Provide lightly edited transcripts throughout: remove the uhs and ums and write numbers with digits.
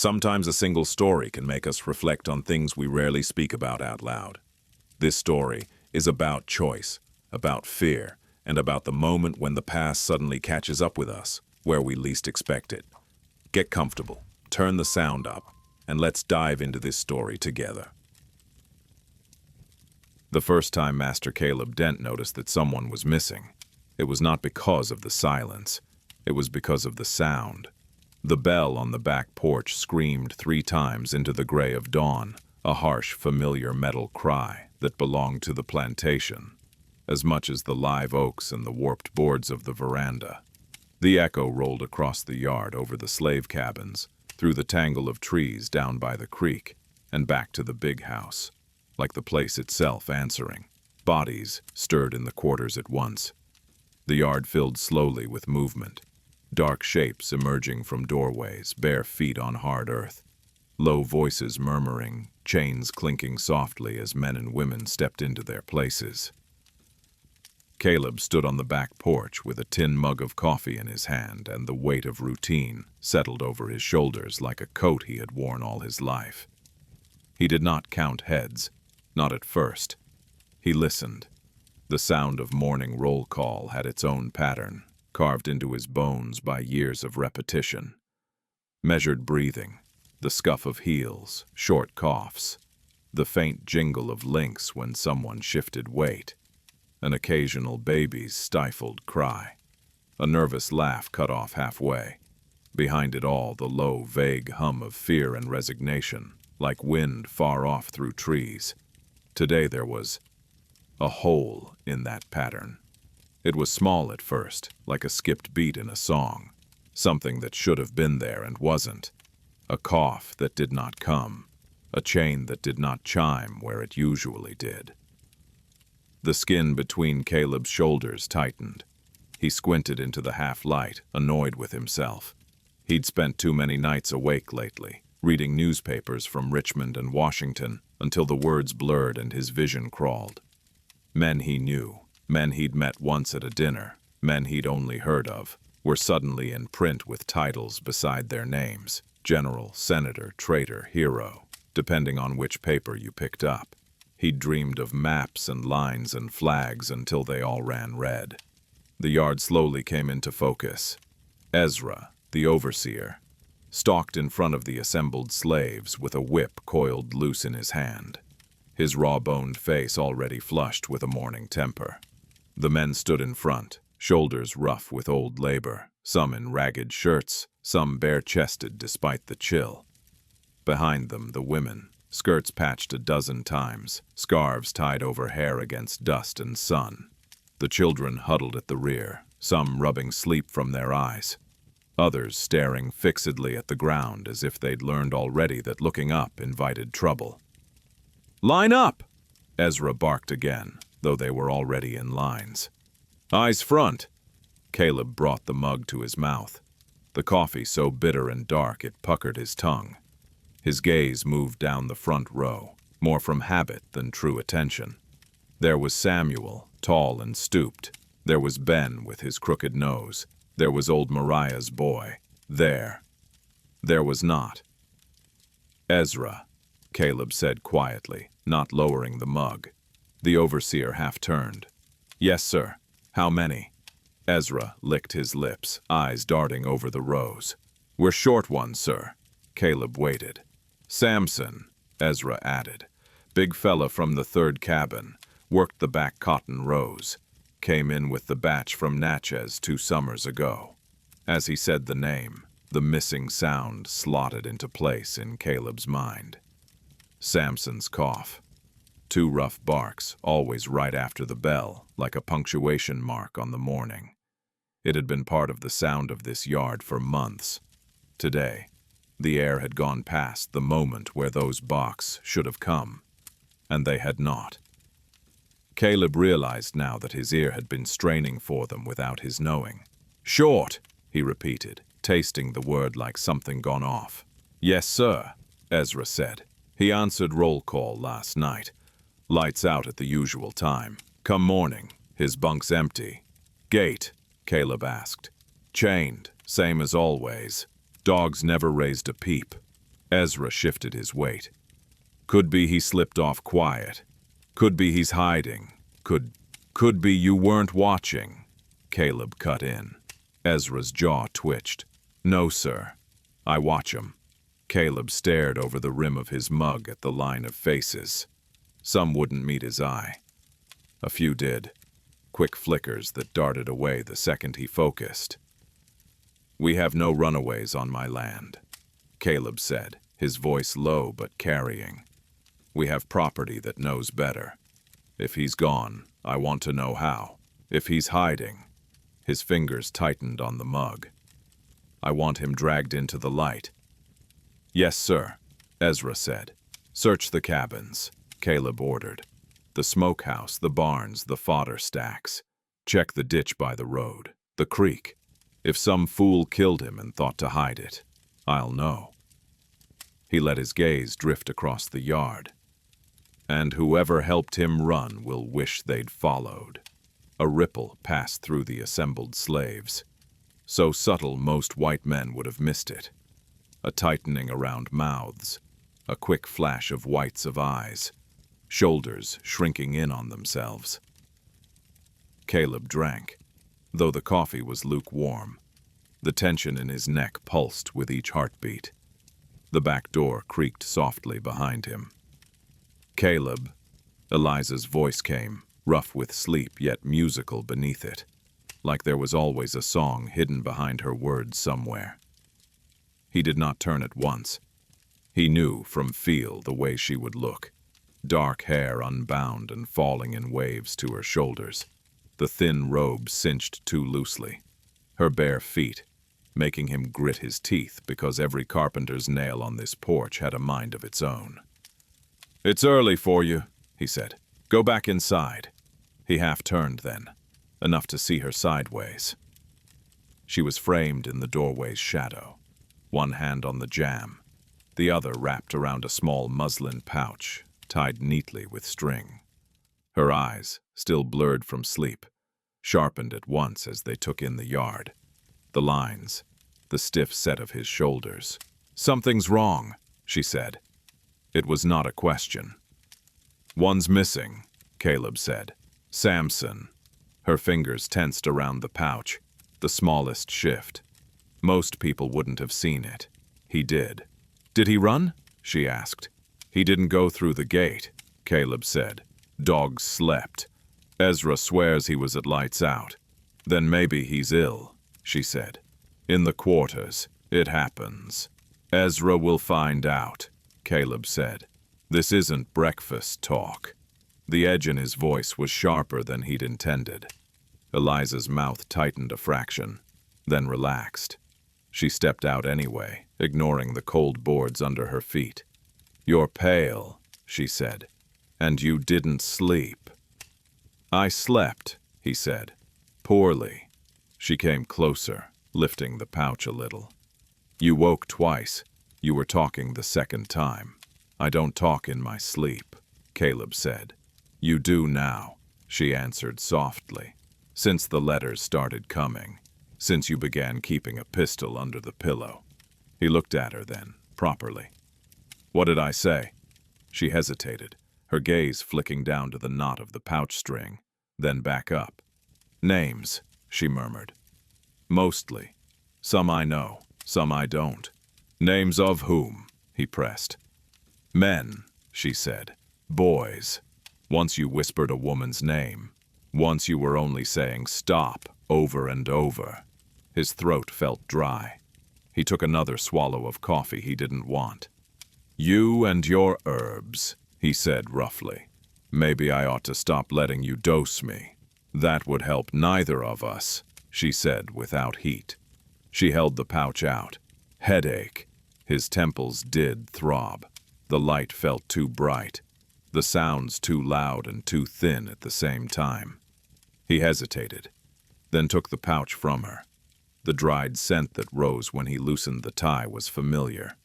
Sometimes a single story can make us reflect on things we rarely speak about out loud. This story is about choice, about fear, and about the moment when the past suddenly catches up with us, where we least expect it. Get comfortable, turn the sound up, and let's dive into this story together. The first time Master Caleb Dent noticed that someone was missing, it was not because of the silence, it was because of the sound. The bell on the back porch screamed 3 times into the gray of dawn, a harsh, familiar metal cry that belonged to the plantation, as much as the live oaks and the warped boards of the veranda. The echo rolled across the yard over the slave cabins, through the tangle of trees down by the creek, and back to the big house, like the place itself answering. Bodies stirred in the quarters at once. The yard filled slowly with movement, dark shapes emerging from doorways, bare feet on hard earth, low voices murmuring, chains clinking softly as men and women stepped into their places. Caleb stood on the back porch with a tin mug of coffee in his hand, and the weight of routine settled over his shoulders like a coat he had worn all his life. He did not count heads, not at first. He listened. The sound of morning roll call had its own pattern, carved into his bones by years of repetition. Measured breathing, the scuff of heels, short coughs, the faint jingle of links when someone shifted weight, an occasional baby's stifled cry, a nervous laugh cut off halfway. Behind it all, the low, vague hum of fear and resignation, like wind far off through trees. Today there was a hole in that pattern. It was small at first, like a skipped beat in a song, something that should have been there and wasn't, a cough that did not come, a chain that did not chime where it usually did. The skin between Caleb's shoulders tightened. He squinted into the half-light, annoyed with himself. He'd spent too many nights awake lately, reading newspapers from Richmond and Washington until the words blurred and his vision crawled. Men he knew, men he'd met once at a dinner, men he'd only heard of, were suddenly in print with titles beside their names: general, senator, traitor, hero, depending on which paper you picked up. He'd dreamed of maps and lines and flags until they all ran red. The yard slowly came into focus. Ezra, the overseer, stalked in front of the assembled slaves with a whip coiled loose in his hand, his raw-boned face already flushed with a morning temper. The men stood in front, shoulders rough with old labor, some in ragged shirts, some bare-chested despite the chill. Behind them, the women, skirts patched a dozen times, scarves tied over hair against dust and sun. The children huddled at the rear, some rubbing sleep from their eyes, others staring fixedly at the ground as if they'd learned already that looking up invited trouble. "Line up!" Ezra barked again, though they were already in lines. "Eyes front!" Caleb brought the mug to his mouth, the coffee so bitter and dark it puckered his tongue. His gaze moved down the front row, more from habit than true attention. There was Samuel, tall and stooped. There was Ben with his crooked nose. There was old Mariah's boy. There was not Ezra, Caleb said quietly, not lowering the mug. The overseer half-turned. "Yes, sir. How many?" Ezra licked his lips, eyes darting over the rows. "We're short ones, sir." Caleb waited. "Samson," Ezra added. "Big fella from the 3rd cabin, worked the back cotton rows. Came in with the batch from Natchez 2 summers ago." As he said the name, the missing sound slotted into place in Caleb's mind. Samson's cough. 2 rough barks, always right after the bell, like a punctuation mark on the morning. It had been part of the sound of this yard for months. Today, the air had gone past the moment where those barks should have come, and they had not. Caleb realized now that his ear had been straining for them without his knowing. "Short," he repeated, tasting the word like something gone off. "Yes, sir," Ezra said. "He answered roll call last night. Lights out at the usual time. Come morning, his bunk's empty." "Gate?" Caleb asked. "Chained, same as always. Dogs never raised a peep." Ezra shifted his weight. Could be he slipped off quiet. Could be he's hiding. Could be you weren't watching. Caleb cut in. Ezra's jaw twitched. No, sir. I watch 'em. Caleb stared over the rim of his mug at the line of faces. Some wouldn't meet his eye. A few did. Quick flickers that darted away the second he focused. We have no runaways on my land, Caleb said, his voice low but carrying. We have property that knows better. If he's gone, I want to know how. If he's hiding, his fingers tightened on the mug. I want him dragged into the light. Yes, sir, Ezra said. Search the cabins, Caleb ordered. The smokehouse, the barns, the fodder stacks. Check the ditch by the road, the creek. If some fool killed him and thought to hide it, I'll know. He let his gaze drift across the yard. And whoever helped him run will wish they'd followed. A ripple passed through the assembled slaves. So subtle most white men would have missed it. A tightening around mouths, a quick flash of whites of eyes, shoulders shrinking in on themselves. Caleb drank, though the coffee was lukewarm. The tension in his neck pulsed with each heartbeat. The back door creaked softly behind him. Caleb, Eliza's voice came, rough with sleep yet musical beneath it, like there was always a song hidden behind her words somewhere. He did not turn at once. He knew from feel the way she would look, dark hair unbound and falling in waves to her shoulders, the thin robe cinched too loosely, her bare feet, making him grit his teeth because every carpenter's nail on this porch had a mind of its own. It's early for you, he said. Go back inside. He half turned then, enough to see her sideways. She was framed in the doorway's shadow, one hand on the jamb, the other wrapped around a small muslin pouch, tied neatly with string. Her eyes, still blurred from sleep, sharpened at once as they took in the yard. The lines, the stiff set of his shoulders. Something's wrong, she said. It was not a question. One's missing, Caleb said. Samson. Her fingers tensed around the pouch, the smallest shift. Most people wouldn't have seen it. He did. Did he run? She asked. He didn't go through the gate, Caleb said. Dogs slept. Ezra swears he was at lights out. Then maybe he's ill, she said. In the quarters, it happens. Ezra will find out, Caleb said. This isn't breakfast talk. The edge in his voice was sharper than he'd intended. Eliza's mouth tightened a fraction, then relaxed. She stepped out anyway, ignoring the cold boards under her feet. You're pale, she said, and you didn't sleep. I slept, he said. Poorly. She came closer, lifting the pouch a little. You woke twice. You were talking the second time. I don't talk in my sleep, Caleb said. You do now, she answered softly. Since the letters started coming. Since you began keeping a pistol under the pillow. He looked at her then, properly. What did I say? She hesitated, her gaze flicking down to the knot of the pouch string, then back up. Names, she murmured. Mostly. Some I know, some I don't. Names of whom? He pressed. Men, she said. Boys. Once you whispered a woman's name. Once you were only saying stop over and over. His throat felt dry. He took another swallow of coffee he didn't want. You and your herbs, he said roughly. Maybe I ought to stop letting you dose me. That would help neither of us, she said without heat. She held the pouch out. Headache. His temples did throb. The light felt too bright. The sounds too loud and too thin at the same time. He hesitated, then took the pouch from her. The dried scent that rose when he loosened the tie was familiar.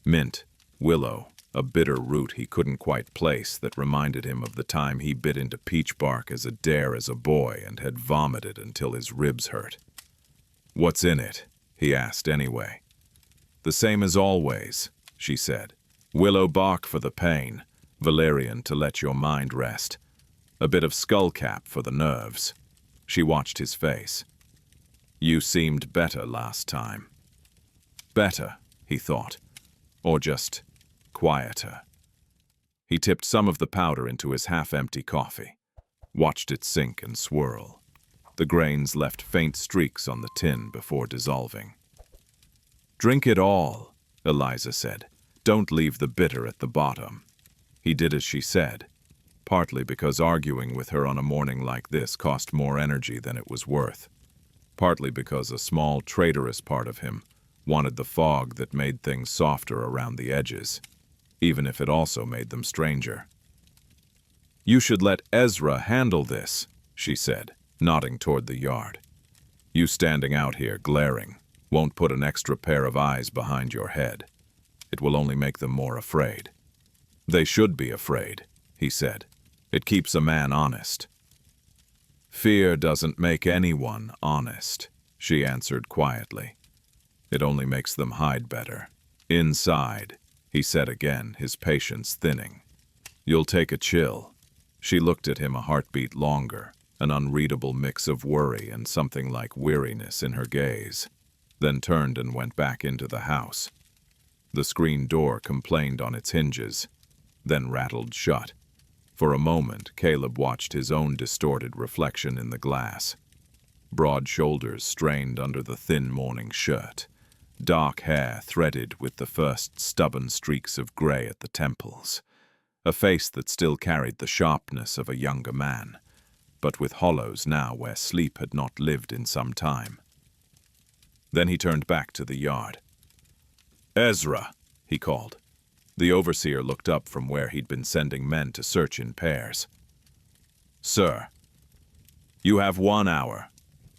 Mint, willow, a bitter root he couldn't quite place that reminded him of the time he bit into peach bark as a dare as a boy and had vomited until his ribs hurt. What's in it? He asked anyway. The same as always, she said. "Willow bark for the pain, valerian to let your mind rest, a bit of skullcap for the nerves." She watched his face. "You seemed better last time." Better, he thought, or just quieter. He tipped some of the powder into his half-empty coffee, watched it sink and swirl. The grains left faint streaks on the tin before dissolving. "Drink it all," Eliza said. "Don't leave the bitter at the bottom." He did as she said, partly because arguing with her on a morning like this cost more energy than it was worth, partly because a small traitorous part of him wanted the fog that made things softer around the edges, even if it also made them stranger. "You should let Ezra handle this," she said, nodding toward the yard. "You standing out here glaring won't put an extra pair of eyes behind your head. It will only make them more afraid." "They should be afraid," he said. "It keeps a man honest." "Fear doesn't make anyone honest," she answered quietly. "It only makes them hide better. Inside," he said again, his patience thinning. "You'll take a chill." She looked at him a heartbeat longer, an unreadable mix of worry and something like weariness in her gaze, then turned and went back into the house. The screen door complained on its hinges, then rattled shut. For a moment, Caleb watched his own distorted reflection in the glass. Broad shoulders strained under the thin morning shirt, dark hair threaded with the first stubborn streaks of gray at the temples, a face that still carried the sharpness of a younger man, but with hollows now where sleep had not lived in some time. Then he turned back to the yard. "Ezra," he called. The overseer looked up from where he'd been sending men to search in pairs. "Sir." "You have 1 hour,"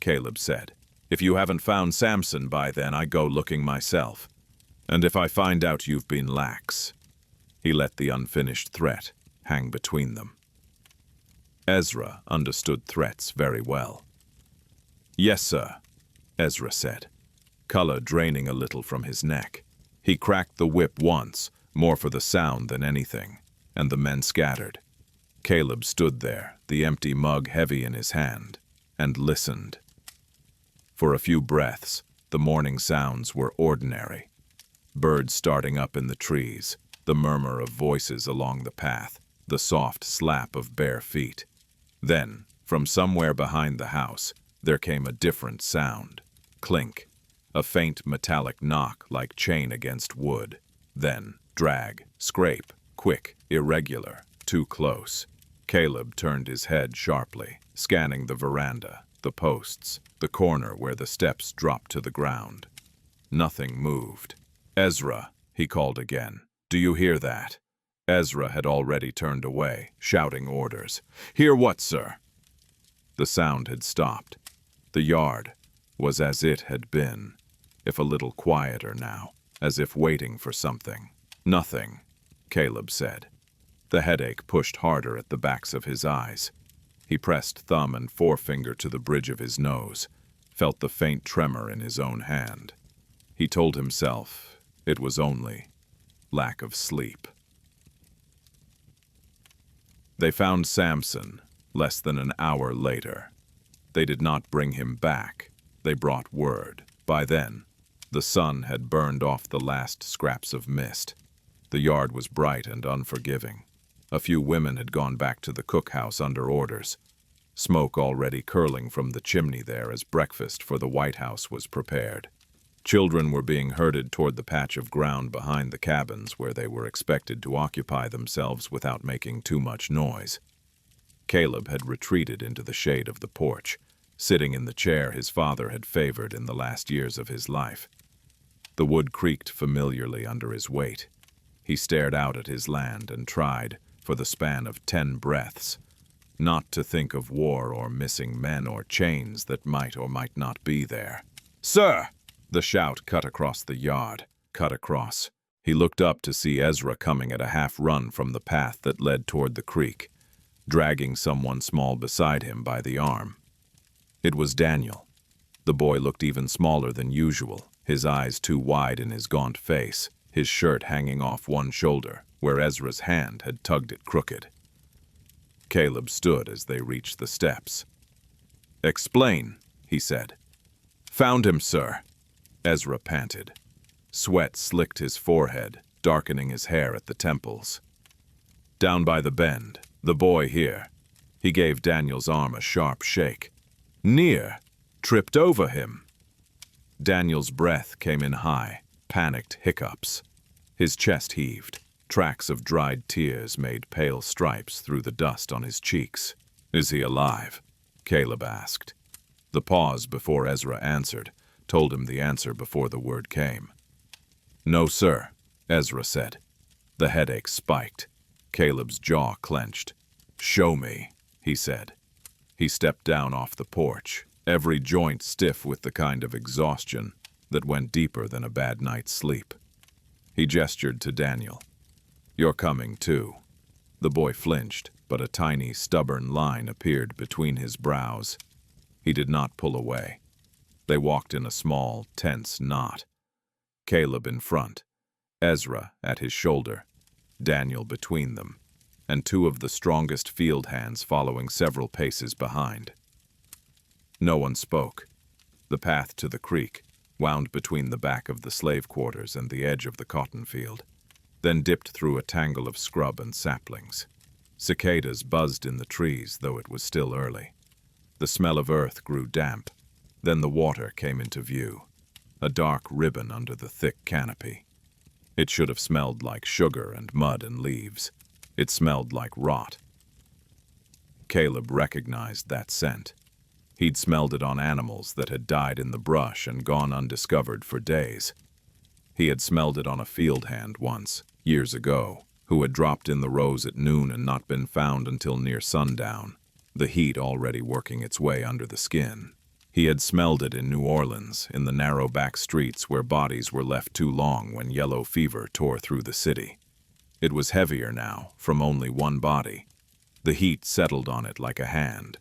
Caleb said. "If you haven't found Samson by then, I go looking myself. And if I find out you've been lax." He let the unfinished threat hang between them. Ezra understood threats very well. "Yes, sir," Ezra said, color draining a little from his neck. He cracked the whip once, more for the sound than anything, and the men scattered. Caleb stood there, the empty mug heavy in his hand, and listened. For a few breaths, the morning sounds were ordinary. Birds starting up in the trees, the murmur of voices along the path, the soft slap of bare feet. Then, from somewhere behind the house, there came a different sound. Clink, a faint metallic knock like chain against wood. Then, drag, scrape, quick, irregular, too close. Caleb turned his head sharply, scanning the veranda, the posts, the corner where the steps dropped to the ground. Nothing moved. "Ezra," he called again. "Do you hear that?" Ezra had already turned away, shouting orders. "Hear what, sir?" The sound had stopped. The yard was as it had been, if a little quieter now, as if waiting for something. "Nothing," Caleb said. The headache pushed harder at the backs of his eyes. He pressed thumb and forefinger to the bridge of his nose, felt the faint tremor in his own hand. He told himself it was only lack of sleep. They found Samson less than an hour later. They did not bring him back. They brought word. By then, the sun had burned off the last scraps of mist. The yard was bright and unforgiving. A few women had gone back to the cookhouse under orders, smoke already curling from the chimney there as breakfast for the White House was prepared. Children were being herded toward the patch of ground behind the cabins where they were expected to occupy themselves without making too much noise. Caleb had retreated into the shade of the porch, sitting in the chair his father had favored in the last years of his life. The wood creaked familiarly under his weight. He stared out at his land and tried, for the span of 10 breaths, not to think of war or missing men or chains that might or might not be there. "Sir!" The shout cut across the yard, cut across. He looked up to see Ezra coming at a half-run from the path that led toward the creek, dragging someone small beside him by the arm. It was Daniel. The boy looked even smaller than usual, his eyes too wide in his gaunt face, his shirt hanging off one shoulder, where Ezra's hand had tugged it crooked. Caleb stood as they reached the steps. "Explain," he said. "Found him, sir," Ezra panted. Sweat slicked his forehead, darkening his hair at the temples. "Down by the bend, the boy here." He gave Daniel's arm a sharp shake. "Near. Tripped over him." Daniel's breath came in high, panicked hiccups. His chest heaved. Tracks of dried tears made pale stripes through the dust on his cheeks. "Is he alive?" Caleb asked. The pause before Ezra answered told him the answer before the word came. "No, sir," Ezra said. The headache spiked. Caleb's jaw clenched. "Show me," he said. He stepped down off the porch, every joint stiff with the kind of exhaustion that went deeper than a bad night's sleep. He gestured to Daniel. "You're coming, too." The boy flinched, but a tiny, stubborn line appeared between his brows. He did not pull away. They walked in a small, tense knot. Caleb in front, Ezra at his shoulder, Daniel between them, and two of the strongest field hands following several paces behind. No one spoke. The path to the creek wound between the back of the slave quarters and the edge of the cotton field, then dipped through a tangle of scrub and saplings. Cicadas buzzed in the trees, though it was still early. The smell of earth grew damp. Then the water came into view, a dark ribbon under the thick canopy. It should have smelled like sugar and mud and leaves. It smelled like rot. Caleb recognized that scent. He'd smelled it on animals that had died in the brush and gone undiscovered for days. He had smelled it on a field hand once, years ago, who had dropped in the rows at noon and not been found until near sundown, the heat already working its way under the skin. He had smelled it in New Orleans, in the narrow back streets where bodies were left too long when yellow fever tore through the city. It was heavier now, from only one body. The heat settled on it like a hand.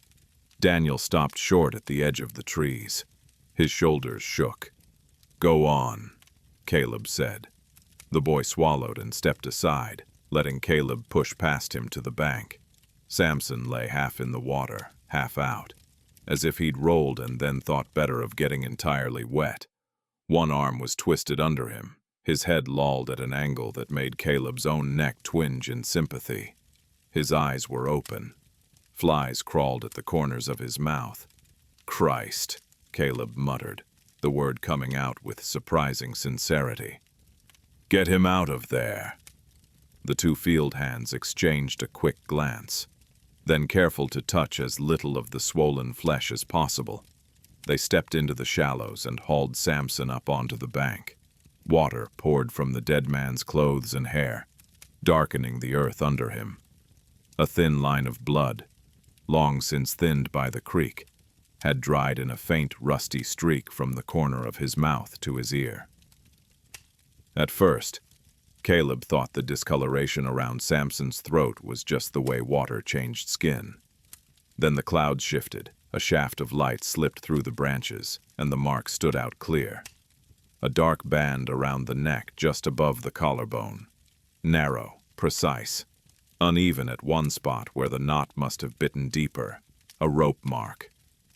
Daniel stopped short at the edge of the trees. His shoulders shook. "Go on," Caleb said. The boy swallowed and stepped aside, letting Caleb push past him to the bank. Samson lay half in the water, half out, as if he'd rolled and then thought better of getting entirely wet. One arm was twisted under him, his head lolled at an angle that made Caleb's own neck twinge in sympathy. His eyes were open. Flies crawled at the corners of his mouth. "Christ," Caleb muttered, the word coming out with surprising sincerity. "Get him out of there." The two field hands exchanged a quick glance. Then, careful to touch as little of the swollen flesh as possible, they stepped into the shallows and hauled Samson up onto the bank. Water poured from the dead man's clothes and hair, darkening the earth under him. A thin line of blood, long since thinned by the creek, had dried in a faint rusty streak from the corner of his mouth to his ear. At first, Caleb thought the discoloration around Samson's throat was just the way water changed skin. Then the clouds shifted, a shaft of light slipped through the branches, and the mark stood out clear. A dark band around the neck just above the collarbone. Narrow, precise, uneven at one spot where the knot must have bitten deeper. A rope mark.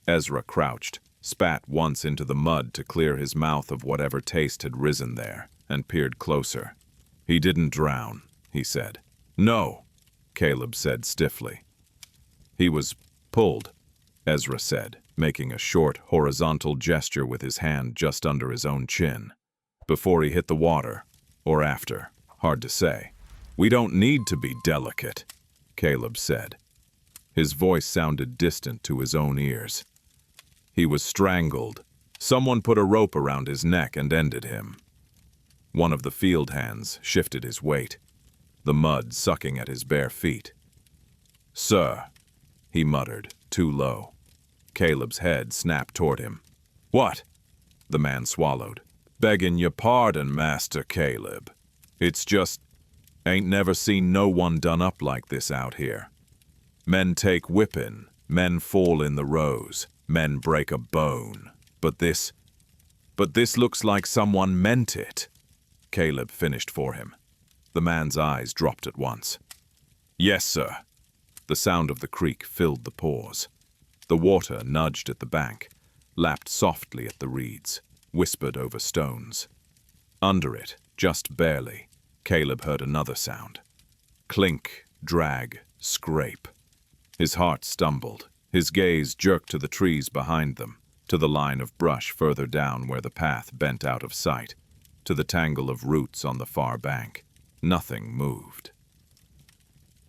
Ezra crouched, spat once into the mud to clear his mouth of whatever taste had risen there, and peered closer. "He didn't drown," he said. "No," Caleb said stiffly. "He was pulled," Ezra said, making a short, horizontal gesture with his hand just under his own chin. "Before he hit the water, or after, hard to say." "We don't need to be delicate," Caleb said. His voice sounded distant to his own ears. "He was strangled. Someone put a rope around his neck and ended him." One of the field hands shifted his weight, the mud sucking at his bare feet. "Sir," he muttered, too low. Caleb's head snapped toward him. "What?" The man swallowed. "Begging your pardon, Master Caleb. It's just, ain't never seen no one done up like this out here. Men take whipping, men fall in the rows, men break a bone. But this looks like someone meant it." Caleb finished for him. The man's eyes dropped at once. "Yes, sir." The sound of the creek filled the pause. The water nudged at the bank, lapped softly at the reeds, whispered over stones. Under it, just barely, Caleb heard another sound. Clink, drag, scrape. His heart stumbled. His gaze jerked to the trees behind them, to the line of brush further down where the path bent out of sight, to the tangle of roots on the far bank. Nothing moved.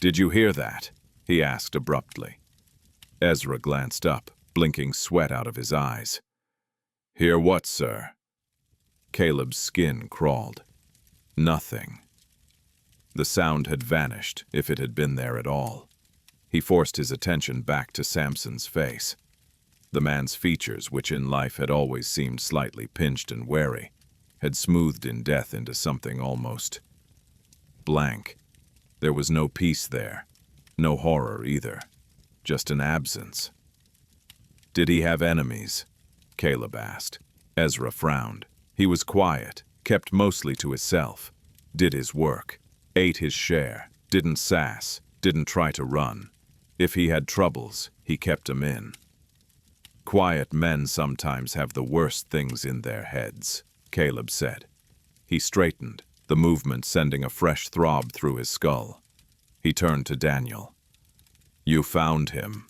"Did you hear that?" he asked abruptly. Ezra glanced up, blinking sweat out of his eyes. "Hear what, sir?" Caleb's skin crawled. Nothing. The sound had vanished, if it had been there at all. He forced his attention back to Samson's face. The man's features, which in life had always seemed slightly pinched and wary, had smoothed in death into something almost blank. There was no peace there, no horror either, just an absence. "Did he have enemies?" Caleb asked. Ezra frowned. He was quiet, kept mostly to himself, did his work, ate his share, didn't sass, didn't try to run. If he had troubles, he kept them in. "Quiet men sometimes have the worst things in their heads," Caleb said. He straightened, the movement sending a fresh throb through his skull. He turned to Daniel. "You found him."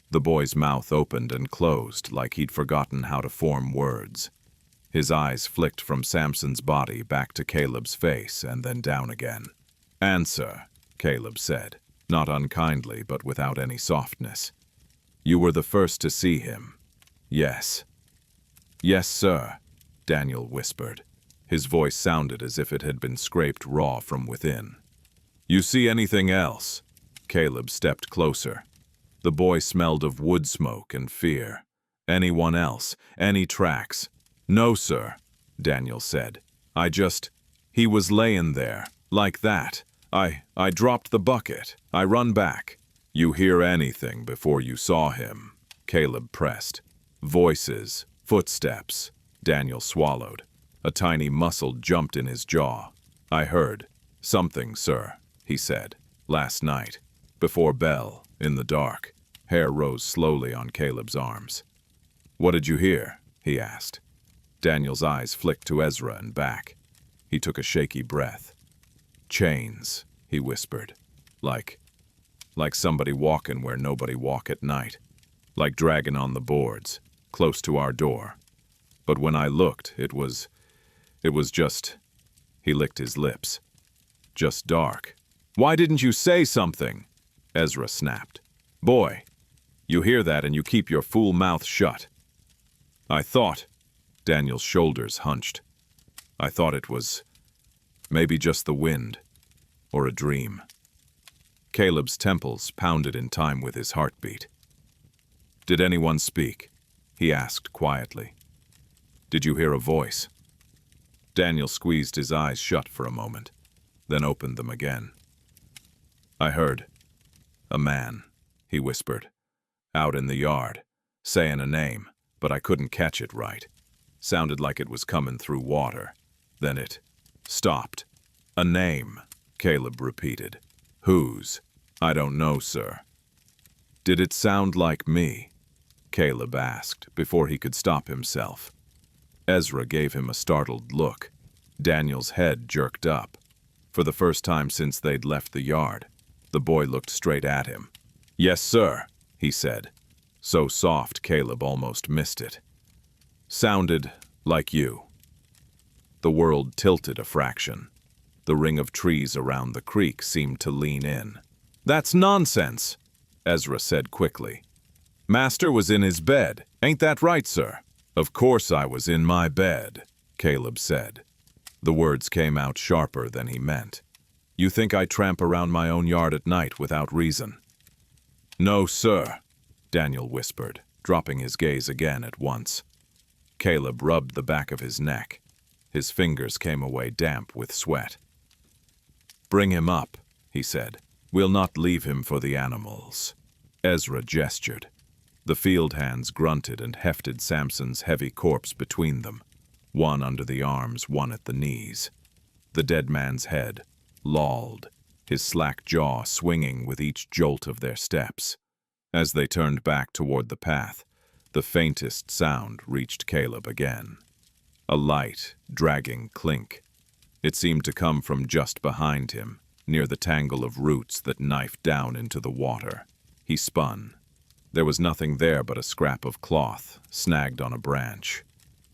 The boy's mouth opened and closed like he'd forgotten how to form words. His eyes flicked from Samson's body back to Caleb's face and then down again. "Answer," Caleb said, not unkindly but without any softness. "You were the first to see him." "Yes." "Yes, sir," Daniel whispered. His voice sounded as if it had been scraped raw from within. "You see anything else?" Caleb stepped closer. The boy smelled of wood smoke and fear. "Anyone else? Any tracks?" "No, sir," Daniel said. He was layin' there, like that. I dropped the bucket. I run back." "You hear anything before you saw him?" Caleb pressed. "Voices, footsteps." Daniel swallowed. A tiny muscle jumped in his jaw. "I heard something, sir," he said. "Last night, before bell, in the dark." Hair rose slowly on Caleb's arms. "What did you hear?" he asked. Daniel's eyes flicked to Ezra and back. He took a shaky breath. "Chains," he whispered. Like somebody walking where nobody walk at night. Like dragging on the boards, close to our door. But when I looked, it was just..." He licked his lips. "Just dark." "Why didn't you say something?" Ezra snapped. "Boy, you hear that and you keep your fool mouth shut." "I thought..." Daniel's shoulders hunched. "I thought it was maybe just the wind, or a dream." Caleb's temples pounded in time with his heartbeat. "Did anyone speak?" he asked quietly. "Did you hear a voice?" Daniel squeezed his eyes shut for a moment, then opened them again. "I heard a man," he whispered, "out in the yard, saying a name, but I couldn't catch it right. Sounded like it was coming through water. Then it stopped." "A name," Caleb repeated. "Whose?" "I don't know, sir." "Did it sound like me?" Caleb asked, before he could stop himself. Ezra gave him a startled look. Daniel's head jerked up. For the first time since they'd left the yard, the boy looked straight at him. "Yes, sir," he said, so soft Caleb almost missed it. "Sounded like you." The world tilted a fraction. The ring of trees around the creek seemed to lean in. "That's nonsense," Ezra said quickly. "Master was in his bed. Ain't that right, sir?" "Of course I was in my bed," Caleb said. The words came out sharper than he meant. "You think I tramp around my own yard at night without reason?" "No, sir," Daniel whispered, dropping his gaze again at once. Caleb rubbed the back of his neck. His fingers came away damp with sweat. "Bring him up," he said. "We'll not leave him for the animals." Ezra gestured. The field hands grunted and hefted Samson's heavy corpse between them, one under the arms, one at the knees. The dead man's head lolled, his slack jaw swinging with each jolt of their steps. As they turned back toward the path, the faintest sound reached Caleb again. A light, dragging clink. It seemed to come from just behind him, near the tangle of roots that knifed down into the water. He spun. There was nothing there but a scrap of cloth, snagged on a branch.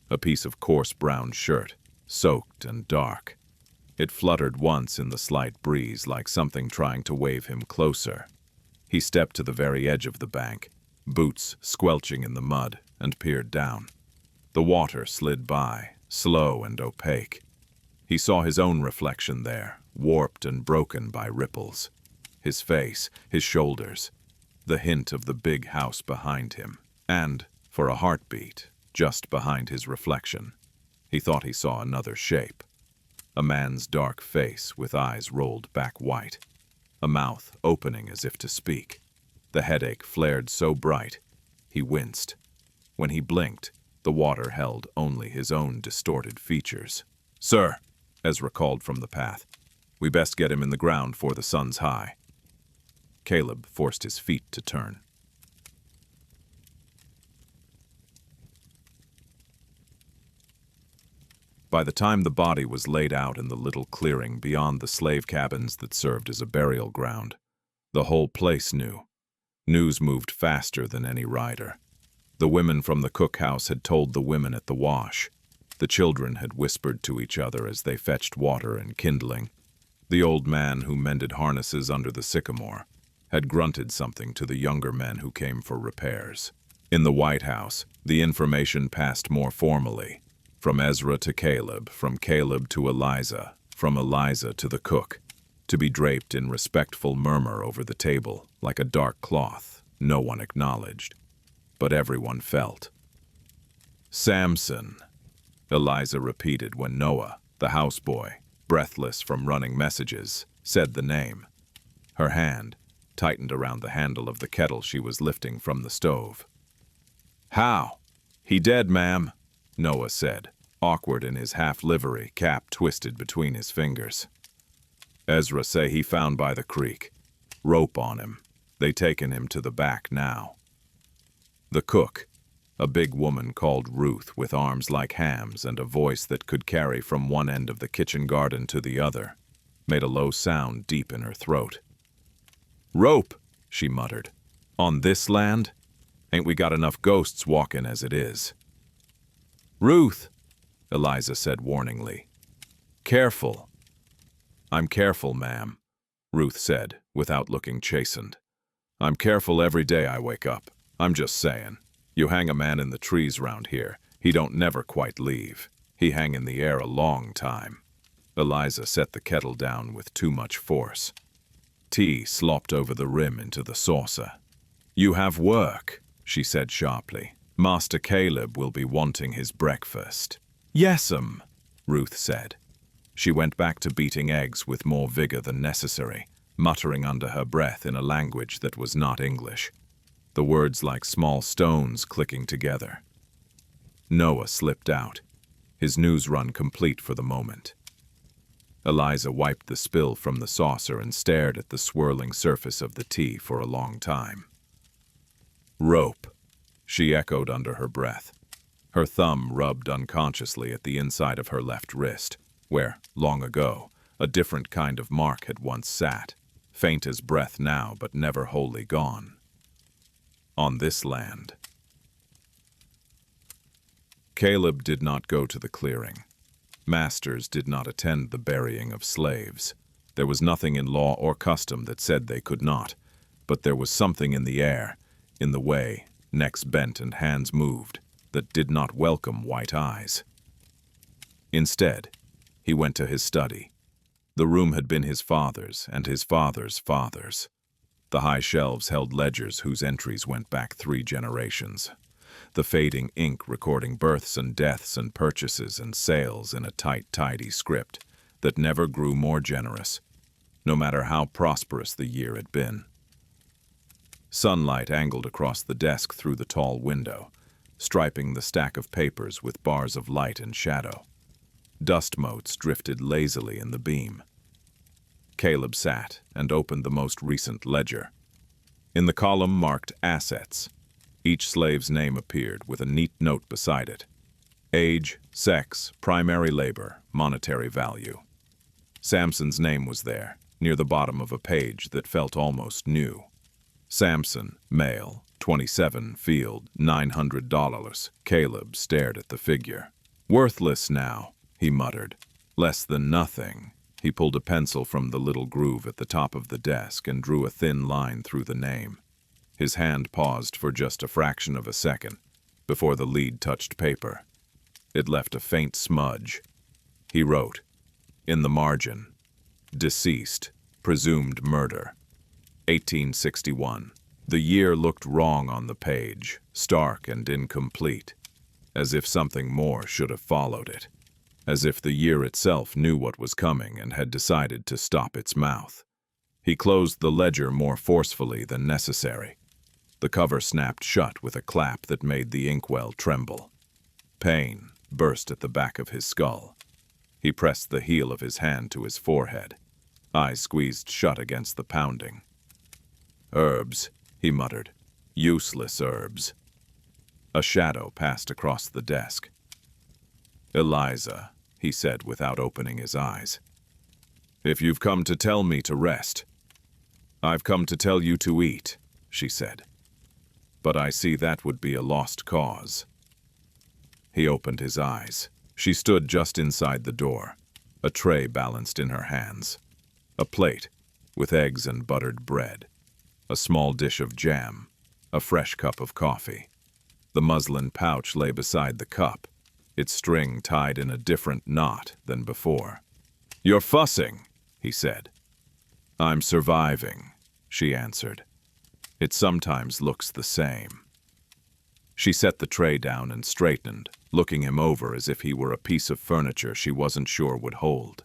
A piece of coarse brown shirt, soaked and dark. It fluttered once in the slight breeze like something trying to wave him closer. He stepped to the very edge of the bank, boots squelching in the mud, and peered down. The water slid by, slow and opaque. He saw his own reflection there, warped and broken by ripples. His face, his shoulders, the hint of the big house behind him, and, for a heartbeat, just behind his reflection, he thought he saw another shape. A man's dark face with eyes rolled back white, a mouth opening as if to speak. The headache flared so bright, he winced. When he blinked, the water held only his own distorted features. "Sir," Ezra called from the path, "we best get him in the ground 'fore the sun's high." Caleb forced his feet to turn. By the time the body was laid out in the little clearing beyond the slave cabins that served as a burial ground, the whole place knew. News moved faster than any rider. The women from the cookhouse had told the women at the wash. The children had whispered to each other as they fetched water and kindling. The old man who mended harnesses under the sycamore had grunted something to the younger men who came for repairs. In the White House, the information passed more formally. From Ezra to Caleb, from Caleb to Eliza, from Eliza to the cook, to be draped in respectful murmur over the table, like a dark cloth no one acknowledged, but everyone felt. "Samson," Eliza repeated when Noah, the houseboy, breathless from running messages, said the name. Her hand tightened around the handle of the kettle she was lifting from the stove. "How? He dead, ma'am," Noah said, awkward in his half-livery, cap twisted between his fingers. "Ezra say he found by the creek. Rope on him. They taken him to the back now." The cook, a big woman called Ruth with arms like hams and a voice that could carry from one end of the kitchen garden to the other, made a low sound deep in her throat. "Rope," she muttered. "On this land? Ain't we got enough ghosts walking as it is?" "Ruth," Eliza said warningly. "Careful." "I'm careful, ma'am," Ruth said, without looking chastened. "I'm careful every day I wake up. I'm just saying. You hang a man in the trees round here, he don't never quite leave. He hang in the air a long time." Eliza set the kettle down with too much force. Tea slopped over the rim into the saucer. "You have work," she said sharply. "Master Caleb will be wanting his breakfast." "Yes'm," Ruth said. She went back to beating eggs with more vigor than necessary, muttering under her breath in a language that was not English. The words like small stones clicking together. Noah slipped out, his news run complete for the moment. Eliza wiped the spill from the saucer and stared at the swirling surface of the tea for a long time. "Rope," she echoed under her breath. Her thumb rubbed unconsciously at the inside of her left wrist, where, long ago, a different kind of mark had once sat, faint as breath now but never wholly gone. On this land. Caleb did not go to the clearing. Masters did not attend the burying of slaves. There was nothing in law or custom that said they could not, but there was something in the air, in the way necks bent and hands moved, that did not welcome white eyes. Instead, he went to his study. The room had been his father's and his father's father's. The high shelves held ledgers whose entries went back 3 generations. The fading ink recording births and deaths and purchases and sales in a tight, tidy script that never grew more generous, no matter how prosperous the year had been. Sunlight angled across the desk through the tall window, striping the stack of papers with bars of light and shadow. Dust motes drifted lazily in the beam. Caleb sat and opened the most recent ledger. In the column marked Assets, each slave's name appeared with a neat note beside it. Age, sex, primary labor, monetary value. Samson's name was there, near the bottom of a page that felt almost new. Samson, male, 27, field, $900. Caleb stared at the figure. Worthless now, he muttered. Less than nothing. He pulled a pencil from the little groove at the top of the desk and drew a thin line through the name. His hand paused for just a fraction of a second before the lead touched paper. It left a faint smudge. He wrote, in the margin, deceased, presumed murder, 1861. The year looked wrong on the page, stark and incomplete, as if something more should have followed it, as if the year itself knew what was coming and had decided to stop its mouth. He closed the ledger more forcefully than necessary. The cover snapped shut with a clap that made the inkwell tremble. Pain burst at the back of his skull. He pressed the heel of his hand to his forehead, eyes squeezed shut against the pounding. Herbs, he muttered. Useless herbs. A shadow passed across the desk. Eliza, he said without opening his eyes. If you've come to tell me to rest, I've come to tell you to eat, she said. But I see that would be a lost cause. He opened his eyes. She stood just inside the door, a tray balanced in her hands. A plate with eggs and buttered bread. A small dish of jam. A fresh cup of coffee. The muslin pouch lay beside the cup, its string tied in a different knot than before. You're fussing, he said. I'm surviving, she answered. It sometimes looks the same. She set the tray down and straightened, looking him over as if he were a piece of furniture she wasn't sure would hold.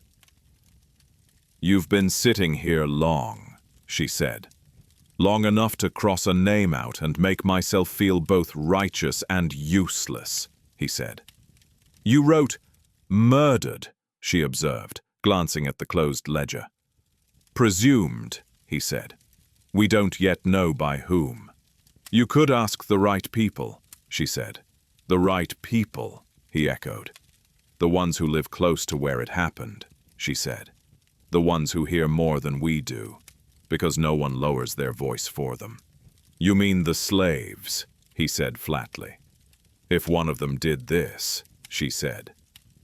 You've been sitting here long, she said. Long enough to cross a name out and make myself feel both righteous and useless, he said. You wrote, murdered, she observed, glancing at the closed ledger. Presumed, he said. We don't yet know by whom. You could ask the right people, she said. The right people, he echoed. The ones who live close to where it happened, she said. The ones who hear more than we do, because no one lowers their voice for them. You mean the slaves, he said flatly. If one of them did this, she said,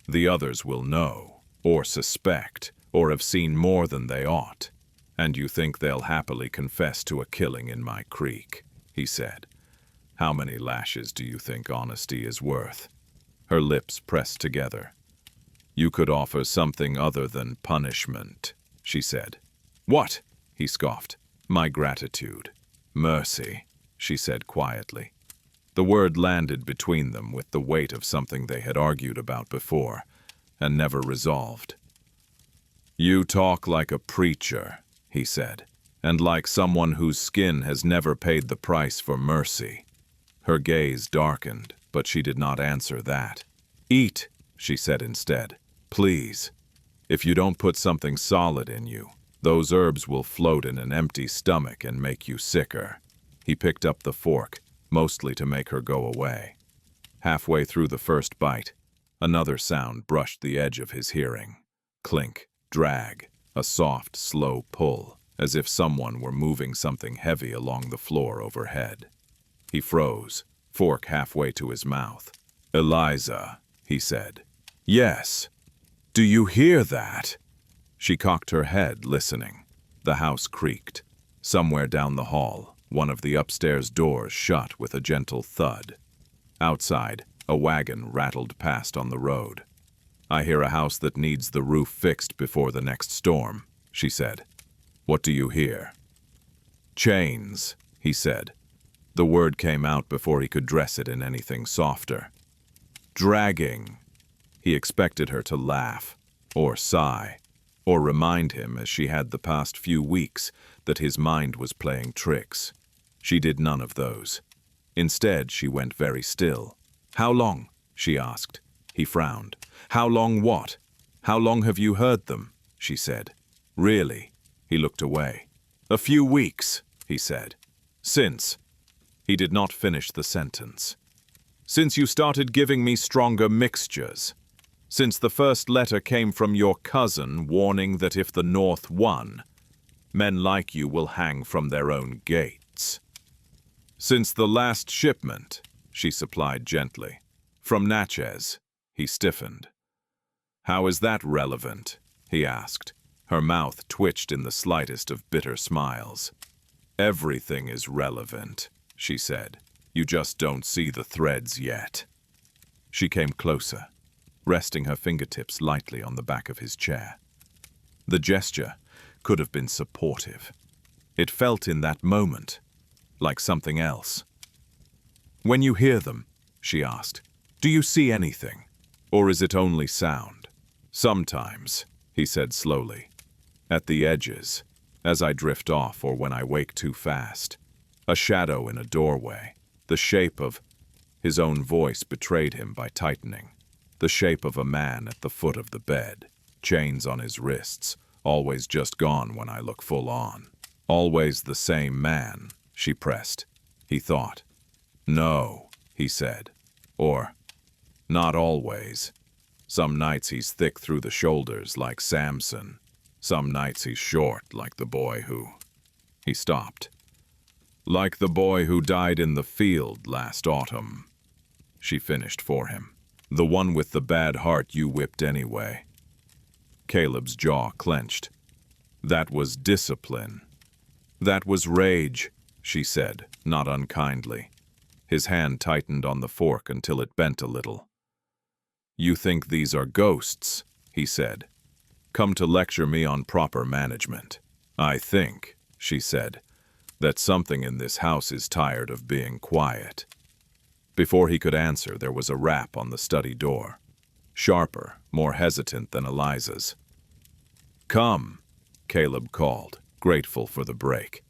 the others will know, or suspect, or have seen more than they ought. And you think they'll happily confess to a killing in my creek, he said. How many lashes do you think honesty is worth? Her lips pressed together. You could offer something other than punishment, she said. What? He scoffed. My gratitude. Mercy, she said quietly. The word landed between them with the weight of something they had argued about before, and never resolved. You talk like a preacher, he said, and like someone whose skin has never paid the price for mercy. Her gaze darkened, but she did not answer that. Eat, she said instead. Please. If you don't put something solid in you, those herbs will float in an empty stomach and make you sicker. He picked up the fork, mostly to make her go away. Halfway through the first bite, another sound brushed the edge of his hearing. Clink, drag, a soft, slow pull, as if someone were moving something heavy along the floor overhead. He froze, fork halfway to his mouth. Eliza, he said. Yes. Do you hear that? She cocked her head, listening. The house creaked. Somewhere down the hall, one of the upstairs doors shut with a gentle thud. Outside, a wagon rattled past on the road. I hear a house that needs the roof fixed before the next storm, she said. What do you hear? Chains, he said. The word came out before he could dress it in anything softer. Dragging. He expected her to laugh, or sigh, or remind him, as she had the past few weeks, that his mind was playing tricks. She did none of those. Instead, she went very still. How long? She asked. He frowned. How long what? How long have you heard them? She said. Really? He looked away. A few weeks, he said. Since. He did not finish the sentence. Since you started giving me stronger mixtures. Since the first letter came from your cousin warning that if the North won, men like you will hang from their own gates. Since the last shipment, she supplied gently. From Natchez, he stiffened. How is that relevant? He asked. Her mouth twitched in the slightest of bitter smiles. Everything is relevant, she said. You just don't see the threads yet. She came closer, resting her fingertips lightly on the back of his chair. The gesture could have been supportive. It felt in that moment like something else. When you hear them, she asked, do you see anything? Or is it only sound? Sometimes, he said slowly. At the edges, as I drift off or when I wake too fast. A shadow in a doorway. The shape of... His own voice betrayed him by tightening. The shape of a man at the foot of the bed. Chains on his wrists. Always just gone when I look full on. Always the same man, she pressed. He thought. No, he said. Or, not always. Some nights he's thick through the shoulders like Samson. Some nights he's short like the boy who... He stopped. Like the boy who died in the field last autumn. She finished for him. The one with the bad heart you whipped anyway. Caleb's jaw clenched. That was discipline. That was rage, she said, not unkindly. His hand tightened on the fork until it bent a little. You think these are ghosts, he said. Come to lecture me on proper management. I think, she said, that something in this house is tired of being quiet. Before he could answer, there was a rap on the study door. Sharper, more hesitant than Eliza's. Come, Caleb called, grateful for the break.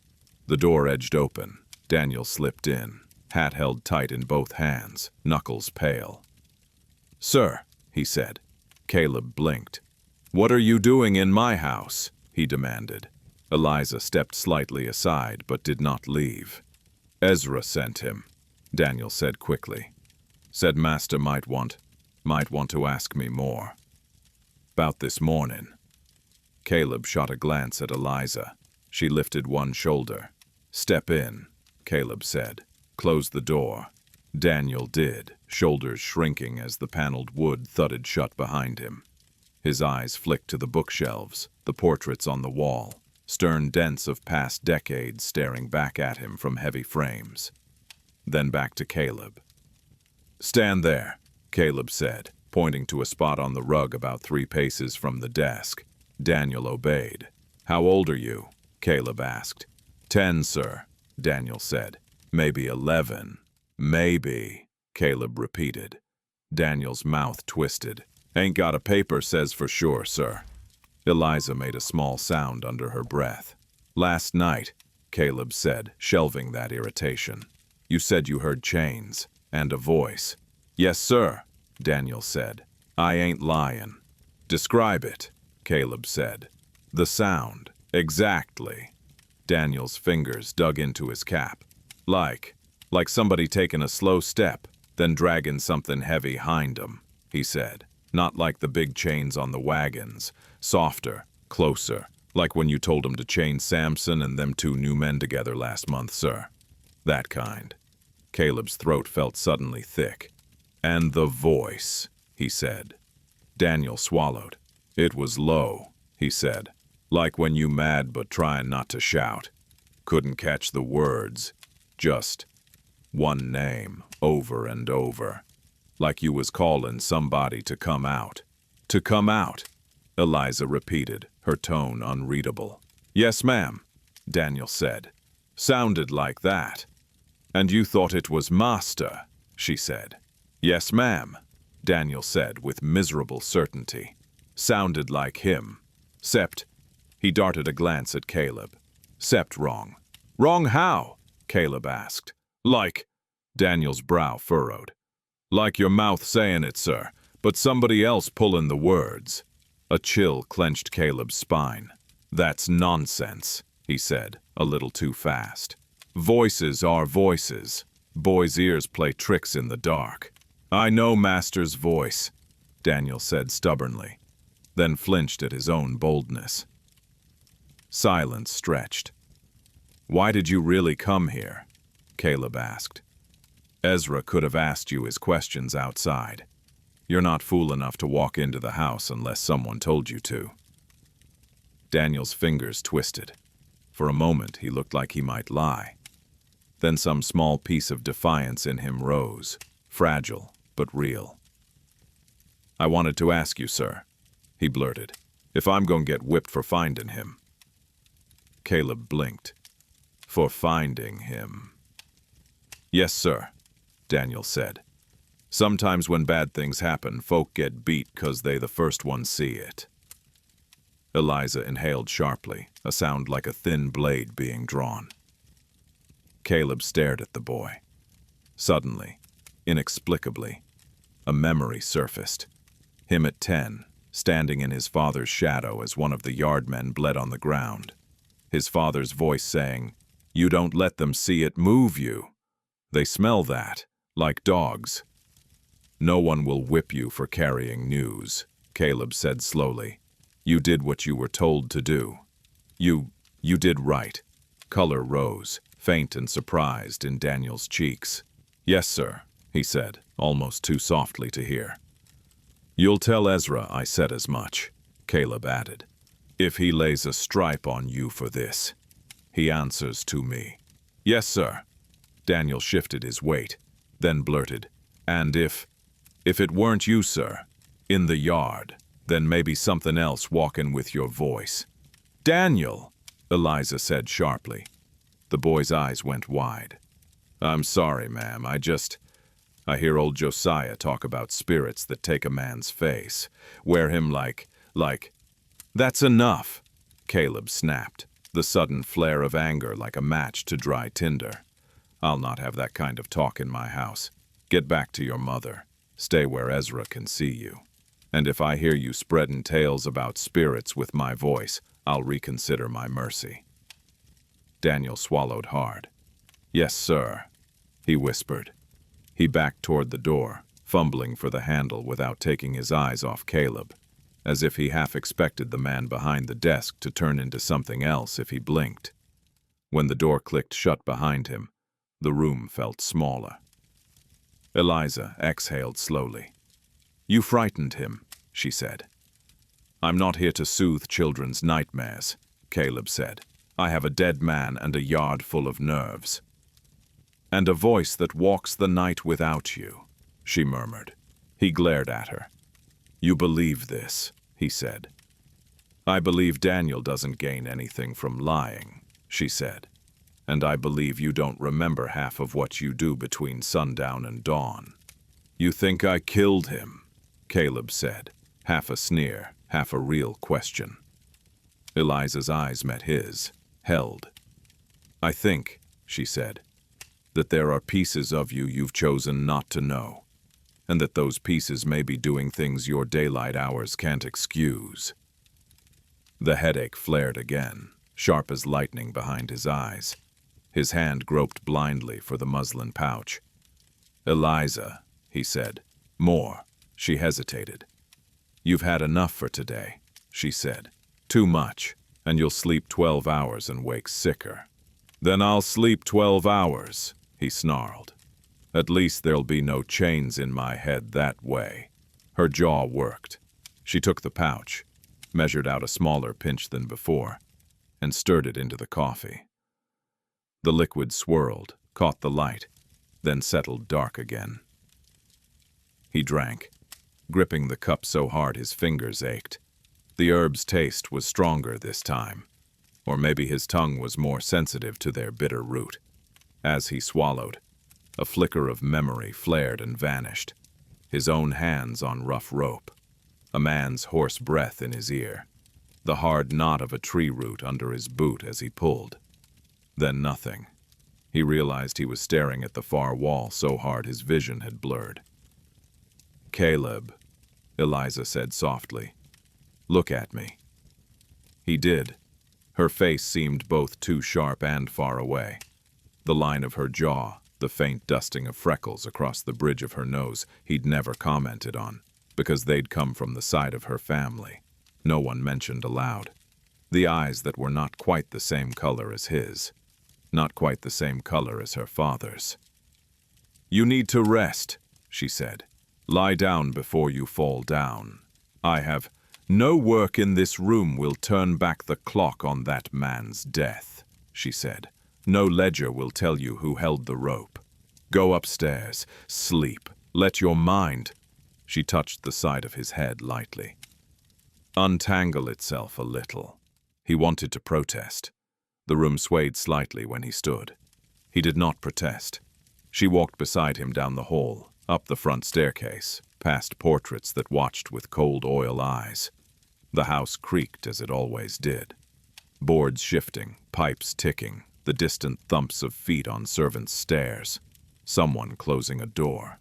The door edged open. Daniel slipped in, hat held tight in both hands, knuckles pale. Sir, he said. Caleb blinked. What are you doing in my house? He demanded. Eliza stepped slightly aside, but did not leave. Ezra sent him, Daniel said quickly. Said Master might want to ask me more. About this morning. Caleb shot a glance at Eliza. She lifted one shoulder. Step in, Caleb said. Close the door. Daniel did, shoulders shrinking as the paneled wood thudded shut behind him. His eyes flicked to the bookshelves, the portraits on the wall, stern dents of past decades staring back at him from heavy frames. Then back to Caleb. Stand there, Caleb said, pointing to a spot on the rug about 3 paces from the desk. Daniel obeyed. How old are you? Caleb asked. 10, sir, Daniel said. Maybe 11. Maybe, Caleb repeated. Daniel's mouth twisted. Ain't got a paper says for sure, sir. Eliza made a small sound under her breath. Last night, Caleb said, shelving that irritation. You said you heard chains and a voice. Yes, sir, Daniel said. I ain't lying. Describe it, Caleb said. The sound, exactly. Daniel's fingers dug into his cap. Like somebody taking a slow step, then dragging something heavy hind 'em, he said. Not like the big chains on the wagons. Softer, closer, like when you told 'em to chain Samson and them 2 new men together last month, sir. That kind. Caleb's throat felt suddenly thick. And the voice, he said. Daniel swallowed. It was low, he said. Like when you mad but trying not to shout. Couldn't catch the words. Just one name, over and over. Like you was calling somebody to come out. To come out, Eliza repeated, her tone unreadable. Yes, ma'am, Daniel said. Sounded like that. And you thought it was Master, she said. Yes, ma'am, Daniel said with miserable certainty. Sounded like him. Sept, he darted a glance at Caleb. Sept wrong. Wrong how? Caleb asked. Like, Daniel's brow furrowed. Like your mouth saying it, sir, But somebody else pulling the words. A chill clenched Caleb's spine. That's nonsense, he said, a little too fast. Voices are voices. Boys' ears play tricks in the dark. I know Master's voice, Daniel said stubbornly, then flinched at his own boldness. Silence stretched. Why did you really come here? Caleb asked. Ezra could have asked you his questions outside. You're not fool enough to walk into the house unless someone told you to. Daniel's fingers twisted. For a moment, he looked like he might lie. Then some small piece of defiance in him rose, fragile but real. I wanted to ask you, sir, he blurted, if I'm going to get whipped for finding him. Caleb blinked. For finding him. Yes, sir, Daniel said. Sometimes when bad things happen, folk get beat 'cause they the first ones see it. Eliza inhaled sharply, a sound like a thin blade being drawn. Caleb stared at the boy. Suddenly, inexplicably, a memory surfaced. Him at 10, standing in his father's shadow as one of the yardmen bled on the ground. His father's voice saying, "You don't let them see it move you. They smell that, like dogs." "No one will whip you for carrying news," Caleb said slowly. "You did what you were told to do. You did right." Color rose, faint and surprised, in Daniel's cheeks. "Yes, sir," he said, almost too softly to hear. "You'll tell Ezra I said as much," Caleb added. "If he lays a stripe on you for this, he answers to me." "Yes, sir." Daniel shifted his weight, then blurted, "And if it weren't you, sir, in the yard, then maybe something else walking with your voice." "Daniel!" Eliza said sharply. The boy's eyes went wide. "I'm sorry, ma'am, I hear old Josiah talk about spirits that take a man's face, wear him like... That's enough," Caleb snapped, the sudden flare of anger like a match to dry tinder. "I'll not have that kind of talk in my house. Get back to your mother. Stay where Ezra can see you. And if I hear you spreading tales about spirits with my voice, I'll reconsider my mercy." Daniel swallowed hard. "Yes, sir," he whispered. He backed toward the door, fumbling for the handle without taking his eyes off Caleb, as if he half expected the man behind the desk to turn into something else if he blinked. When the door clicked shut behind him, the room felt smaller. Eliza exhaled slowly. "You frightened him," she said. "I'm not here to soothe children's nightmares," Caleb said. "I have a dead man and a yard full of nerves." "And a voice that walks the night without you," she murmured. He glared at her. "You believe this," he said. "I believe Daniel doesn't gain anything from lying," she said. "And I believe you don't remember half of what you do between sundown and dawn." "You think I killed him?" Caleb said, half a sneer, half a real question. Eliza's eyes met his, held. "I think," she said, "that there are pieces of you you've chosen not to know, and that those pieces may be doing things your daylight hours can't excuse." The headache flared again, sharp as lightning behind his eyes. His hand groped blindly for the muslin pouch. "Eliza," he said. "More." She hesitated. "You've had enough for today," she said. "Too much, and you'll sleep 12 hours and wake sicker." "Then I'll sleep 12 hours, he snarled. "At least there'll be no chains in my head that way." Her jaw worked. She took the pouch, measured out a smaller pinch than before, and stirred it into the coffee. The liquid swirled, caught the light, then settled dark again. He drank, gripping the cup so hard his fingers ached. The herb's taste was stronger this time, or maybe his tongue was more sensitive to their bitter root. As he swallowed, a flicker of memory flared and vanished. His own hands on rough rope, a man's hoarse breath in his ear, the hard knot of a tree root under his boot as he pulled. Then nothing. He realized he was staring at the far wall so hard his vision had blurred. "Caleb," Eliza said softly. "Look at me." He did. Her face seemed both too sharp and far away. The line of her jaw, the faint dusting of freckles across the bridge of her nose he'd never commented on, because they'd come from the side of her family. No one mentioned aloud. The eyes that were not quite the same color as his. Not quite the same color as her father's. "You need to rest," she said. "Lie down before you fall down. I have no work in this room will turn back the clock on that man's death," she said. "No ledger will tell you who held the rope. Go upstairs, sleep, let your mind—" She touched the side of his head lightly. "Untangle itself a little." He wanted to protest. The room swayed slightly when he stood. He did not protest. She walked beside him down the hall, up the front staircase, past portraits that watched with cold oil eyes. The house creaked as it always did. Boards shifting, pipes ticking, the distant thumps of feet on servants' stairs. Someone closing a door.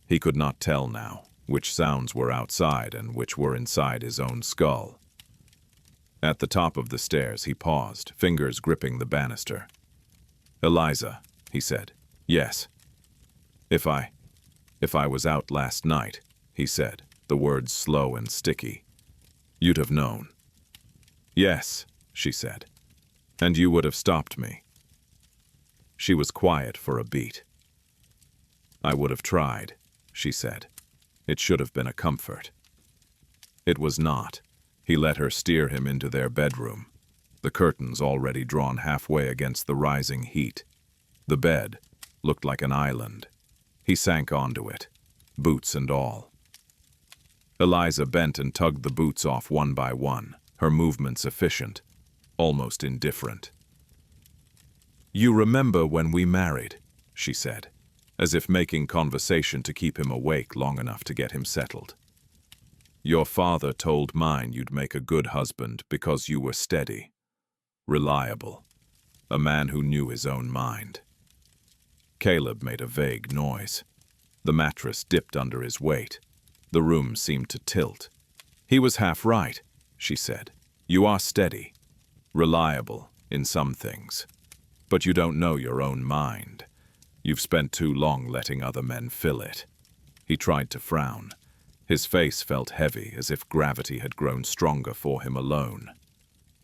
He could not tell now which sounds were outside and which were inside his own skull. At the top of the stairs he paused, fingers gripping the banister. "Eliza," he said. "Yes." If I was out last night," he said, the words slow and sticky, "you'd have known." "Yes," she said, "and you would have stopped me." She was quiet for a beat. "I would have tried," she said. It should have been a comfort. It was not. He let her steer him into their bedroom, the curtains already drawn halfway against the rising heat. The bed looked like an island. He sank onto it, boots and all. Eliza bent and tugged the boots off one by one, her movements efficient, almost indifferent. "You remember when we married," she said, as if making conversation to keep him awake long enough to get him settled. "Your father told mine you'd make a good husband because you were steady, reliable, a man who knew his own mind." Caleb made a vague noise. The mattress dipped under his weight. The room seemed to tilt. "He was half right," she said. "You are steady, reliable in some things, but you don't know your own mind. You've spent too long letting other men fill it." He tried to frown. His face felt heavy, as if gravity had grown stronger for him alone.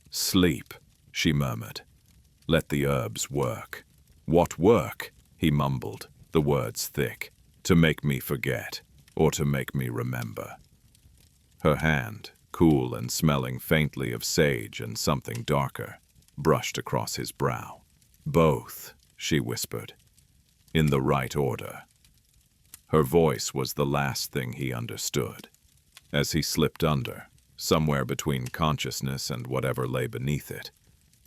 "Sleep," she murmured. "Let the herbs work." "What work?" he mumbled, the words thick. "To make me forget, or to make me remember." Her hand, cool and smelling faintly of sage and something darker, brushed across his brow. "Both," she whispered. "In the right order." Her voice was the last thing he understood. As he slipped under, somewhere between consciousness and whatever lay beneath it,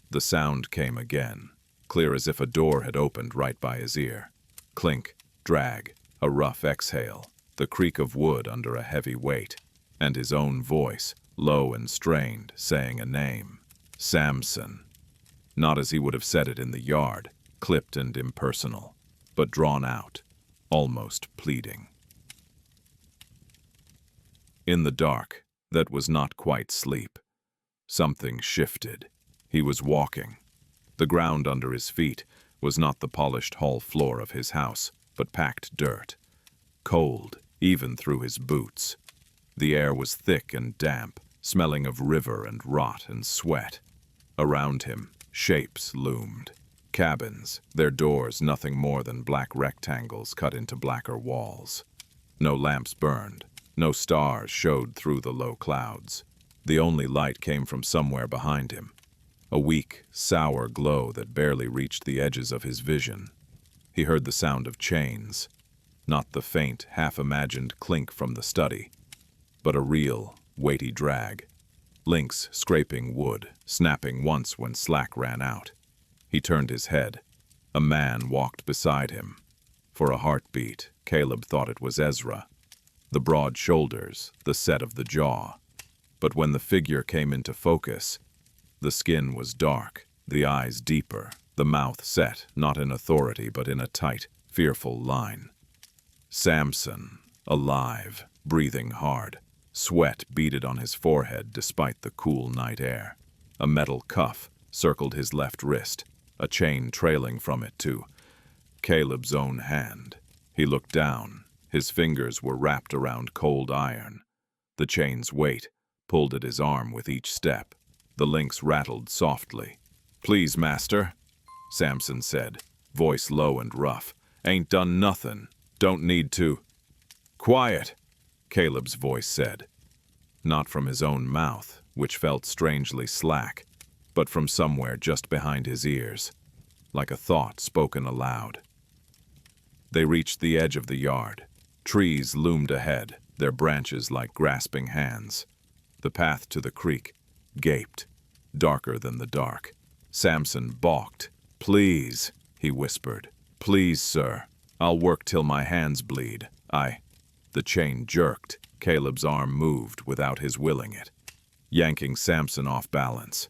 the sound came again, clear as if a door had opened right by his ear. Clink, drag, a rough exhale, the creak of wood under a heavy weight, and his own voice, low and strained, saying a name. Samson. Not as he would have said it in the yard, clipped and impersonal, but drawn out, almost pleading. In the dark, that was not quite sleep. Something shifted. He was walking. The ground under his feet was not the polished hall floor of his house, but packed dirt. Cold, even through his boots. The air was thick and damp, smelling of river and rot and sweat. Around him, shapes loomed. Cabins, their doors nothing more than black rectangles cut into blacker walls. No lamps burned, no stars showed through the low clouds. The only light came from somewhere behind him, a weak, sour glow that barely reached the edges of his vision. He heard the sound of chains, not the faint, half-imagined clink from the study, but a real, weighty drag. Links scraping wood, snapping once when slack ran out. He turned his head. A man walked beside him. For a heartbeat, Caleb thought it was Ezra. The broad shoulders, the set of the jaw. But when the figure came into focus, the skin was dark, the eyes deeper, the mouth set, not in authority but in a tight, fearful line. Samson, alive, breathing hard. Sweat beaded on his forehead despite the cool night air. A metal cuff circled his left wrist, a chain trailing from it to Caleb's own hand. He looked down. His fingers were wrapped around cold iron. The chain's weight pulled at his arm with each step. The links rattled softly. "Please, master," Samson said, voice low and rough. "Ain't done nothin'. Don't need to." "Quiet," Caleb's voice said. Not from his own mouth, which felt strangely slack, but from somewhere just behind his ears, like a thought spoken aloud. They reached the edge of the yard. Trees loomed ahead, their branches like grasping hands. The path to the creek gaped, darker than the dark. Samson balked. "Please," he whispered. "Please, sir. I'll work till my hands bleed. The chain jerked. Caleb's arm moved without his willing it, yanking Samson off balance.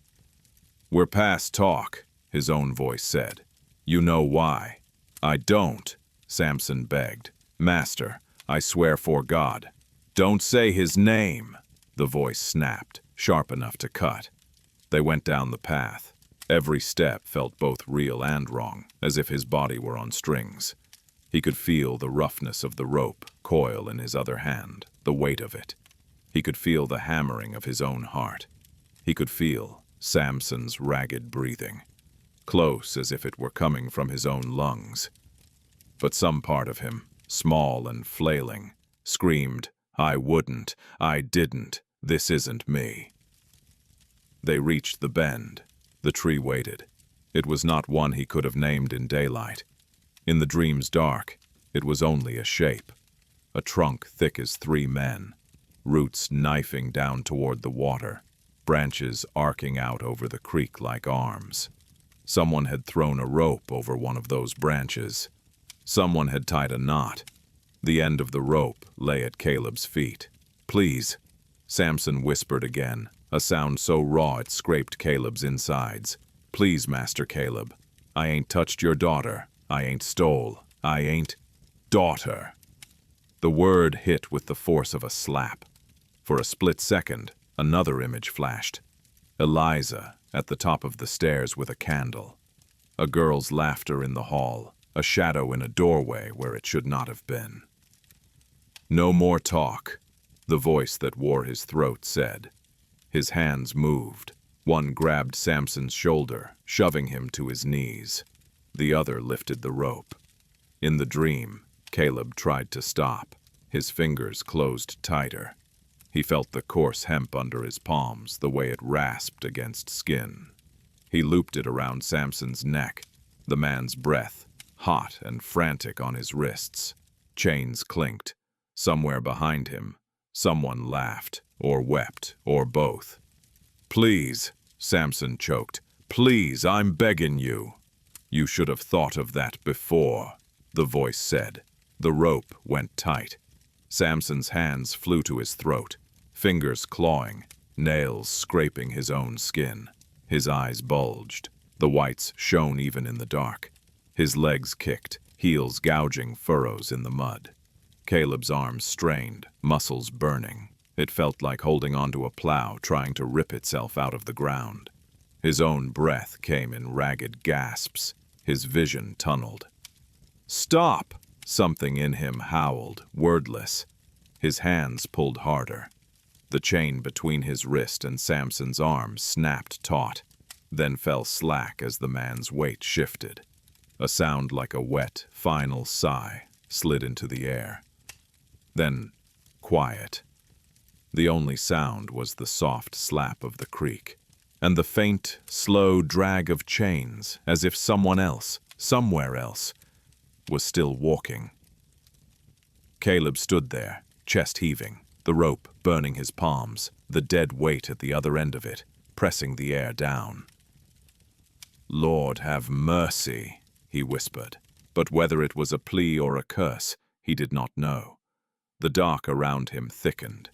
"We're past talk," his own voice said. "You know why." "I don't," Samson begged. "Master, I swear 'fore God." "Don't say his name," the voice snapped, sharp enough to cut. They went down the path. Every step felt both real and wrong, as if his body were on strings. He could feel the roughness of the rope coil in his other hand, the weight of it. He could feel the hammering of his own heart. He could feel Samson's ragged breathing, close as if it were coming from his own lungs. But some part of him, small and flailing, screamed, "I wouldn't, I didn't, this isn't me." They reached the bend. The tree waited. It was not one he could have named in daylight. In the dream's dark, it was only a shape. A trunk thick as 3 men, roots knifing down toward the water, branches arcing out over the creek like arms. Someone had thrown a rope over one of those branches. Someone had tied a knot. The end of the rope lay at Caleb's feet. "Please," Samson whispered again, a sound so raw it scraped Caleb's insides. "Please, Master Caleb, I ain't touched your daughter. I ain't stole. I ain't daughter." The word hit with the force of a slap. For a split second, another image flashed. Eliza at the top of the stairs with a candle. A girl's laughter in the hall, a shadow in a doorway where it should not have been. "No more talk," the voice that wore his throat said. His hands moved. One grabbed Samson's shoulder, shoving him to his knees. The other lifted the rope. In the dream, Caleb tried to stop. His fingers closed tighter. He felt the coarse hemp under his palms, the way it rasped against skin. He looped it around Samson's neck, the man's breath, hot and frantic on his wrists. Chains clinked. Somewhere behind him, someone laughed, or wept, or both. "Please," Samson choked. "Please, I'm begging you." "You should have thought of that before," the voice said. The rope went tight. Samson's hands flew to his throat, fingers clawing, nails scraping his own skin. His eyes bulged. The whites shone even in the dark. His legs kicked, heels gouging furrows in the mud. Caleb's arms strained, muscles burning. It felt like holding onto a plow trying to rip itself out of the ground. His own breath came in ragged gasps. His vision tunneled. "Stop!" Something in him howled, wordless. His hands pulled harder. The chain between his wrist and Samson's arm snapped taut, then fell slack as the man's weight shifted. A sound like a wet, final sigh slid into the air. Then, quiet. The only sound was the soft slap of the creek, and the faint, slow drag of chains, as if someone else, somewhere else, was still walking. Caleb stood there, chest heaving, the rope burning his palms, the dead weight at the other end of it, pressing the air down. "Lord, have mercy," he whispered, but whether it was a plea or a curse, he did not know. The dark around him thickened.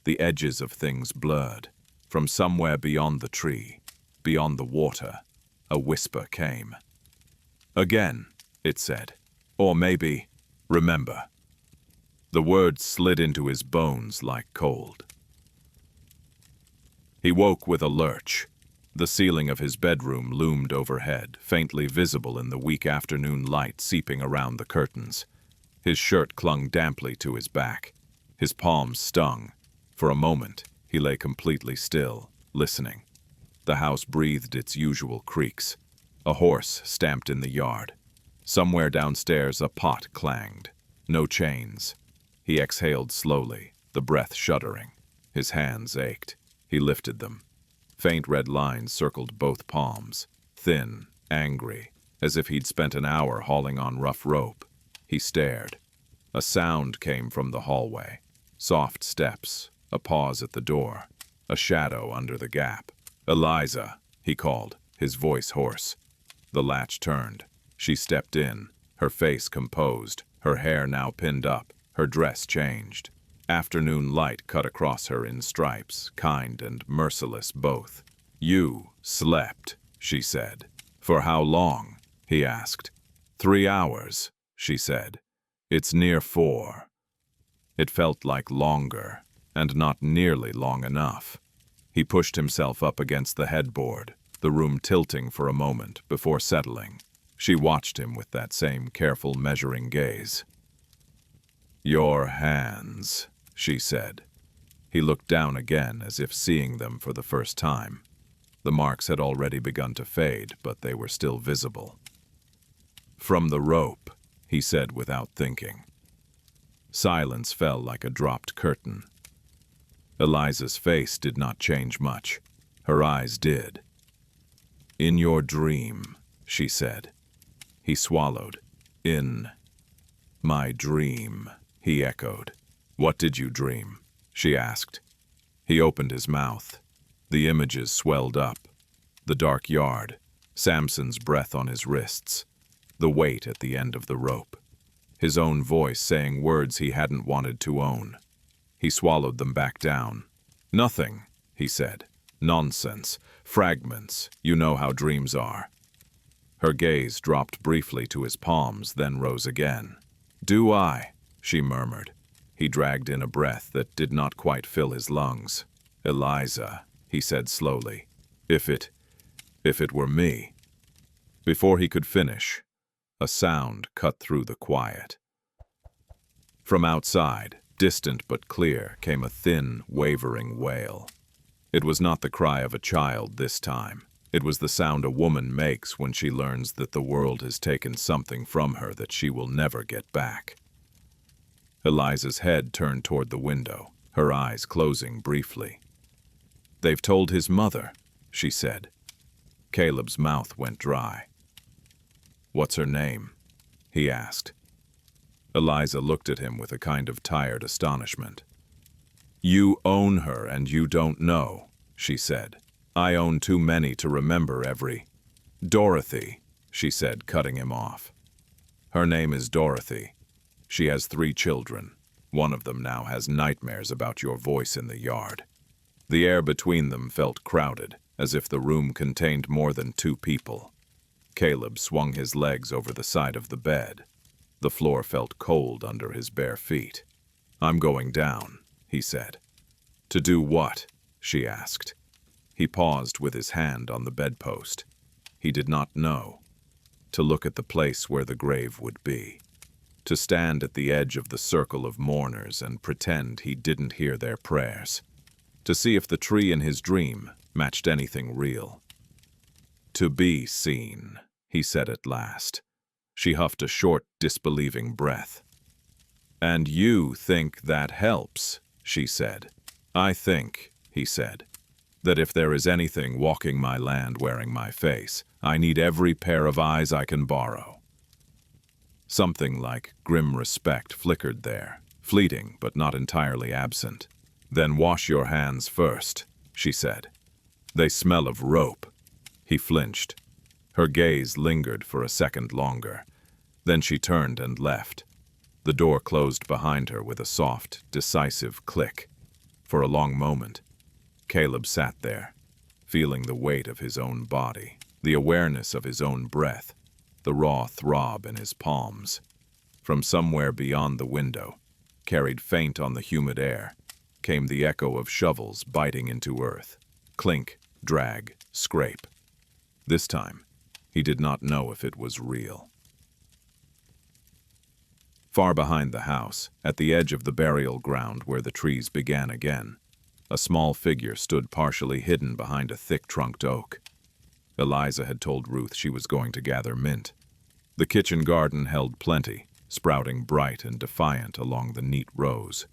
The edges of things blurred. From somewhere beyond the tree, beyond the water, a whisper came. "Again," it said. "Or maybe, remember." The words slid into his bones like cold. He woke with a lurch. The ceiling of his bedroom loomed overhead, faintly visible in the weak afternoon light seeping around the curtains. His shirt clung damply to his back. His palms stung. For a moment, he lay completely still, listening. The house breathed its usual creaks. A horse stamped in the yard. Somewhere downstairs a pot clanged. No chains. He exhaled slowly, the breath shuddering. His hands ached. He lifted them. Faint red lines circled both palms, thin, angry, as if he'd spent an hour hauling on rough rope. He stared. A sound came from the hallway. Soft steps, a pause at the door, a shadow under the gap. "Eliza," he called, his voice hoarse. The latch turned. She stepped in, her face composed, her hair now pinned up, her dress changed. Afternoon light cut across her in stripes, kind and merciless both. "You slept," she said. "For how long?" he asked. 3 hours, she said. "It's near 4. It felt like longer, and not nearly long enough. He pushed himself up against the headboard, the room tilting for a moment before settling. She watched him with that same careful, measuring gaze. "Your hands," she said. He looked down again as if seeing them for the first time. The marks had already begun to fade, but they were still visible. "From the rope," he said without thinking. Silence fell like a dropped curtain. Eliza's face did not change much. Her eyes did. "In your dream," she said. He swallowed. "In my dream," he echoed. "What did you dream?" she asked. He opened his mouth. The images swelled up. The dark yard, Samson's breath on his wrists, the weight at the end of the rope, his own voice saying words he hadn't wanted to own. He swallowed them back down. "Nothing," he said. "Nonsense. Fragments. You know how dreams are." Her gaze dropped briefly to his palms, then rose again. "Do I?" she murmured. He dragged in a breath that did not quite fill his lungs. "Eliza," he said slowly, if it were me." Before he could finish, a sound cut through the quiet. From outside, distant but clear, came a thin, wavering wail. It was not the cry of a child this time. It was the sound a woman makes when she learns that the world has taken something from her that she will never get back. Eliza's head turned toward the window, her eyes closing briefly. "They've told his mother," she said. Caleb's mouth went dry. "What's her name?" he asked. Eliza looked at him with a kind of tired astonishment. "You own her and you don't know," she said. "I own too many to remember every—" "Dorothy," she said, cutting him off. "Her name is Dorothy. She has 3 children. One of them now has nightmares about your voice in the yard." The air between them felt crowded, as if the room contained more than 2 people. Caleb swung his legs over the side of the bed. The floor felt cold under his bare feet. "I'm going down," he said. "To do what?" she asked. He paused with his hand on the bedpost. He did not know. To look at the place where the grave would be. To stand at the edge of the circle of mourners and pretend he didn't hear their prayers. To see if the tree in his dream matched anything real. "To be seen," he said at last. She huffed a short, disbelieving breath. "And you think that helps," she said. "I think," he said, "that if there is anything walking my land wearing my face, I need every pair of eyes I can borrow." Something like grim respect flickered there, fleeting but not entirely absent. "Then wash your hands first," she said. "They smell of rope." He flinched. Her gaze lingered for a second longer. Then she turned and left. The door closed behind her with a soft, decisive click. For a long moment, Caleb sat there, feeling the weight of his own body, the awareness of his own breath, the raw throb in his palms. From somewhere beyond the window carried faint on the humid air, came the echo of shovels biting into earth. Clink, drag, scrape. This time, he did not know if it was real. Far behind the house, at the edge of the burial ground where the trees began again, a small figure stood partially hidden behind a thick-trunked oak. Eliza had told Ruth she was going to gather mint. The kitchen garden held plenty, sprouting bright and defiant along the neat rows.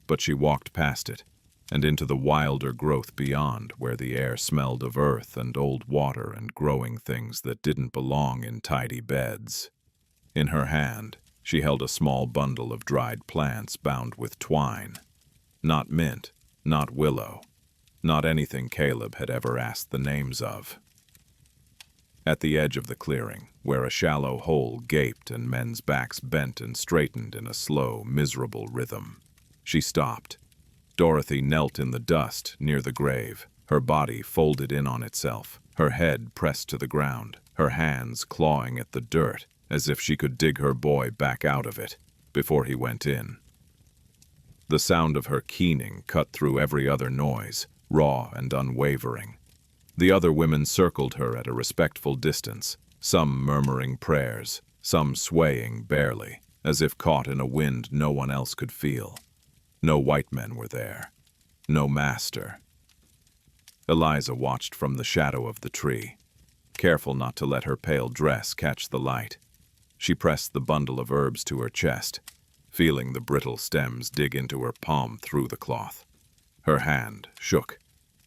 But she walked past it, and into the wilder growth beyond, where the air smelled of earth and old water and growing things that didn't belong in tidy beds. In her hand, she held a small bundle of dried plants bound with twine. Not mint, not willow, not anything Caleb had ever asked the names of. At the edge of the clearing, where a shallow hole gaped and men's backs bent and straightened in a slow, miserable rhythm, she stopped. Dorothy knelt in the dust near the grave, her body folded in on itself, her head pressed to the ground, her hands clawing at the dirt, as if she could dig her boy back out of it before he went in. The sound of her keening cut through every other noise, raw and unwavering. The other women circled her at a respectful distance, some murmuring prayers, some swaying barely, as if caught in a wind no one else could feel. No white men were there. No master. Eliza watched from the shadow of the tree, careful not to let her pale dress catch the light. She pressed the bundle of herbs to her chest, feeling the brittle stems dig into her palm through the cloth. Her hand shook.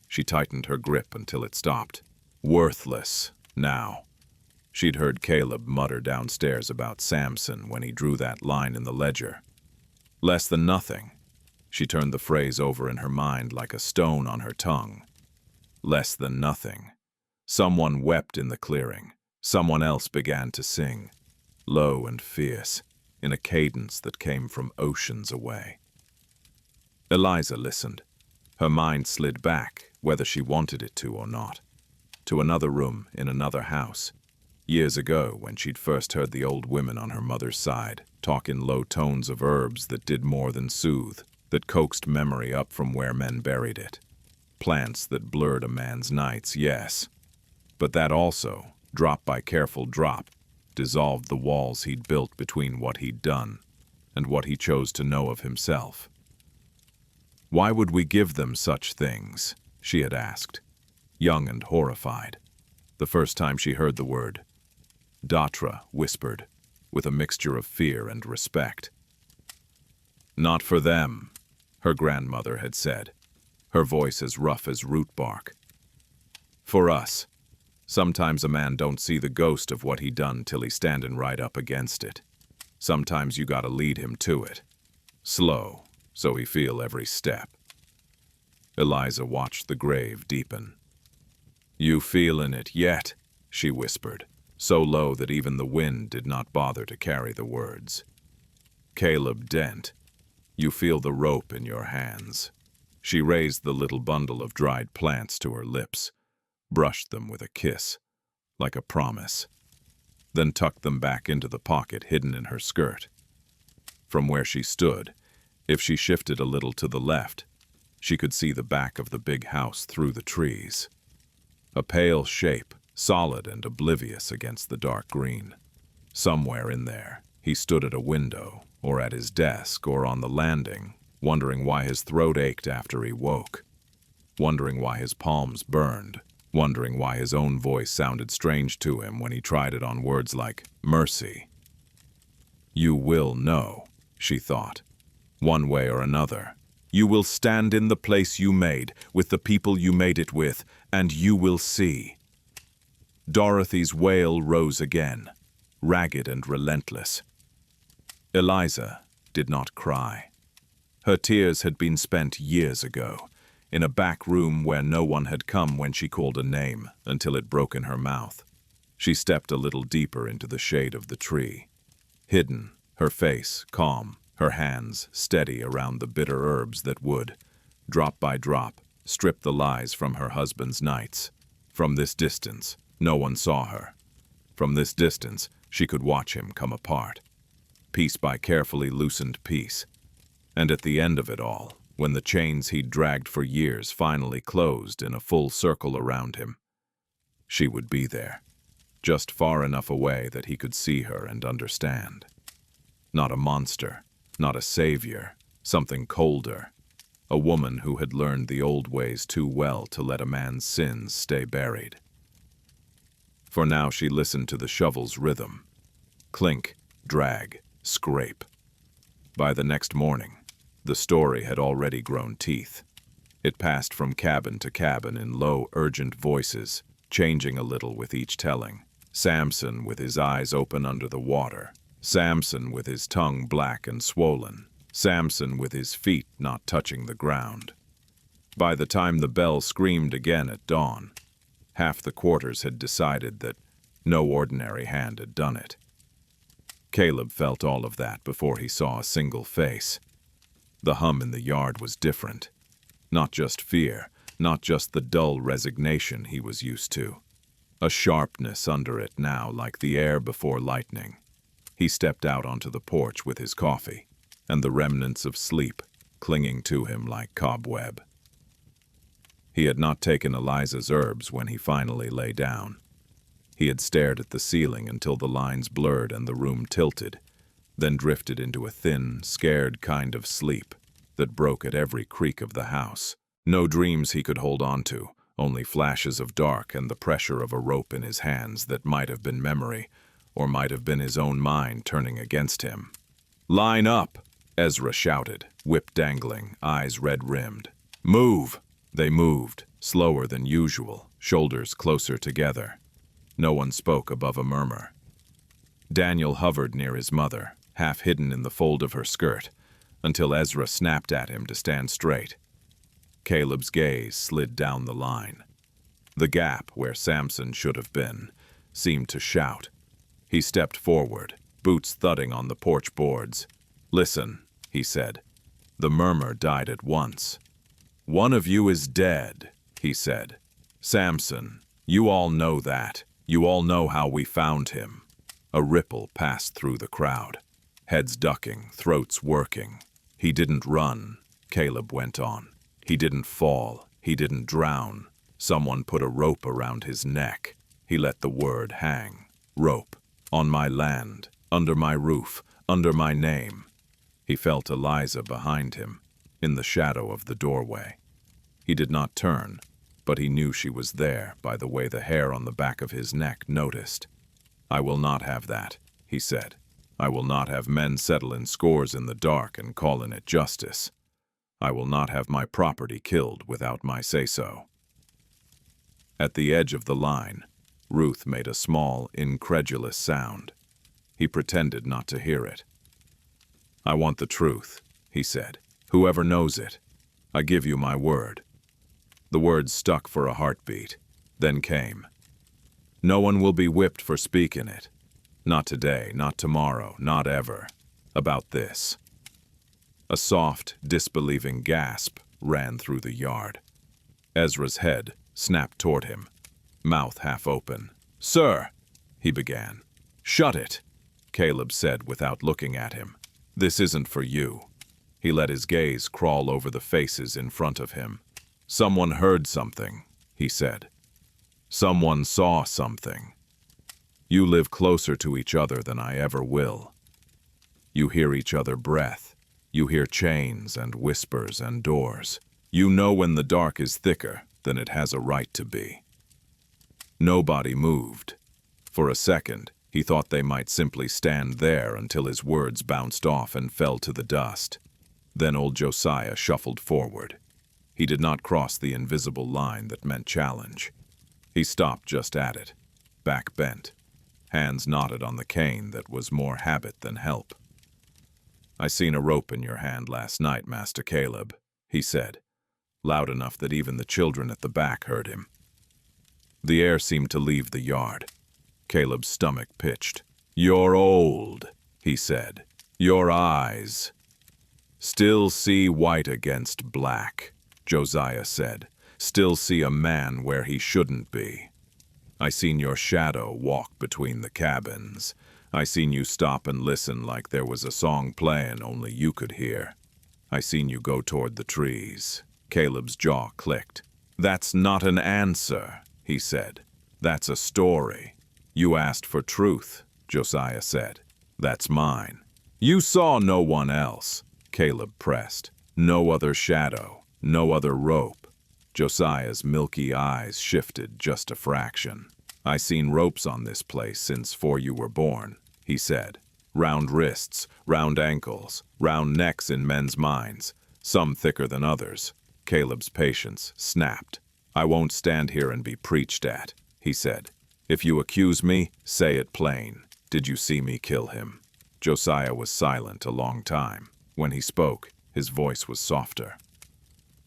She tightened her grip until it stopped. Worthless, now. She'd heard Caleb mutter downstairs about Samson when he drew that line in the ledger. Less than nothing. She turned the phrase over in her mind like a stone on her tongue. Less than nothing. Someone wept in the clearing. Someone else began to sing, low and fierce, in a cadence that came from oceans away. Eliza listened. Her mind slid back, whether she wanted it to or not, to another room in another house, years ago when she'd first heard the old women on her mother's side talk in low tones of herbs that did more than soothe, that coaxed memory up from where men buried it. Plants that blurred a man's nights, yes, but that also, drop by careful drop, dissolved the walls he'd built between what he'd done and what he chose to know of himself. Why would we give them such things? She had asked, young and horrified, the first time she heard the word. Datra whispered, with a mixture of fear and respect. Not for them, her grandmother had said, her voice as rough as root bark. For us. Sometimes a man don't see the ghost of what he done till he's standing right up against it. Sometimes you gotta lead him to it. Slow, so he feel every step. Eliza watched the grave deepen. You feelin' it yet? She whispered, so low that even the wind did not bother to carry the words. Caleb Dent, you feel the rope in your hands. She raised the little bundle of dried plants to her lips, brushed them with a kiss, like a promise, then tucked them back into the pocket hidden in her skirt. From where she stood, if she shifted a little to the left, she could see the back of the big house through the trees. A pale shape, solid and oblivious against the dark green. Somewhere in there, he stood at a window, or at his desk, or on the landing, wondering why his throat ached after he woke, wondering why his palms burned, wondering why his own voice sounded strange to him when he tried it on words like mercy. You will know, she thought, one way or another. You will stand in the place you made, with the people you made it with, and you will see. Dorothy's wail rose again, ragged and relentless. Eliza did not cry. Her tears had been spent years ago, in a back room where no one had come when she called a name until it broke in her mouth. She stepped a little deeper into the shade of the tree. Hidden, her face calm, her hands steady around the bitter herbs that would, drop by drop, strip the lies from her husband's nights. From this distance, no one saw her. From this distance, she could watch him come apart. Piece by carefully loosened piece. And at the end of it all, when the chains he'd dragged for years finally closed in a full circle around him, she would be there, just far enough away that he could see her and understand. Not a monster, not a savior, something colder. A woman who had learned the old ways too well to let a man's sins stay buried. For now she listened to the shovel's rhythm. Clink, drag, scrape. By the next morning, the story had already grown teeth. It passed from cabin to cabin in low, urgent voices, changing a little with each telling. Samson with his eyes open under the water. Samson with his tongue black and swollen. Samson with his feet not touching the ground. By the time the bell screamed again at dawn, half the quarters had decided that no ordinary hand had done it. Caleb felt all of that before he saw a single face. The hum in the yard was different. Not just fear, not just the dull resignation he was used to. A sharpness under it now like the air before lightning. He stepped out onto the porch with his coffee, and the remnants of sleep clinging to him like cobweb. He had not taken Eliza's herbs when he finally lay down. He had stared at the ceiling until the lines blurred and the room tilted, then drifted into a thin, scared kind of sleep that broke at every creak of the house. No dreams he could hold on to, only flashes of dark and the pressure of a rope in his hands that might have been memory, or might have been his own mind turning against him. "Line up!" Ezra shouted, whip dangling, eyes red-rimmed. "Move!" They moved, slower than usual, shoulders closer together. No one spoke above a murmur. Daniel hovered near his mother, half hidden in the fold of her skirt, until Ezra snapped at him to stand straight. Caleb's gaze slid down the line. The gap where Samson should have been seemed to shout. He stepped forward, boots thudding on the porch boards. "Listen," he said. The murmur died at once. "One of you is dead," he said. "Samson, you all know that. You all know how we found him." A ripple passed through the crowd. Heads ducking, throats working. "He didn't run," Caleb went on. "He didn't fall. He didn't drown. Someone put a rope around his neck." He let the word hang. "Rope. On my land. Under my roof. Under my name." He felt Eliza behind him, in the shadow of the doorway. He did not turn, but he knew she was there by the way the hair on the back of his neck noticed. "I will not have that," he said. "I will not have men settle in scores in the dark and call in it justice. I will not have my property killed without my say-so." At the edge of the line, Ruth made a small, incredulous sound. He pretended not to hear it. "I want the truth," he said. "Whoever knows it. I give you my word." The words stuck for a heartbeat, then came. "No one will be whipped for speaking it. Not today, not tomorrow, not ever. About this." A soft, disbelieving gasp ran through the yard. Ezra's head snapped toward him, mouth half open. "Sir," he began. "Shut it," Caleb said without looking at him. "This isn't for you." He let his gaze crawl over the faces in front of him. "Someone heard something," he said. "Someone saw something. You live closer to each other than I ever will. You hear each other breath. You hear chains and whispers and doors. You know when the dark is thicker than it has a right to be." Nobody moved. For a second, he thought they might simply stand there until his words bounced off and fell to the dust. Then old Josiah shuffled forward. He did not cross the invisible line that meant challenge. He stopped just at it, back bent, hands knotted on the cane that was more habit than help. "I seen a rope in your hand last night, Master Caleb," he said, loud enough that even the children at the back heard him. The air seemed to leave the yard. Caleb's stomach pitched. "You're old," he said. "Your eyes still see white against black," Josiah said. "Still see a man where he shouldn't be. I seen your shadow walk between the cabins. I seen you stop and listen like there was a song playing only you could hear. I seen you go toward the trees. Caleb's jaw clicked. That's not an answer, he said. That's a story. You asked for truth, Josiah said. That's mine. You saw no one else, Caleb pressed. No other shadow, no other rope. Josiah's milky eyes shifted just a fraction. I seen ropes on this place since 'fore you were born, he said. Round wrists, round ankles, round necks in men's minds, some thicker than others. Caleb's patience snapped. I won't stand here and be preached at, he said. If you accuse me, say it plain. Did you see me kill him? Josiah was silent a long time. When he spoke, his voice was softer.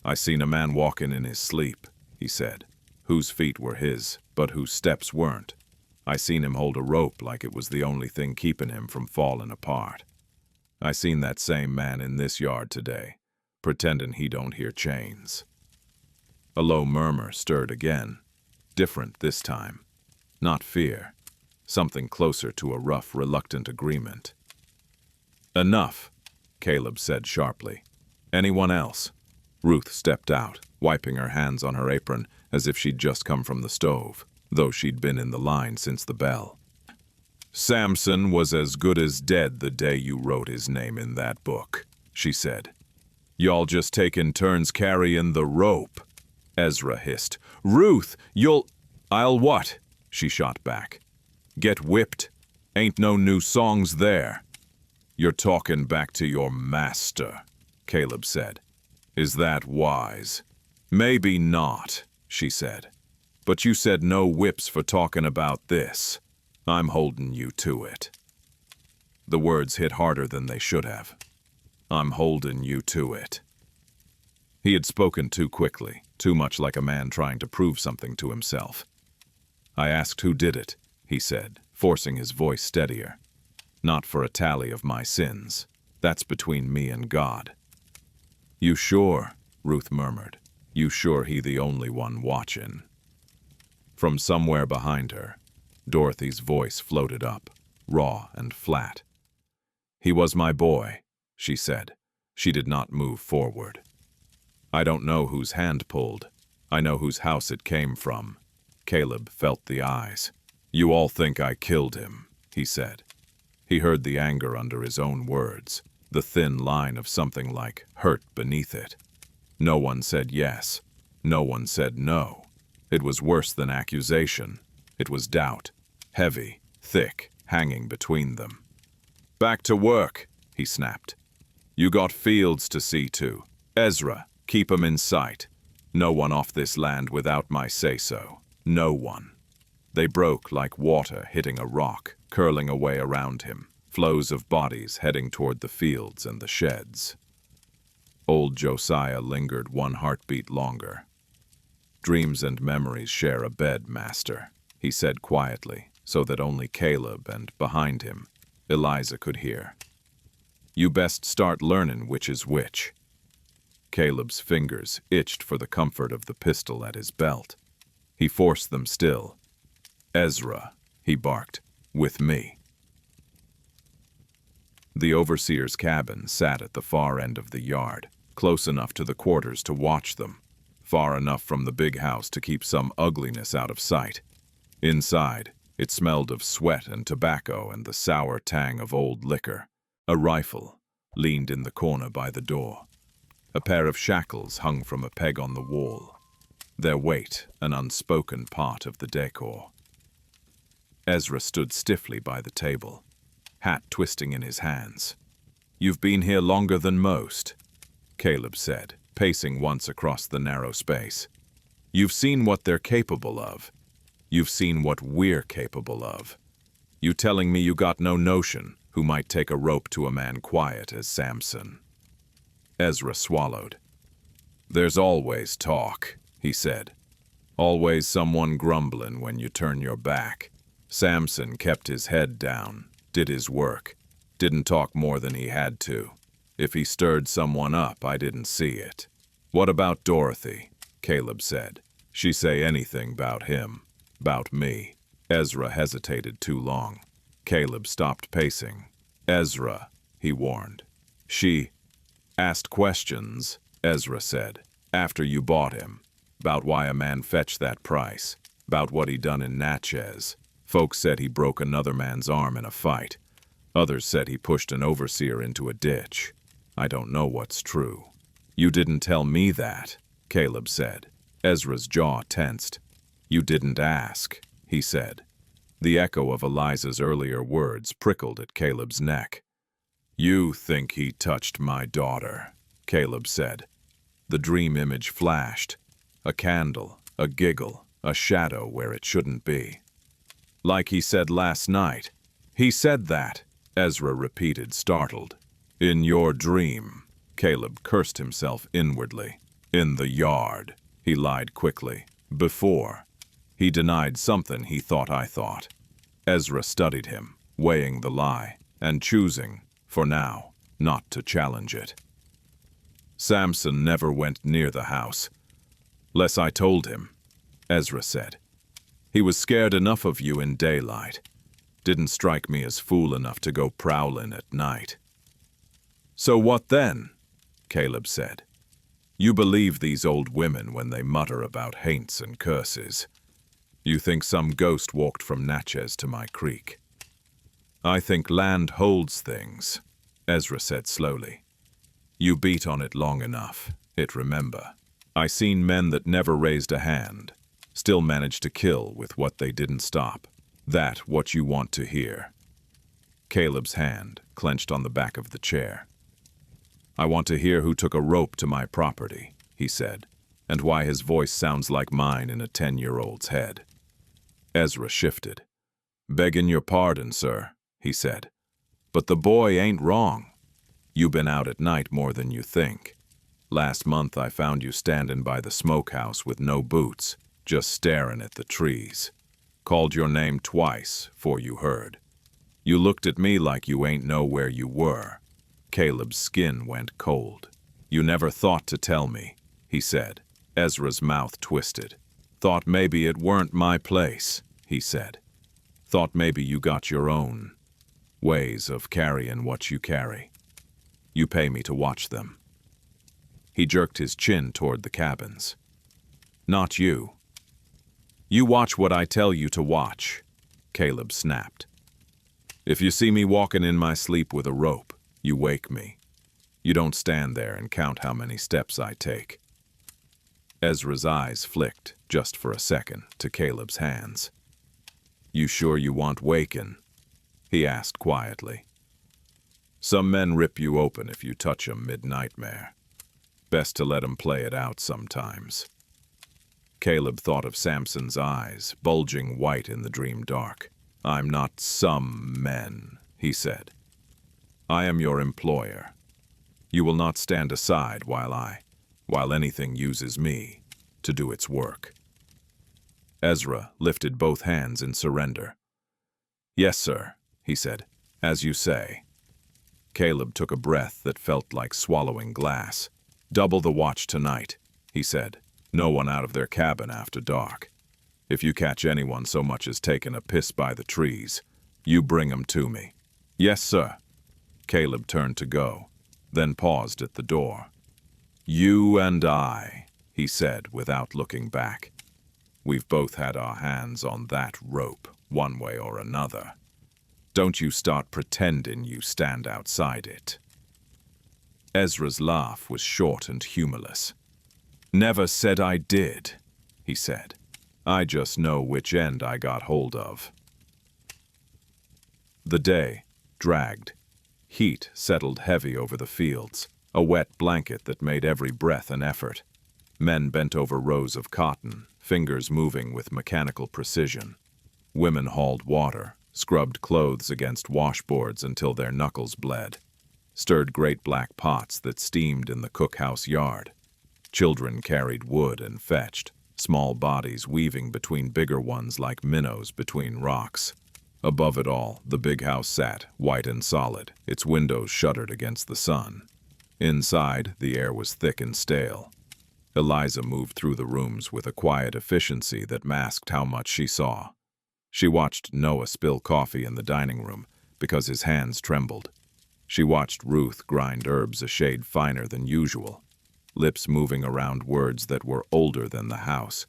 I seen a man walking in his sleep, he said, whose feet were his, but whose steps weren't. I seen him hold a rope like it was the only thing keeping him from falling apart. I seen that same man in this yard today, pretending he don't hear chains. A low murmur stirred again, different this time. Not fear, something closer to a rough, reluctant agreement. Enough, Caleb said sharply. Anyone else? Ruth stepped out, wiping her hands on her apron as if she'd just come from the stove, though she'd been in the line since the bell. Samson was as good as dead the day you wrote his name in that book, she said. Y'all just taking turns carrying the rope, Ezra hissed. Ruth, I'll what? She shot back. Get whipped. Ain't no new songs there. You're talking back to your master, Caleb said. Is that wise? Maybe not, she said. But you said no whips for talking about this. I'm holding you to it. The words hit harder than they should have. I'm holding you to it. He had spoken too quickly, too much like a man trying to prove something to himself. I asked who did it, he said, forcing his voice steadier. Not for a tally of my sins. That's between me and God. You sure? Ruth murmured. You sure he the only one watching? From somewhere behind her, Dorothy's voice floated up, raw and flat. He was my boy, she said. She did not move forward. I don't know whose hand pulled. I know whose house it came from. Caleb felt the eyes. You all think I killed him, he said. He heard the anger under his own words, the thin line of something like hurt beneath it. No one said yes. No one said no. It was worse than accusation. It was doubt, heavy, thick, hanging between them. Back to work, he snapped. You got fields to see to. Ezra, keep 'em in sight. No one off this land without my say-so. No one. They broke like water hitting a rock, curling away around him, flows of bodies heading toward the fields and the sheds. Old Josiah lingered one heartbeat longer. Dreams and memories share a bed, master, he said quietly, so that only Caleb and, behind him, Eliza could hear. You best start learning which is which. Caleb's fingers itched for the comfort of the pistol at his belt. He forced them still. Ezra, he barked, with me. The overseer's cabin sat at the far end of the yard, close enough to the quarters to watch them, far enough from the big house to keep some ugliness out of sight. Inside, it smelled of sweat and tobacco and the sour tang of old liquor. A rifle leaned in the corner by the door. A pair of shackles hung from a peg on the wall, their weight an unspoken part of the decor. Ezra stood stiffly by the table, hat twisting in his hands. You've been here longer than most, Caleb said, pacing once across the narrow space. You've seen what they're capable of. You've seen what we're capable of. You telling me you got no notion who might take a rope to a man quiet as Samson? Ezra swallowed. There's always talk, he said. Always someone grumbling when you turn your back. Samson kept his head down, did his work, didn't talk more than he had to. If he stirred someone up, I didn't see it. What about Dorothy? Caleb said. She say anything about him, about me. Ezra hesitated too long. Caleb stopped pacing. Ezra, he warned. She Asked questions, Ezra said, after you bought him. About why a man fetched that price. About what he done in Natchez. Folks said he broke another man's arm in a fight. Others said he pushed an overseer into a ditch. I don't know what's true. You didn't tell me that, Caleb said. Ezra's jaw tensed. You didn't ask, he said. The echo of Eliza's earlier words prickled at Caleb's neck. You think he touched my daughter, Caleb said. The dream image flashed. A candle, a giggle, a shadow where it shouldn't be. Like he said last night. He said that, Ezra repeated, startled. In your dream, Caleb cursed himself inwardly. In the yard, he lied quickly. Before. He denied something he thought I thought. Ezra studied him, weighing the lie, and choosing, for now, not to challenge it. Samson never went near the house. Less I told him, Ezra said. He was scared enough of you in daylight. Didn't strike me as fool enough to go prowling at night. So what then? Caleb said. You believe these old women when they mutter about haints and curses. You think some ghost walked from Natchez to my creek. I think land holds things, Ezra said slowly. You beat on it long enough, it remember. I seen men that never raised a hand, still managed to kill with what they didn't stop. That what you want to hear. Caleb's hand clenched on the back of the chair. I want to hear who took a rope to my property, he said, and why his voice sounds like mine in a 10-year-old's head. Ezra shifted. Begging your pardon, sir, he said, but the boy ain't wrong. You been out at night more than you think. Last month I found you standing by the smokehouse with no boots, just staring at the trees. Called your name twice, 'fore you heard. You looked at me like you ain't know where you were. Caleb's skin went cold. You never thought to tell me, he said. Ezra's mouth twisted. Thought maybe it weren't my place, he said. Thought maybe you got your own ways of carrying what you carry. You pay me to watch them. He jerked his chin toward the cabins. Not you. You watch what I tell you to watch, Caleb snapped. If you see me walking in my sleep with a rope, you wake me. You don't stand there and count how many steps I take. Ezra's eyes flicked, just for a second, to Caleb's hands. You sure you want waking? He asked quietly. Some men rip you open if you touch 'em mid-nightmare. Best to let 'em play it out sometimes. Caleb thought of Samson's eyes, bulging white in the dream dark. I'm not some men, he said. I am your employer. You will not stand aside while anything uses me to do its work. Ezra lifted both hands in surrender. Yes, sir, he said, as you say. Caleb took a breath that felt like swallowing glass. Double the watch tonight, he said. No one out of their cabin after dark. If you catch anyone so much as taking a piss by the trees, you bring 'em to me. Yes, sir. Caleb turned to go, then paused at the door. You and I, he said without looking back. We've both had our hands on that rope, one way or another. Don't you start pretending you stand outside it. Ezra's laugh was short and humorless. Never said I did, he said. I just know which end I got hold of. The day dragged. Heat settled heavy over the fields, a wet blanket that made every breath an effort. Men bent over rows of cotton, fingers moving with mechanical precision. Women hauled water, scrubbed clothes against washboards until their knuckles bled, stirred great black pots that steamed in the cookhouse yard. Children carried wood and fetched, small bodies weaving between bigger ones like minnows between rocks. Above it all, the big house sat, white and solid, its windows shuttered against the sun. Inside, the air was thick and stale. Eliza moved through the rooms with a quiet efficiency that masked how much she saw. She watched Noah spill coffee in the dining room because his hands trembled. She watched Ruth grind herbs a shade finer than usual, lips moving around words that were older than the house.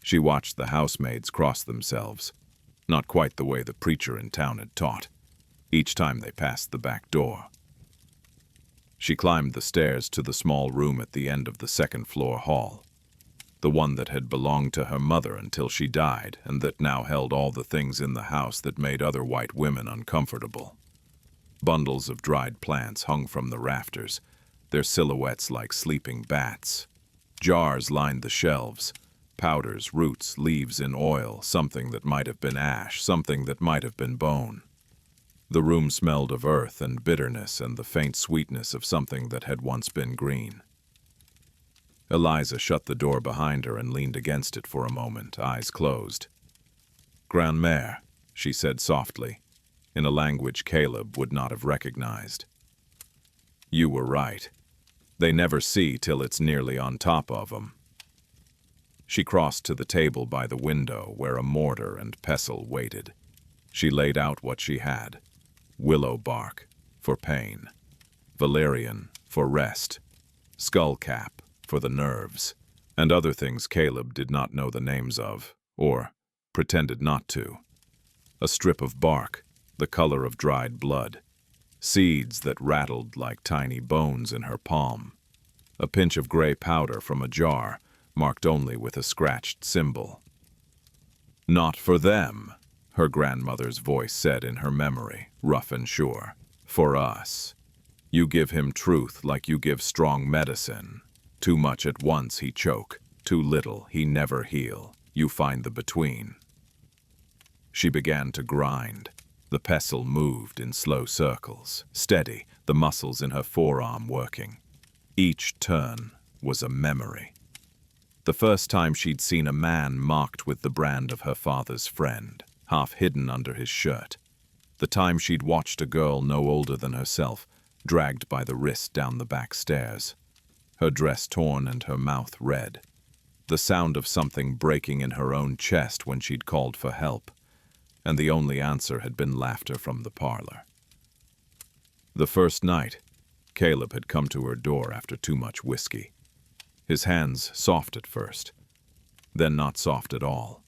She watched the housemaids cross themselves, not quite the way the preacher in town had taught, each time they passed the back door. She climbed the stairs to the small room at the end of the second-floor hall, the one that had belonged to her mother until she died and that now held all the things in the house that made other white women uncomfortable. Bundles of dried plants hung from the rafters, their silhouettes like sleeping bats. Jars lined the shelves, powders, roots, leaves in oil, something that might have been ash, something that might have been bone. The room smelled of earth and bitterness and the faint sweetness of something that had once been green. Eliza shut the door behind her and leaned against it for a moment, eyes closed. "Grandmère," she said softly, in a language Caleb would not have recognized. "You were right. They never see till it's nearly on top of 'em." She crossed to the table by the window where a mortar and pestle waited. She laid out what she had: willow bark for pain, valerian for rest, skullcap for the nerves, and other things Caleb did not know the names of, or pretended not to. A strip of bark, the color of dried blood, seeds that rattled like tiny bones in her palm, a pinch of gray powder from a jar, marked only with a scratched symbol. "Not for them," her grandmother's voice said in her memory, rough and sure. "For us. You give him truth like you give strong medicine. Too much at once he choke, too little he never heal. You find the between." She began to grind. The pestle moved in slow circles, steady, the muscles in her forearm working. Each turn was a memory. The first time she'd seen a man marked with the brand of her father's friend, half hidden under his shirt. The time she'd watched a girl no older than herself, dragged by the wrist down the back stairs, her dress torn and her mouth red. The sound of something breaking in her own chest when she'd called for help, and the only answer had been laughter from the parlor. The first night, Caleb had come to her door after too much whiskey. His hands soft at first, then not soft at all.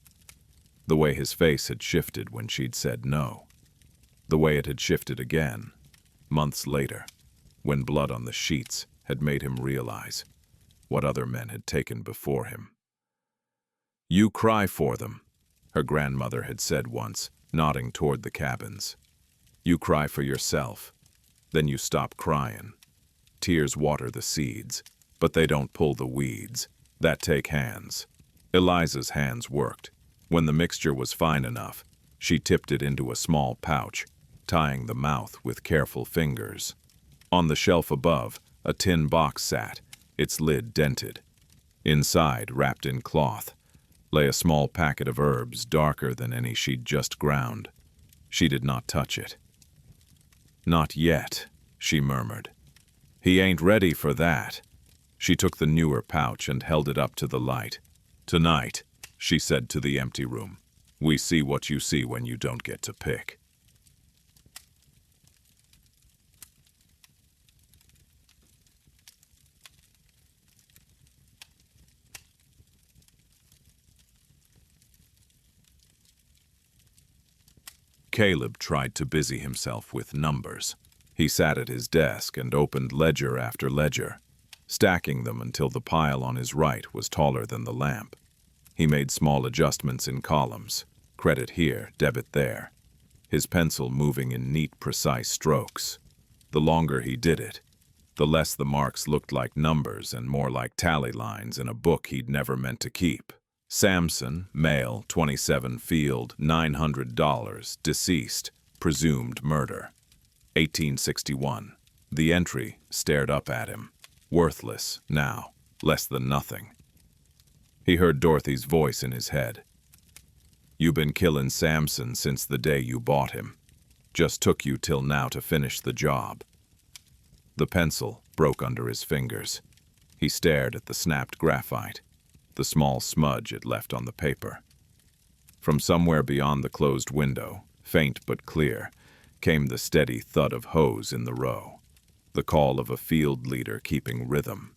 The way his face had shifted when she'd said no. The way it had shifted again, months later, when blood on the sheets had made him realize what other men had taken before him. "You cry for them," her grandmother had said once, nodding toward the cabins. "You cry for yourself. Then you stop crying. Tears water the seeds, but they don't pull the weeds. That take hands." Eliza's hands worked. When the mixture was fine enough, she tipped it into a small pouch, tying the mouth with careful fingers. On the shelf above, a tin box sat, its lid dented. Inside, wrapped in cloth, lay a small packet of herbs darker than any she'd just ground. She did not touch it. "Not yet," she murmured. "He ain't ready for that." She took the newer pouch and held it up to the light. "Tonight," she said to the empty room, "we see what you see when you don't get to pick." Caleb tried to busy himself with numbers. He sat at his desk and opened ledger after ledger, stacking them until the pile on his right was taller than the lamp. He made small adjustments in columns, credit here, debit there, his pencil moving in neat, precise strokes. The longer he did it, the less the marks looked like numbers and more like tally lines in a book he'd never meant to keep. Samson, male, 27, field, $900, deceased, presumed murder. 1861. The entry stared up at him. Worthless, now, less than nothing. He heard Dorothy's voice in his head. "You been killin' Samson since the day you bought him. Just took you till now to finish the job." The pencil broke under his fingers. He stared at the snapped graphite, the small smudge it left on the paper. From somewhere beyond the closed window, faint but clear, came the steady thud of hose in the row. the call of a field leader keeping rhythm.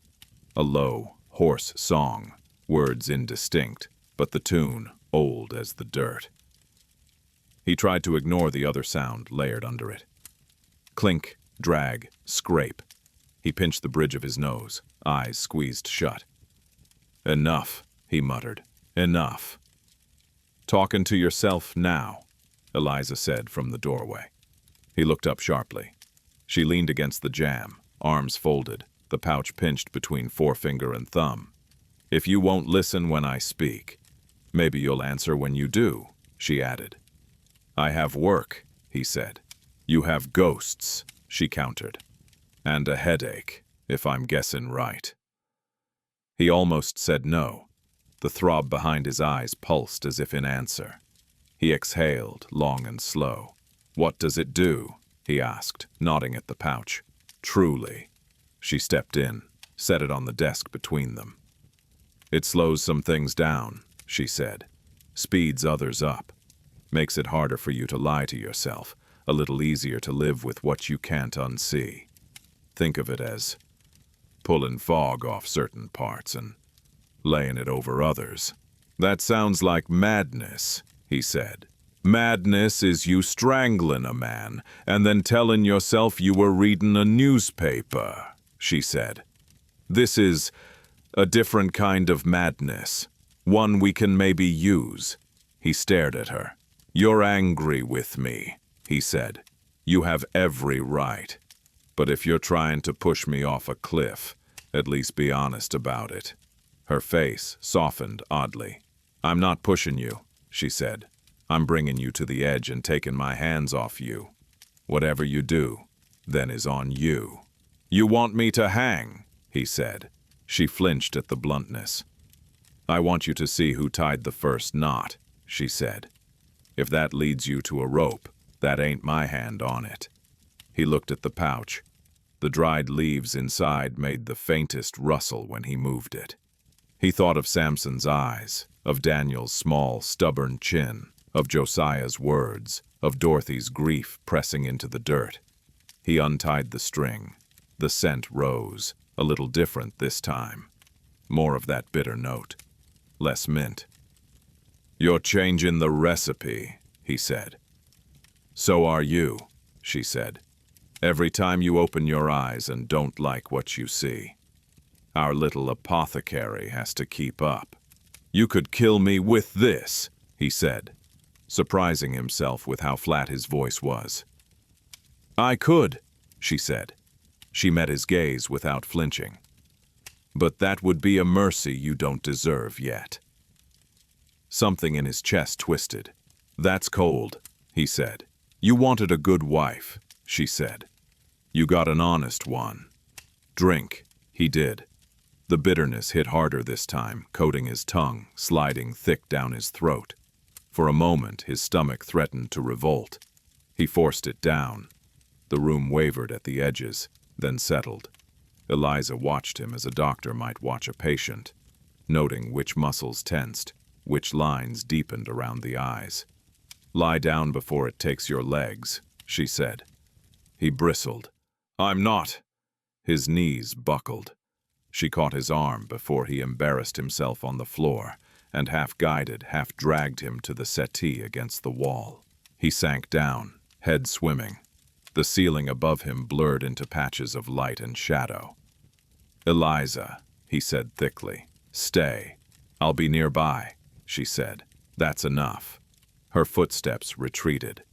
A low, hoarse song, words indistinct, but the tune old as the dirt. He tried to ignore the other sound layered under it. Clink, drag, scrape. He pinched the bridge of his nose, eyes squeezed shut. "Enough," he muttered. "Enough." "Talking to yourself now," Eliza said from the doorway. He looked up sharply. She leaned against the jamb, arms folded, the pouch pinched between forefinger and thumb. "If you won't listen when I speak, maybe you'll answer when you do," she added. "I have work," he said. "You have ghosts," she countered. "And a headache, if I'm guessing right." He almost said no. The throb behind his eyes pulsed as if in answer. He exhaled, long and slow. "What does it do?" he asked, nodding at the pouch. "Truly." She stepped in, set it on the desk between them. "It slows some things down," she said. "Speeds others up. Makes it harder for you to lie to yourself, a little easier to live with what you can't unsee. Think of it as pulling fog off certain parts and laying it over others." "That sounds like madness," he said. "Madness is you strangling a man and then telling yourself you were reading a newspaper," she said. "This is a different kind of madness, one we can maybe use." He stared at her. "You're angry with me," he said. "You have every right. But if you're trying to push me off a cliff, at least be honest about it." Her face softened oddly. "I'm not pushing you," she said. "I'm bringing you to the edge and taking my hands off you. Whatever you do, then is on you." "You want me to hang?" he said. She flinched at the bluntness. "I want you to see who tied the first knot," she said. "If that leads you to a rope, that ain't my hand on it." He looked at the pouch. The dried leaves inside made the faintest rustle when he moved it. He thought of Samson's eyes, of Daniel's small, stubborn chin, of Josiah's words, of Dorothy's grief pressing into the dirt. He untied the string. The scent rose, a little different this time. More of that bitter note. Less mint. "You're changing the recipe," he said. "So are you," she said. "Every time you open your eyes and don't like what you see. Our little apothecary has to keep up." "You could kill me with this," he said, surprising himself with how flat his voice was. "I could," she said. She met his gaze without flinching. "But that would be a mercy you don't deserve yet." Something in his chest twisted. "That's cold," he said. "You wanted a good wife," she said. "You got an honest one. Drink." He did. The bitterness hit harder this time, coating his tongue, sliding thick down his throat. For a moment, his stomach threatened to revolt. He forced it down. The room wavered at the edges, then settled. Eliza watched him as a doctor might watch a patient, noting which muscles tensed, which lines deepened around the eyes. "Lie down before it takes your legs," she said. He bristled. "I'm not." His knees buckled. She caught his arm before he embarrassed himself on the floor, and half-guided, half-dragged him to the settee against the wall. He sank down, head swimming. The ceiling above him blurred into patches of light and shadow. "Eliza," he said thickly, "stay. I'll be nearby," she said. "That's enough." Her footsteps retreated.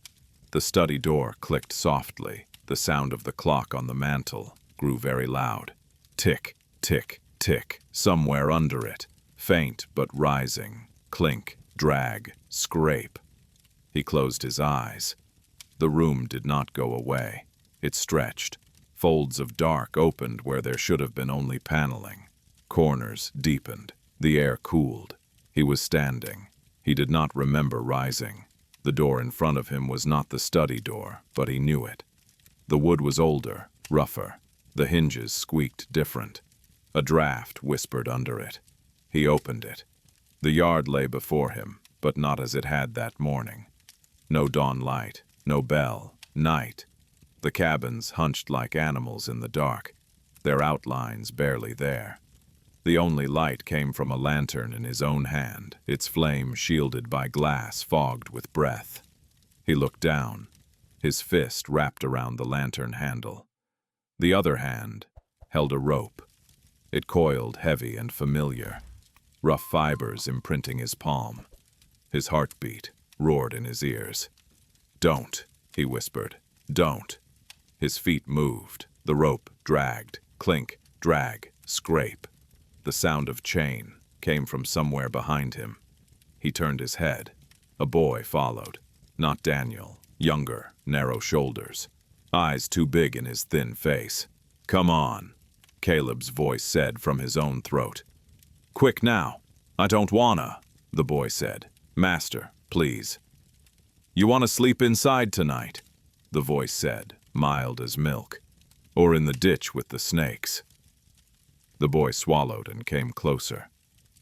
The study door clicked softly. The sound of the clock on the mantel grew very loud. Tick, tick, tick, somewhere under it. Faint but rising. Clink, drag, scrape. He closed his eyes. The room did not go away. It stretched. Folds of dark opened where there should have been only paneling. Corners deepened. The air cooled. He was standing. He did not remember rising. The door in front of him was not the study door, but he knew it. The wood was older, rougher. The hinges squeaked different. A draft whispered under it. He opened it. The yard lay before him, but not as it had that morning. No dawn light, no bell, night. The cabins hunched like animals in the dark, their outlines barely there. The only light came from a lantern in his own hand, its flame shielded by glass fogged with breath. He looked down, his fist wrapped around the lantern handle. The other hand held a rope. It coiled heavy and familiar, rough fibers imprinting his palm. His heartbeat roared in his ears. "Don't," he whispered. "Don't." His feet moved. The rope dragged. Clink, drag, scrape. The sound of chain came from somewhere behind him. He turned his head. A boy followed. Not Daniel. Younger, narrow shoulders. Eyes too big in his thin face. "Come on," Caleb's voice said from his own throat. "Quick now." "I don't wanna," the boy said. "Master, please." "You wanna sleep inside tonight?" the voice said, mild as milk. "Or in the ditch with the snakes?" The boy swallowed and came closer.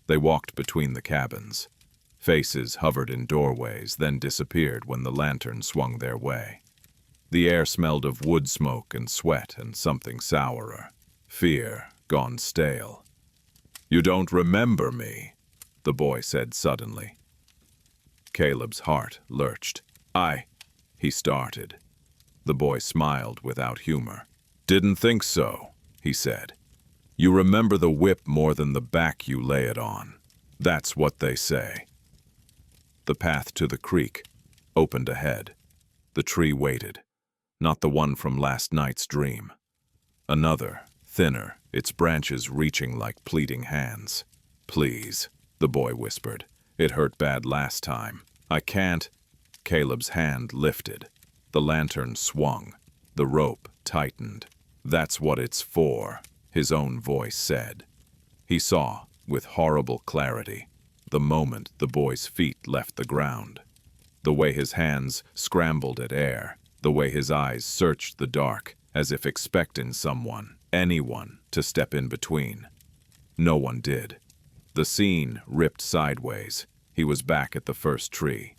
They walked between the cabins. Faces hovered in doorways, then disappeared when the lantern swung their way. The air smelled of wood smoke and sweat and something sourer. Fear gone stale. "You don't remember me," the boy said suddenly. Caleb's heart lurched. He started. The boy smiled without humor. "Didn't think so," he said. "You remember the whip more than the back you lay it on. That's what they say." The path to the creek opened ahead. The tree waited. Not the one from last night's dream. Another, thinner, its branches reaching like pleading hands. "Please," the boy whispered. "It hurt bad last time. I can't." Caleb's hand lifted. The lantern swung. The rope tightened. "That's what it's for," his own voice said. He saw, with horrible clarity, the moment the boy's feet left the ground. The way his hands scrambled at air, the way his eyes searched the dark, as if expecting someone, anyone, to step in between. No one did. The scene ripped sideways. He was back at the first tree.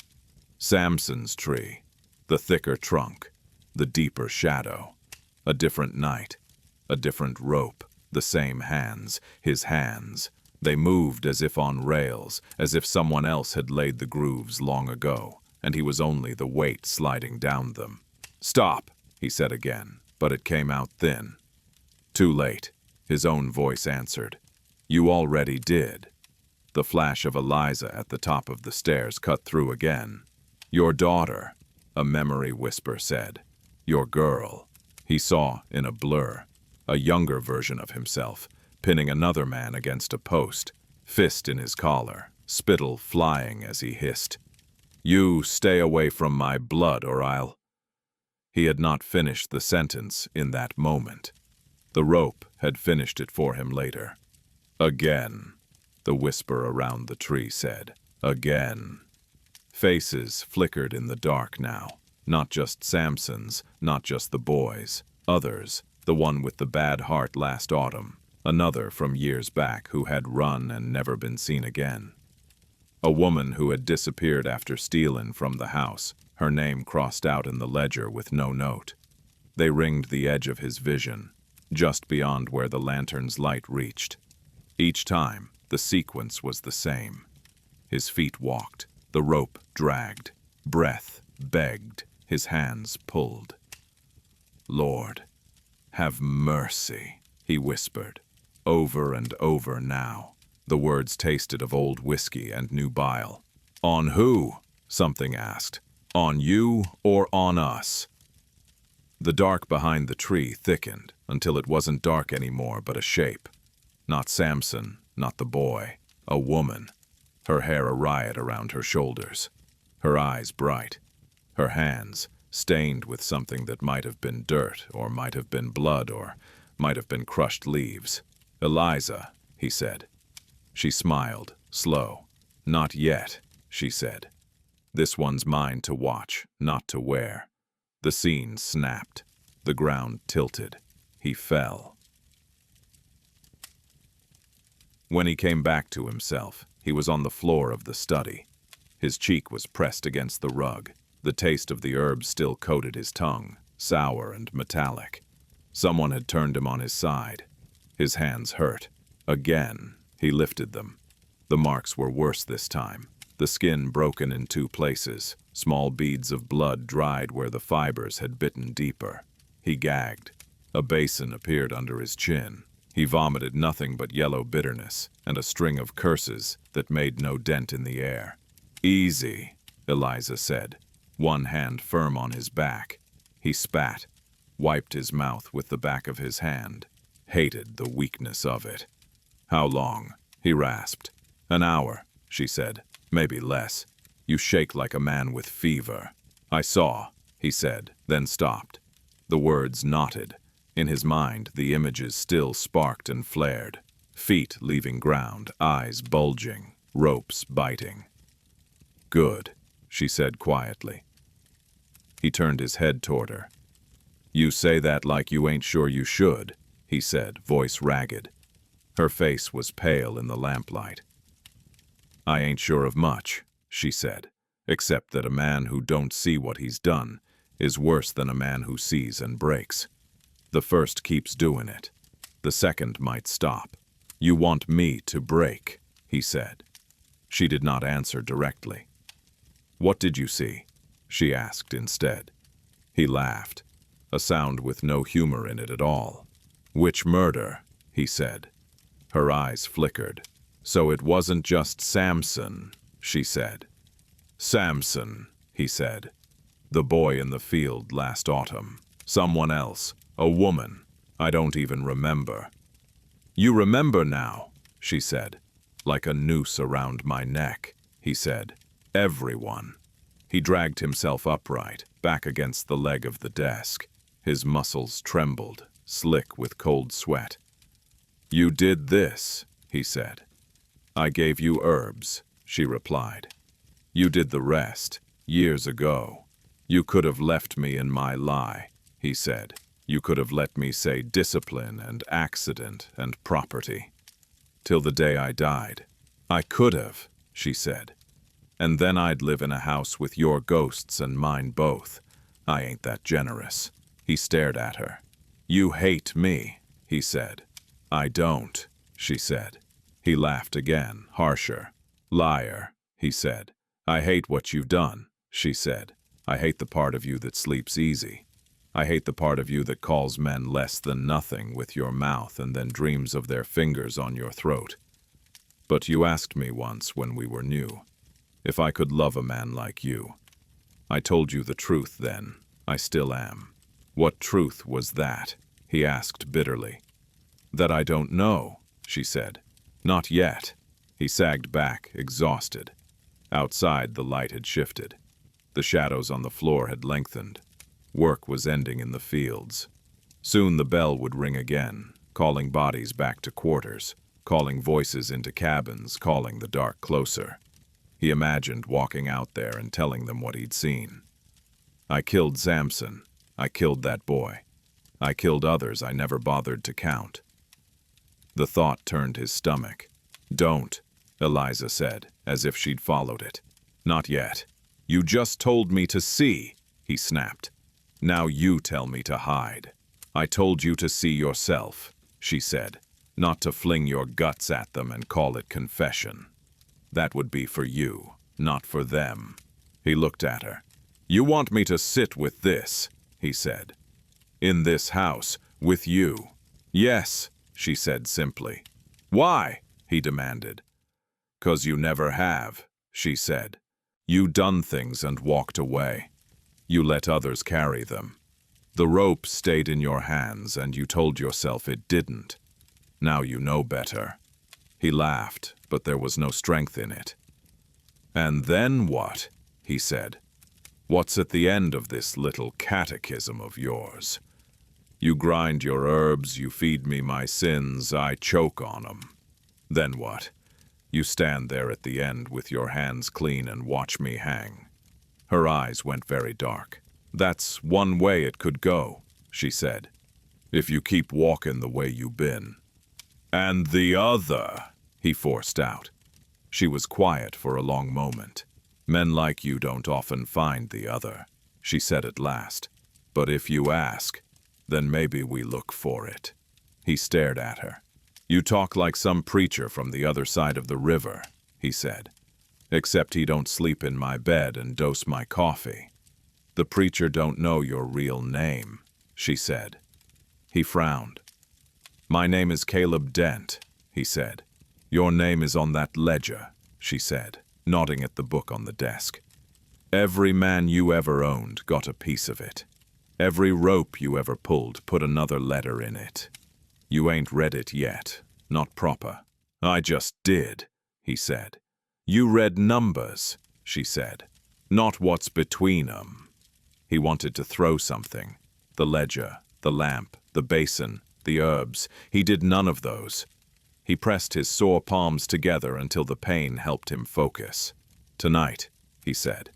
Samson's tree. The thicker trunk. The deeper shadow. A different night. A different rope. The same hands. His hands. They moved as if on rails, as if someone else had laid the grooves long ago, and he was only the weight sliding down them. "Stop," he said again, but it came out thin. "Too late," his own voice answered. "You already did." The flash of Eliza at the top of the stairs cut through again. "Your daughter," a memory whisper said. "Your girl." He saw, in a blur, a younger version of himself, pinning another man against a post, fist in his collar, spittle flying as he hissed. "You stay away from my blood or I'll—" He had not finished the sentence in that moment. The rope had finished it for him later. "Again," the whisper around the tree said. "Again." Faces flickered in the dark now. Not just Samson's, not just the boys. Others, the one with the bad heart last autumn. Another from years back who had run and never been seen again. A woman who had disappeared after stealing from the house, her name crossed out in the ledger with no note. They ringed the edge of his vision, just beyond where the lantern's light reached. Each time, the sequence was the same. His feet walked, the rope dragged, breath begged, his hands pulled. "Lord, have mercy," he whispered, over and over now. The words tasted of old whiskey and new bile. "On who?" something asked. "On you or on us?" The dark behind the tree thickened until it wasn't dark anymore but a shape. Not Samson, not the boy. A woman. Her hair a riot around her shoulders. Her eyes bright. Her hands stained with something that might have been dirt, or might have been blood, or might have been crushed leaves. "Eliza," he said. She smiled, slow. "Not yet," she said. "This one's mine to watch, not to wear." The scene snapped. The ground tilted. He fell. When he came back to himself, he was on the floor of the study. His cheek was pressed against the rug. The taste of the herbs still coated his tongue. sour and metallic. Someone had turned him on his side. His hands hurt. Again, he lifted them. The marks were worse this time. The skin broken in 2 places, small beads of blood dried where the fibers had bitten deeper. He gagged. A basin appeared under his chin. He vomited nothing but yellow bitterness and a string of curses that made no dent in the air. "Easy," Eliza said, one hand firm on his back. He spat, wiped his mouth with the back of his hand, hated the weakness of it. "How long?" he rasped. "An hour," she said. "Maybe less. You shake like a man with fever." "I saw," he said, then stopped. The words knotted. In his mind, the images still sparked and flared. Feet leaving ground, eyes bulging, ropes biting. "Good," she said quietly. He turned his head toward her. "You say that like you ain't sure you should," he said, voice ragged. Her face was pale in the lamplight. "I ain't sure of much," she said, "except that a man who don't see what he's done is worse than a man who sees and breaks. The first keeps doing it. The second might stop. You want me to break," he said. She did not answer directly. "What did you see?" she asked instead. He laughed, a sound with no humor in it at all. "Which murder?" he said. Her eyes flickered. "So it wasn't just Samson," she said. "Samson," he said. "The boy in the field last autumn. Someone else. A woman. I don't even remember." "You remember now," she said. "Like a noose around my neck," he said. "Everyone." He dragged himself upright, back against the leg of the desk. His muscles trembled, slick with cold sweat. "You did this," he said. "I gave you herbs," she replied. "You did the rest, years ago. You could have left me in my lie," he said. "You could have let me say discipline and accident and property. Till the day I died. I could have," she said. "And then I'd live in a house with your ghosts and mine both. I ain't that generous." He stared at her. "You hate me," he said. "I don't," she said. He laughed again, harsher. "Liar," he said. "I hate what you've done," she said. "I hate the part of you that sleeps easy. I hate the part of you that calls men less than nothing with your mouth and then dreams of their fingers on your throat. But you asked me once when we were new, if I could love a man like you. I told you the truth then. I still am." "What truth was that?" he asked bitterly. "That I don't know," she said. "Not yet." He sagged back, exhausted. Outside, the light had shifted. The shadows on the floor had lengthened. Work was ending in the fields. Soon the bell would ring again, calling bodies back to quarters, calling voices into cabins, calling the dark closer. He imagined walking out there and telling them what he'd seen. "I killed Samson. I killed that boy. I killed others I never bothered to count." The thought turned his stomach. "Don't," Eliza said, as if she'd followed it. "Not yet. You just told me to see," he snapped. "Now you tell me to hide." "I told you to see yourself," she said, "not to fling your guts at them and call it confession. That would be for you, not for them." He looked at her. "You want me to sit with this," he said. "In this house, with you." "Yes," she said simply. "Why?" he demanded. "'Cause you never have," she said. "You done things and walked away. You let others carry them. The rope stayed in your hands and you told yourself it didn't. Now you know better." He laughed, but there was no strength in it. "And then what?" he said. "What's at the end of this little catechism of yours? You grind your herbs, you feed me my sins, I choke on 'em. Then what? You stand there at the end with your hands clean and watch me hang." Her eyes went very dark. "That's one way it could go," she said, "if you keep walking the way you been." "And the other," he forced out. She was quiet for a long moment. "Men like you don't often find the other," she said at last. But if you ask, then maybe we look for it." He stared at her. "You talk like some preacher from the other side of the river," he said. "Except he don't sleep in my bed and dose my coffee." "The preacher don't know your real name," she said. He frowned. "My name is Caleb Dent," he said. "Your name is on that ledger," she said, nodding at the book on the desk. "Every man you ever owned got a piece of it. Every rope you ever pulled put another letter in it. You ain't read it yet, not proper." "I just did," he said. "You read numbers," she said, "not what's between 'em." He wanted to throw something. The ledger, the lamp, the basin, the herbs. He did none of those. He pressed his sore palms together until the pain helped him focus. "Tonight," he said.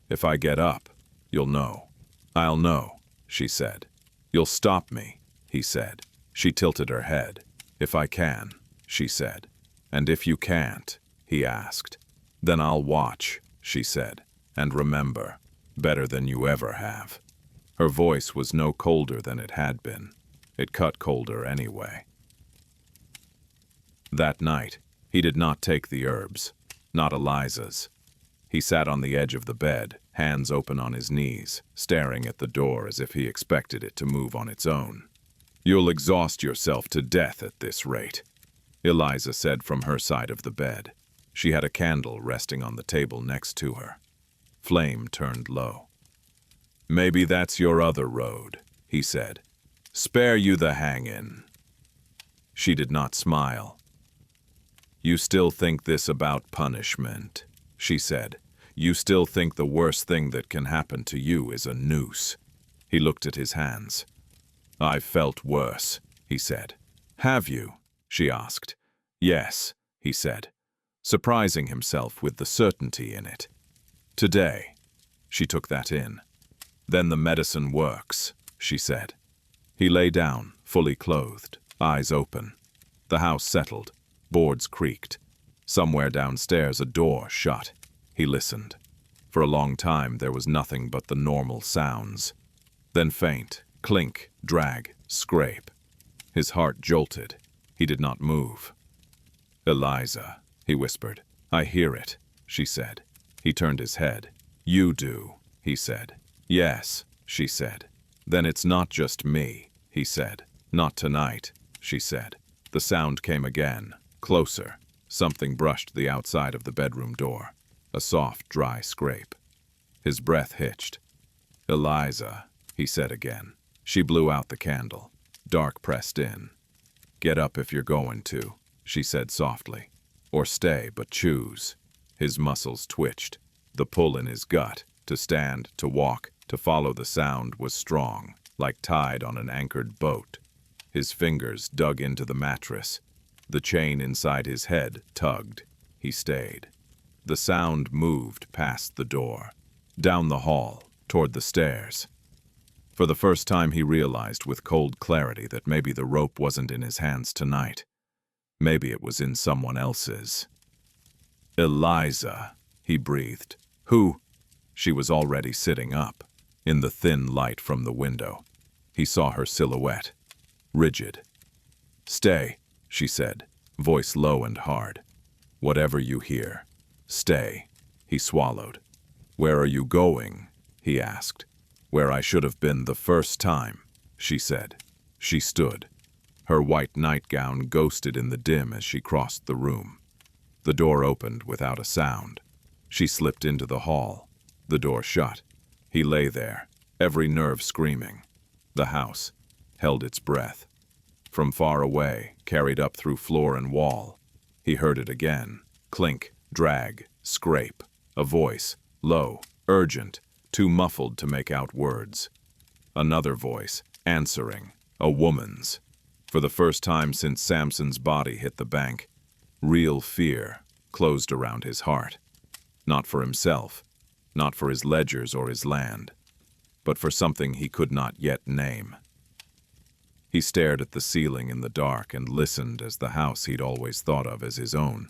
"If I get up, you'll know." "I'll know," she said. "You'll stop me," he said. She tilted her head. "If I can," she said. "And if you can't?" he asked. "Then I'll watch," she said. "And remember, better than you ever have." Her voice was no colder than it had been. It cut colder anyway. That night, he did not take the herbs, not Eliza's. He sat on the edge of the bed, hands open on his knees, staring at the door as if he expected it to move on its own. "You'll exhaust yourself to death at this rate," Eliza said from her side of the bed. She had a candle resting on the table next to her. Flame turned low. "Maybe that's your other road," he said. "Spare you the hang-in." She did not smile. "You still think this about punishment," she said. "You still think the worst thing that can happen to you is a noose." He looked at his hands. "I've felt worse," he said. "Have you?" she asked. "Yes," he said, surprising himself with the certainty in it. "Today." She took that in. "Then the medicine works," she said. He lay down, fully clothed, eyes open. The house settled. Boards creaked. Somewhere downstairs a door shut. He listened. For a long time there was nothing but the normal sounds. Then faint, clink, drag, scrape. His heart jolted. He did not move. "Eliza," he whispered. "I hear it," she said. He turned his head. "You do," he said. "Yes," she said. "Then it's not just me," he said. "Not tonight," she said. The sound came again, closer. Something brushed the outside of the bedroom door. A soft, dry scrape. His breath hitched. "Eliza," he said again. She blew out the candle. Dark pressed in. "Get up if you're going to," she said softly. "Or stay, but choose." His muscles twitched. The pull in his gut, to stand, to walk, to follow the sound, was strong, like tide on an anchored boat. His fingers dug into the mattress. The chain inside his head tugged. He stayed. The sound moved past the door, down the hall, toward the stairs. For the first time he realized with cold clarity that maybe the rope wasn't in his hands tonight. Maybe it was in someone else's. "Eliza," he breathed. "Who?" She was already sitting up, in the thin light from the window. He saw her silhouette, rigid. "Stay," she said, voice low and hard. "Whatever you hear, stay." He swallowed. "Where are you going?" he asked. "Where I should have been the first time," she said. She stood. Her white nightgown ghosted in the dim as she crossed the room. The door opened without a sound. She slipped into the hall. The door shut. He lay there, every nerve screaming. The house held its breath. From far away, carried up through floor and wall, he heard it again. Clink, drag, scrape. A voice, low, urgent, too muffled to make out words. Another voice, answering, a woman's. For the first time since Samson's body hit the bank, real fear closed around his heart. Not for himself, not for his ledgers or his land, but for something he could not yet name. He stared at the ceiling in the dark and listened as the house he'd always thought of as his own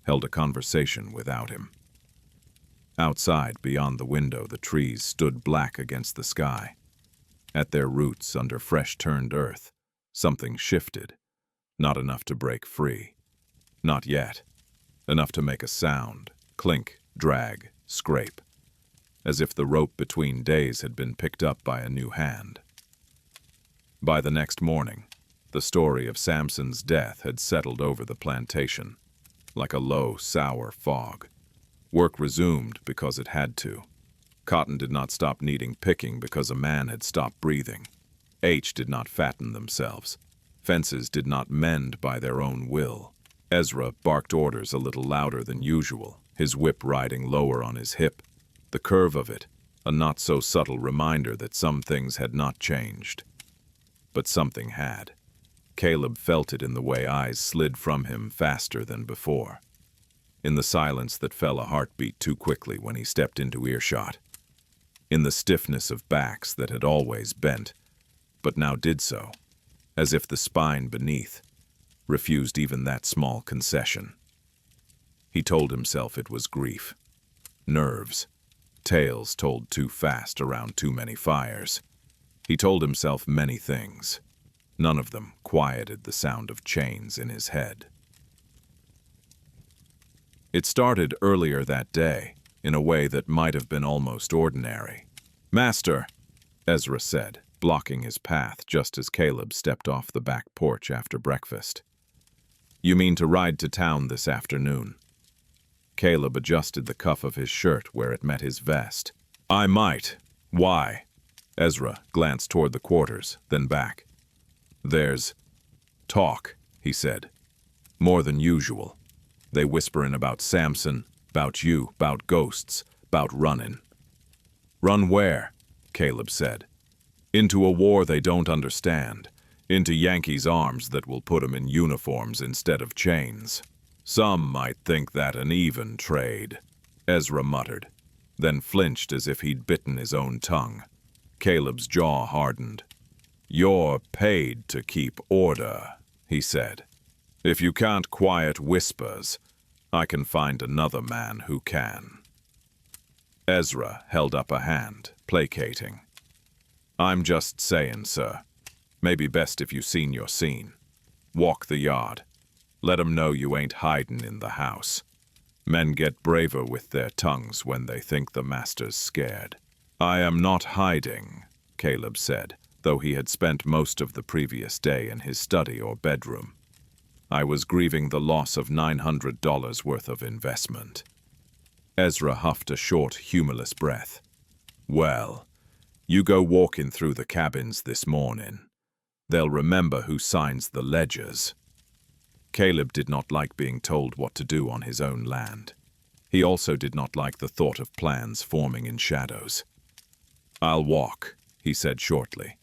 held a conversation without him. Outside, beyond the window, the trees stood black against the sky. At their roots, under fresh-turned earth, something shifted. Not enough to break free. Not yet. Enough to make a sound. Clink, drag, scrape. As if the rope between days had been picked up by a new hand. By the next morning, the story of Samson's death had settled over the plantation, like a low, sour fog. Work resumed because it had to. Cotton did not stop needing picking because a man had stopped breathing. H did not fatten themselves. Fences did not mend by their own will. Ezra barked orders a little louder than usual, his whip riding lower on his hip. The curve of it, a not-so-subtle reminder that some things had not changed. But something had. Caleb felt it in the way eyes slid from him faster than before. In the silence that fell a heartbeat too quickly when he stepped into earshot. In the stiffness of backs that had always bent, but now did so, as if the spine beneath refused even that small concession. He told himself it was grief. Nerves. Tales told too fast around too many fires. He told himself many things. None of them quieted the sound of chains in his head. It started earlier that day, in a way that might have been almost ordinary. "Master," Ezra said, blocking his path just as Caleb stepped off the back porch after breakfast. "You mean to ride to town this afternoon?" Caleb adjusted the cuff of his shirt where it met his vest. "I might. Why?" Ezra glanced toward the quarters, then back. "There's talk," he said. "More than usual. They whisperin' about Samson, about you, about ghosts, about runnin'." "Run where?" Caleb said. "Into a war they don't understand. Into Yankees' arms that will put 'em in uniforms instead of chains. Some might think that an even trade," Ezra muttered, then flinched as if he'd bitten his own tongue. Caleb's jaw hardened. "You're paid to keep order," he said. "If you can't quiet whispers, I can find another man who can." Ezra held up a hand, placating. "I'm just saying, sir. Maybe best if you seen your scene. Walk the yard. Let 'em know you ain't hidin' in the house. Men get braver with their tongues when they think the master's scared." "I am not hiding," Caleb said, though he had spent most of the previous day in his study or bedroom. "I was grieving the loss of $900 worth of investment." Ezra huffed a short, humorless breath. "Well, you go walking through the cabins this morning. They'll remember who signs the ledgers." Caleb did not like being told what to do on his own land. He also did not like the thought of plans forming in shadows. "I'll walk," he said shortly.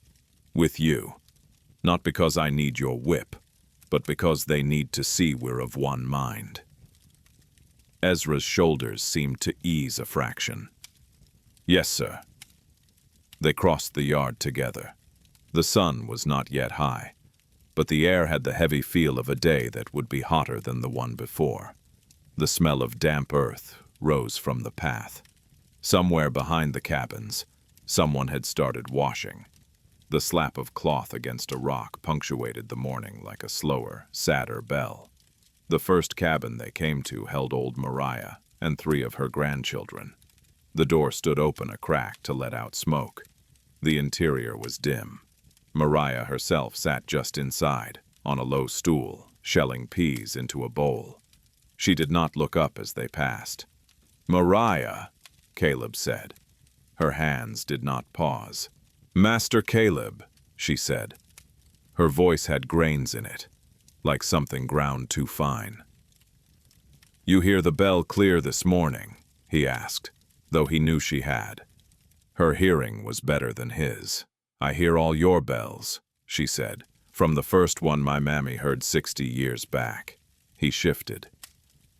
"With you. Not because I need your whip, but because they need to see we're of one mind." Ezra's shoulders seemed to ease a fraction. "Yes, sir." They crossed the yard together. The sun was not yet high, but the air had the heavy feel of a day that would be hotter than the one before. The smell of damp earth rose from the path. Somewhere behind the cabins, someone had started washing. The slap of cloth against a rock punctuated the morning like a slower, sadder bell. The first cabin they came to held old Mariah and 3 of her grandchildren. The door stood open a crack to let out smoke. The interior was dim. Mariah herself sat just inside, on a low stool, shelling peas into a bowl. She did not look up as they passed. "Mariah," Caleb said. Her hands did not pause. "Master Caleb," she said. Her voice had grains in it, like something ground too fine. "You hear the bell clear this morning?" he asked, though he knew she had. Her hearing was better than his. "I hear all your bells," she said, "from the first one my mammy heard 60 years back." He shifted.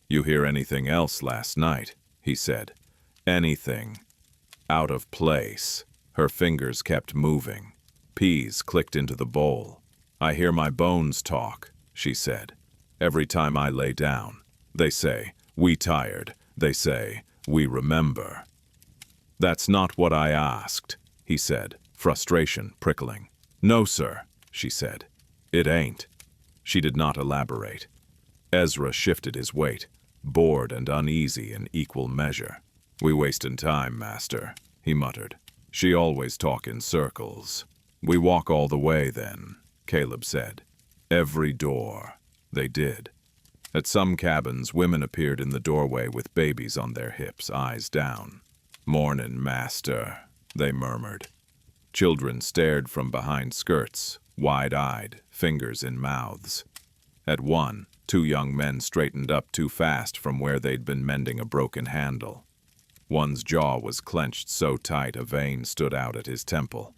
"You hear anything else last night?" he said. "Anything out of place?" Her fingers kept moving. Peas clicked into the bowl. "I hear my bones talk," she said. "Every time I lay down. They say, 'We tired.' They say, 'We remember.'" "That's not what I asked," he said. frustration prickling. "No, sir," she said. "It ain't." She did not elaborate. Ezra shifted his weight, bored and uneasy in equal measure. "We wastin' time, master," he muttered. "She always talk in circles." "We walk all the way, then," Caleb said. "Every door." They did. At some cabins, women appeared in the doorway with babies on their hips, eyes down. "Mornin', master," they murmured. Children stared from behind skirts, wide-eyed, fingers in mouths. At one, 2 young men straightened up too fast from where they'd been mending a broken handle. One's jaw was clenched so tight a vein stood out at his temple.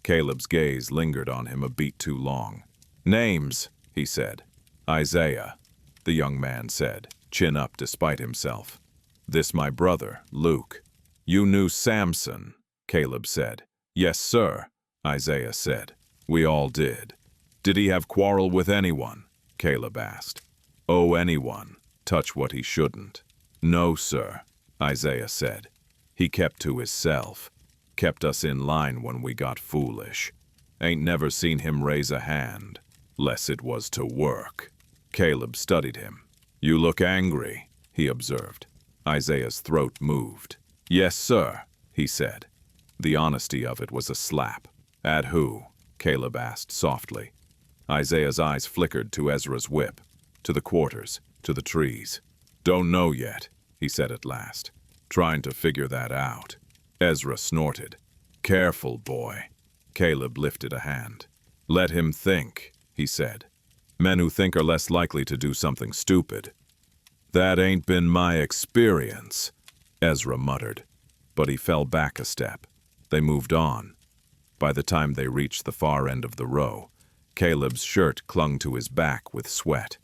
Caleb's gaze lingered on him a beat too long. "Names," he said. "Isaiah," the young man said, chin up despite himself. "This my brother, Luke." "You knew Samson," Caleb said. "Yes, sir," Isaiah said. "We all did." "Did he have quarrel with anyone?" Caleb asked. "Oh, anyone. Touch what he shouldn't." "No, sir," Isaiah said. "He kept to hisself. Kept us in line when we got foolish. Ain't never seen him raise a hand, 'less it was to work." Caleb studied him. "You look angry," he observed. Isaiah's throat moved. "Yes, sir," he said. The honesty of it was a slap. "At who?" Caleb asked softly. Isaiah's eyes flickered to Ezra's whip, to the quarters, to the trees. "Don't know yet," he said at last. "Trying to figure that out." Ezra snorted. "Careful, boy." Caleb lifted a hand. "Let him think," he said. "Men who think are less likely to do something stupid." "That ain't been my experience," Ezra muttered. But he fell back a step. They moved on. By the time they reached the far end of the row, Caleb's shirt clung to his back with sweat.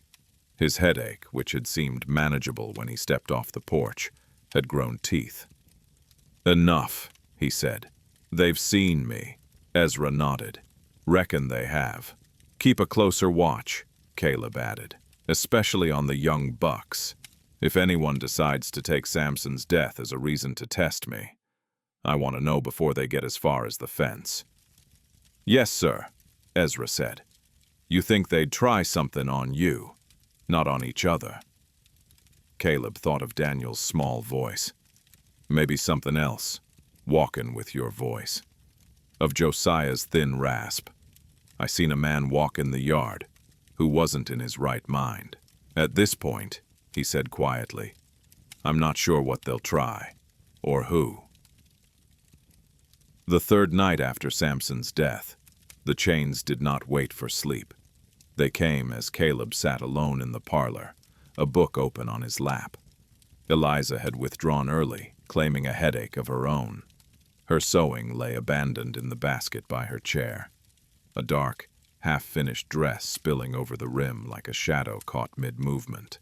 His headache, which had seemed manageable when he stepped off the porch, had grown teeth. "Enough," he said. "They've seen me." Ezra nodded. "Reckon they have." "Keep a closer watch," Caleb added, "especially on the young bucks. If anyone decides to take Samson's death as a reason to test me, I want to know before they get as far as the fence." "Yes, sir," Ezra said. "You think they'd try something on you, not on each other?" Caleb thought of Daniel's small voice. "Maybe something else, walkin' with your voice." Of Josiah's thin rasp. "I seen a man walk in the yard who wasn't in his right mind." "At this point," he said quietly, "I'm not sure what they'll try, or who." The third night after Samson's death, the Chains did not wait for sleep. They came as Caleb sat alone in the parlor, a book open on his lap. Eliza had withdrawn early, claiming a headache of her own. Her sewing lay abandoned in the basket by her chair, a dark, half-finished dress spilling over the rim like a shadow caught mid-movement.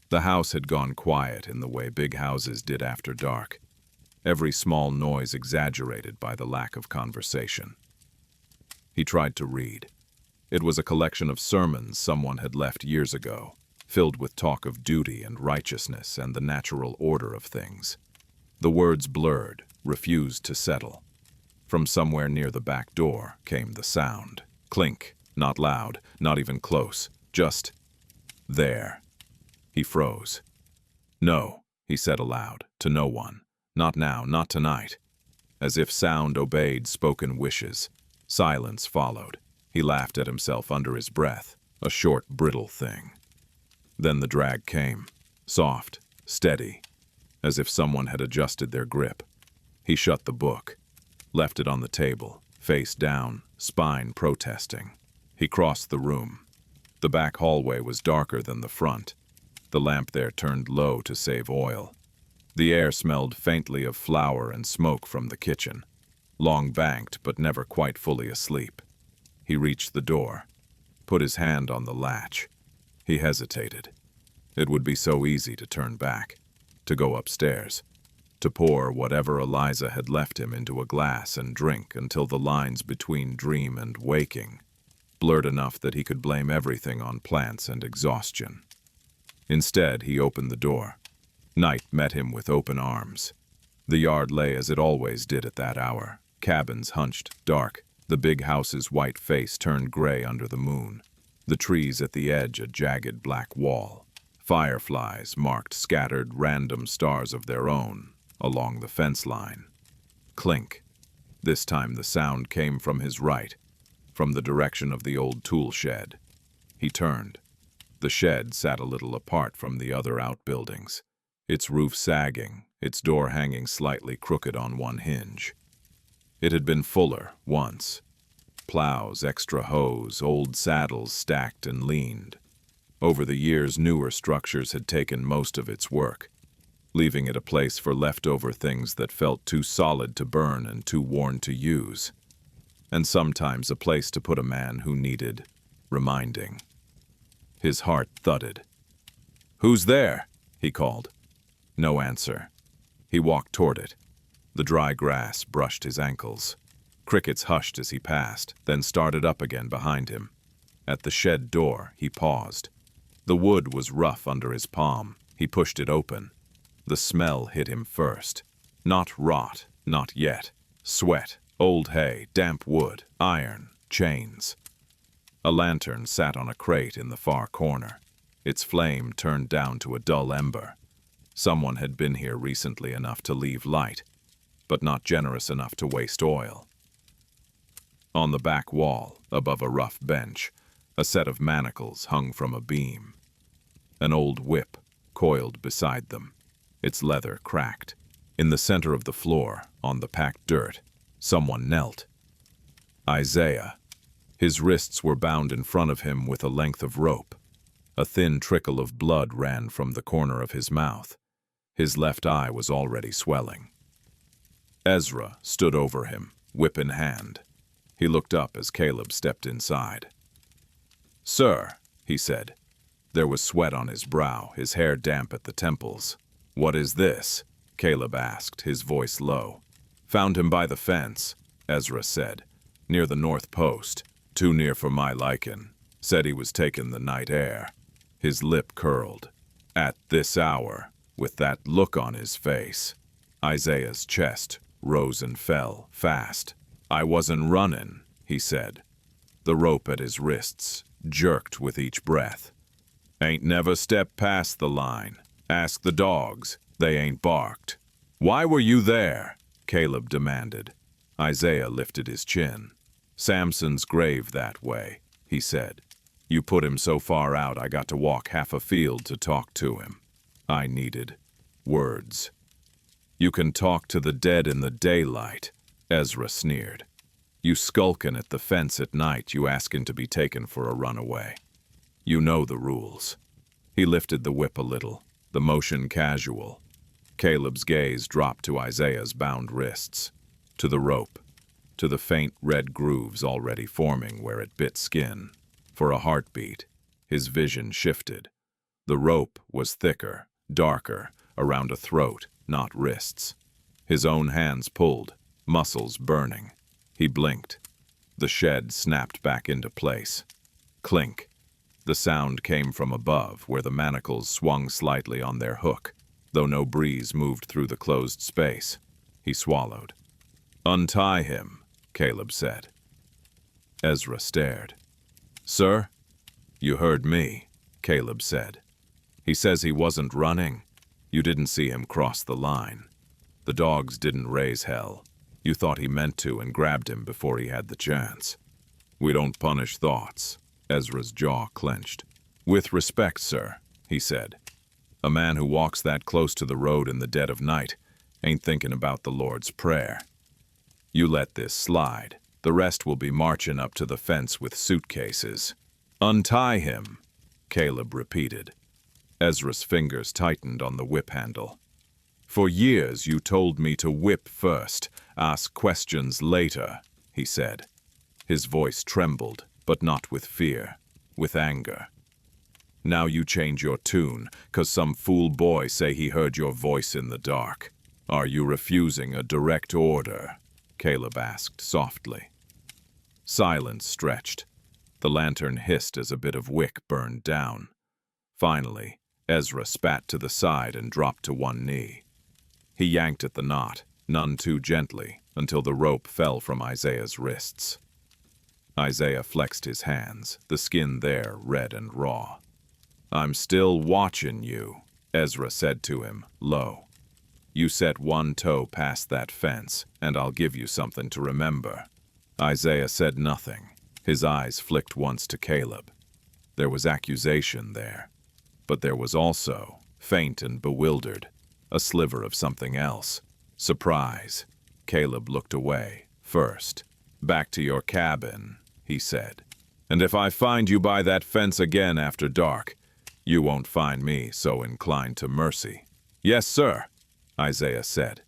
The house had gone quiet in the way big houses did after dark, every small noise exaggerated by the lack of conversation. He tried to read. It was a collection of sermons someone had left years ago, filled with talk of duty and righteousness and the natural order of things. The words blurred, refused to settle. From somewhere near the back door came the sound. Clink, not loud, not even close, just there. He froze. "No," he said aloud, to no one. "Not now, not tonight." As if sound obeyed spoken wishes, silence followed. He laughed at himself under his breath, a short, brittle thing. Then the drag came, soft, steady, as if someone had adjusted their grip. He shut the book, left it on the table, face down, spine protesting. He crossed the room. The back hallway was darker than the front. The lamp there turned low to save oil. The air smelled faintly of flour and smoke from the kitchen, long banked but never quite fully asleep. He reached the door, put his hand on the latch. He hesitated. It would be so easy to turn back, to go upstairs, to pour whatever Eliza had left him into a glass and drink until the lines between dream and waking blurred enough that he could blame everything on plants and exhaustion. Instead, he opened the door. Night met him with open arms. The yard lay as it always did at that hour, Cabins hunched, dark, the big house's white face turned gray under the moon. The trees at the edge a jagged black wall. Fireflies marked scattered random stars of their own along the fence line. Clink. This time the sound came from his right, from the direction of the old tool shed. He turned. The shed sat a little apart from the other outbuildings, its roof sagging, its door hanging slightly crooked on one hinge. It had been fuller once. Plows, extra hose, old saddles stacked and leaned. Over the years, newer structures had taken most of its work, leaving it a place for leftover things that felt too solid to burn and too worn to use. And sometimes a place to put a man who needed reminding. His heart thudded. "Who's there?" he called. No answer. He walked toward it. The dry grass brushed his ankles. Crickets hushed as he passed, then started up again behind him. At the shed door, he paused. The wood was rough under his palm. He pushed it open. The smell hit him first. Not rot, not yet. Sweat, old hay, damp wood, iron, chains. A lantern sat on a crate in the far corner. Its flame turned down to a dull ember. Someone had been here recently enough to leave light, but not generous enough to waste oil. On the back wall, above a rough bench, a set of manacles hung from a beam. An old whip coiled beside them, its leather cracked. In the center of the floor, on the packed dirt, someone knelt. Isaiah. His wrists were bound in front of him with a length of rope. A thin trickle of blood ran from the corner of his mouth. His left eye was already swelling. Ezra stood over him, whip in hand. He looked up as Caleb stepped inside. "Sir," he said. There was sweat on his brow, his hair damp at the temples. "What is this?" Caleb asked, his voice low. "Found him by the fence," Ezra said, "near the north post. Too near for my liking. Said he was taking the night air." His lip curled. "At this hour, with that look on his face." Isaiah's chest rose and fell, fast. "I wasn't running," he said. The rope at his wrists jerked with each breath. "Ain't never stepped past the line. Ask the dogs. They ain't barked." "Why were you there?" Caleb demanded. Isaiah lifted his chin. "Samson's grave that way," he said. "You put him so far out I got to walk half a field to talk to him. I needed words." "You can talk to the dead in the daylight," Ezra sneered. "You skulking at the fence at night, you asking to be taken for a runaway. You know the rules." He lifted the whip a little, the motion casual. Caleb's gaze dropped to Isaiah's bound wrists, to the rope, to the faint red grooves already forming where it bit skin. For a heartbeat, his vision shifted. The rope was thicker, darker, around a throat, not wrists. His own hands pulled, muscles burning. He blinked. The shed snapped back into place. Clink. The sound came from above, where the manacles swung slightly on their hook, though no breeze moved through the closed space. He swallowed. "Untie him," Caleb said. Ezra stared. "Sir?" "You heard me," Caleb said. "He says he wasn't running. You didn't see him cross the line. The dogs didn't raise hell. You thought he meant to and grabbed him before he had the chance." "We don't punish thoughts." Ezra's jaw clenched. "With respect, sir," he said. "A man who walks that close to the road in the dead of night ain't thinking about the Lord's Prayer. You let this slide. The rest will be marching up to the fence with suitcases." "Untie him," Caleb repeated. Ezra's fingers tightened on the whip handle. "For years you told me to whip first, ask questions later," he said. His voice trembled, but not with fear, with anger. "Now you change your tune, 'cause some fool boy say he heard your voice in the dark. Are you refusing a direct order?" Caleb asked softly. Silence stretched. The lantern hissed as a bit of wick burned down. Finally, Ezra spat to the side and dropped to one knee. He yanked at the knot, none too gently, until the rope fell from Isaiah's wrists. Isaiah flexed his hands, the skin there red and raw. "I'm still watching you," Ezra said to him, low. "You set one toe past that fence, and I'll give you something to remember." Isaiah said nothing. His eyes flicked once to Caleb. There was accusation there, but there was also, faint and bewildered, a sliver of something else. Surprise. Caleb looked away, first. "Back to your cabin," he said. "And if I find you by that fence again after dark, you won't find me so inclined to mercy." "Yes, sir," Isaiah said.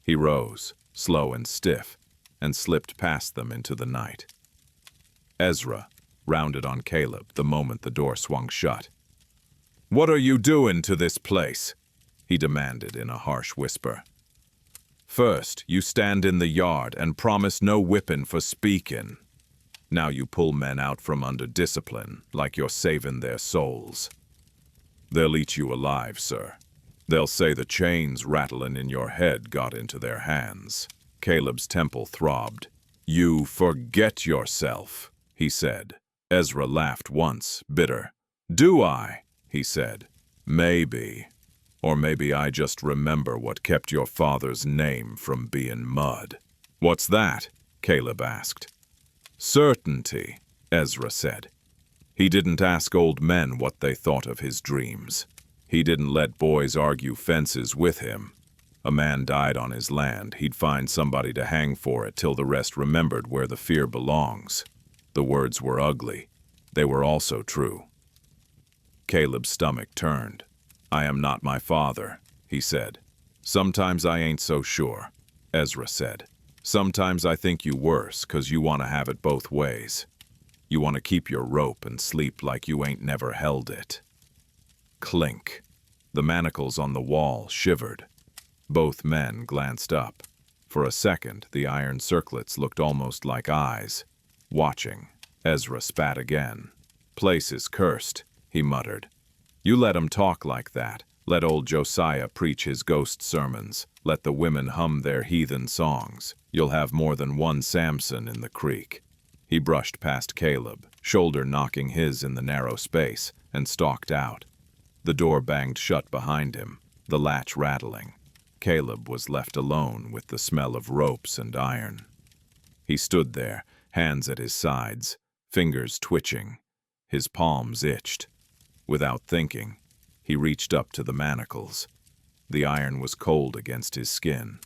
He rose, slow and stiff, and slipped past them into the night. Ezra rounded on Caleb the moment the door swung shut. "What are you doing to this place?" he demanded in a harsh whisper. "First, you stand in the yard and promise no whipping for speaking. Now you pull men out from under discipline like you're saving their souls. They'll eat you alive, sir. They'll say the chains rattling in your head got into their hands." Caleb's temple throbbed. "You forget yourself," he said. Ezra laughed once, bitter. "Do I?" he said. "Maybe. Or maybe I just remember what kept your father's name from being mud." "What's that?" Caleb asked. "Certainty," Ezra said. He didn't ask old men what they thought of his dreams. He didn't let boys argue fences with him. A man died on his land, he'd find somebody to hang for it till the rest remembered where the fear belongs. The words were ugly. They were also true. Caleb's stomach turned. "I am not my father," he said. "Sometimes I ain't so sure," Ezra said. "Sometimes I think you worse 'cause you want to have it both ways. You want to keep your rope and sleep like you ain't never held it." Clink. The manacles on the wall shivered. Both men glanced up. For a second, the iron circlets looked almost like eyes. Watching, Ezra spat again. "Place is cursed," he muttered. "You let 'em talk like that. Let old Josiah preach his ghost sermons. Let the women hum their heathen songs. You'll have more than one Samson in the creek." He brushed past Caleb, shoulder knocking his in the narrow space, and stalked out. The door banged shut behind him, the latch rattling. Caleb was left alone with the smell of ropes and iron. He stood there, hands at his sides, fingers twitching. His palms itched. Without thinking, he reached up to the manacles. The iron was cold against his skin.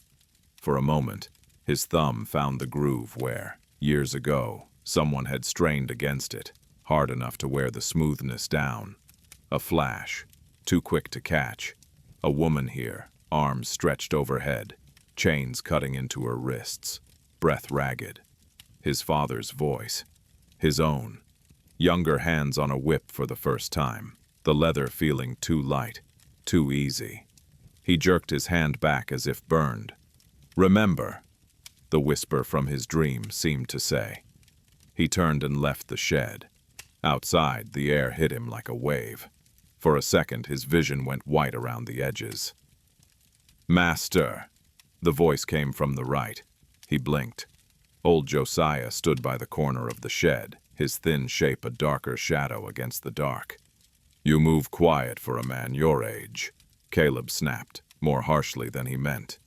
For a moment, his thumb found the groove where, years ago, someone had strained against it, hard enough to wear the smoothness down. A flash, too quick to catch. A woman here, arms stretched overhead, chains cutting into her wrists, breath ragged. His father's voice. His own. Younger hands on a whip for the first time, the leather feeling too light, too easy. He jerked his hand back as if burned. "Remember," the whisper from his dream seemed to say. He turned and left the shed. Outside, the air hit him like a wave. For a second, his vision went white around the edges. "Master!" The voice came from the right. He blinked. Old Josiah stood by the corner of the shed, his thin shape a darker shadow against the dark. "You move quiet for a man your age," Caleb snapped, more harshly than he meant.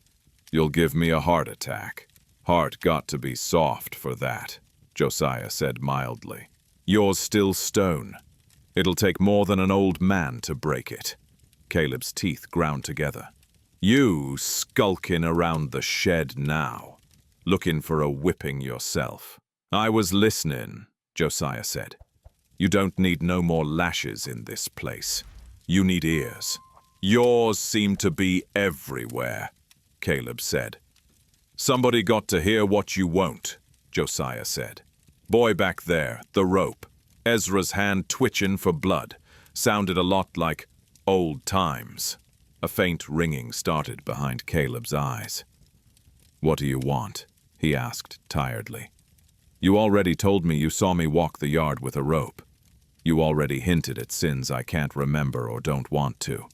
"You'll give me a heart attack." "Heart got to be soft for that," Josiah said mildly. "Yours still stone. It'll take more than an old man to break it." Caleb's teeth ground together. "You skulking around the shed now, looking for a whipping yourself." "I was listening," Josiah said. "You don't need no more lashes in this place. You need ears." "Yours seem to be everywhere," Caleb said. "Somebody got to hear what you won't," Josiah said. "Boy back there, the rope." Ezra's hand twitching for blood, sounded a lot like old times. A faint ringing started behind Caleb's eyes. "What do you want?" he asked tiredly. "You already told me you saw me walk the yard with a rope. You already hinted at sins I can't remember or don't want to.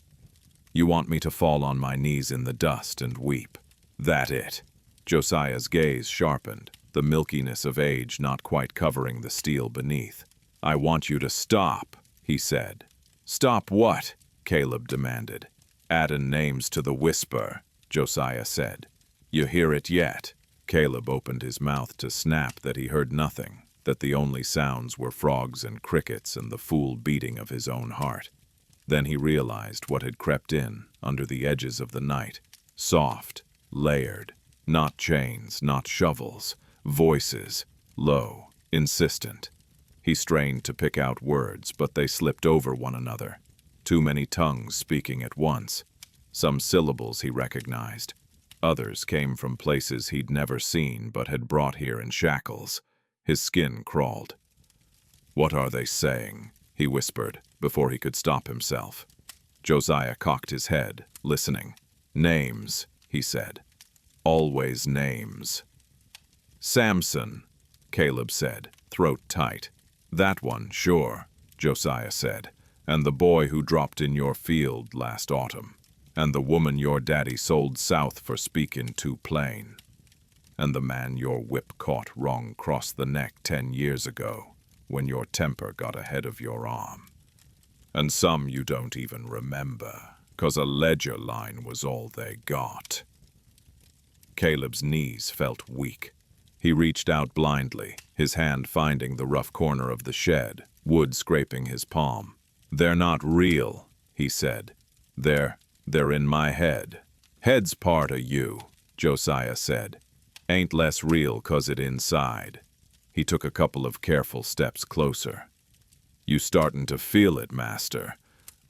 You want me to fall on my knees in the dust and weep. That it?" Josiah's gaze sharpened, the milkiness of age not quite covering the steel beneath. "I want you to stop," he said. "Stop what?" Caleb demanded. "Addin' names to the whisper," Josiah said. "You hear it yet?" Caleb opened his mouth to snap that he heard nothing, that the only sounds were frogs and crickets and the fool beating of his own heart. Then he realized what had crept in under the edges of the night. Soft, layered, not chains, not shovels, voices, low, insistent. He strained to pick out words, but they slipped over one another. Too many tongues speaking at once. Some syllables he recognized. Others came from places he'd never seen but had brought here in shackles. His skin crawled. "What are they saying?" he whispered, before he could stop himself. Josiah cocked his head, listening. "Names," he said. "Always names." "Samson," Caleb said, throat tight. "That one, sure," Josiah said. "And the boy who dropped in your field last autumn. And the woman your daddy sold south for speaking too plain. And the man your whip caught wrong cross the neck 10 years ago, when your temper got ahead of your arm. And some you don't even remember, 'cause a ledger line was all they got." Caleb's knees felt weak. He reached out blindly, his hand finding the rough corner of the shed, wood scraping his palm. "They're not real," he said. They're in my head." "Head's part of you," Josiah said. "Ain't less real 'cause it inside." He took a couple of careful steps closer. "You startin' to feel it, master.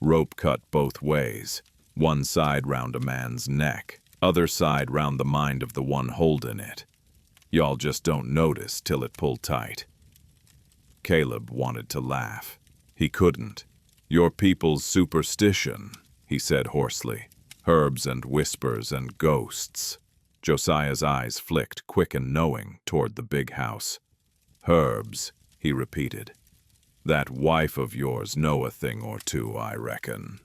Rope cut both ways. One side round a man's neck, other side round the mind of the one holdin' it. Y'all just don't notice till it pull tight." Caleb wanted to laugh. He couldn't. "Your people's superstition," he said hoarsely. "Herbs and whispers and ghosts." Josiah's eyes flicked, quick and knowing, toward the big house. "Herbs," he repeated. "That wife of yours know a thing or two, I reckon."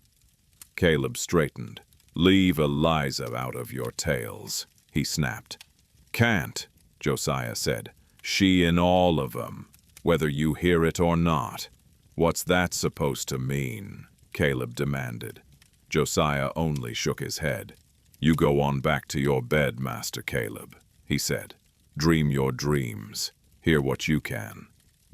Caleb straightened. "Leave Eliza out of your tales," he snapped. "Can't," Josiah said. "She in all of 'em, whether you hear it or not." "What's that supposed to mean?" Caleb demanded. Josiah only shook his head. "You go on back to your bed, Master Caleb," he said. "Dream your dreams. Hear what you can.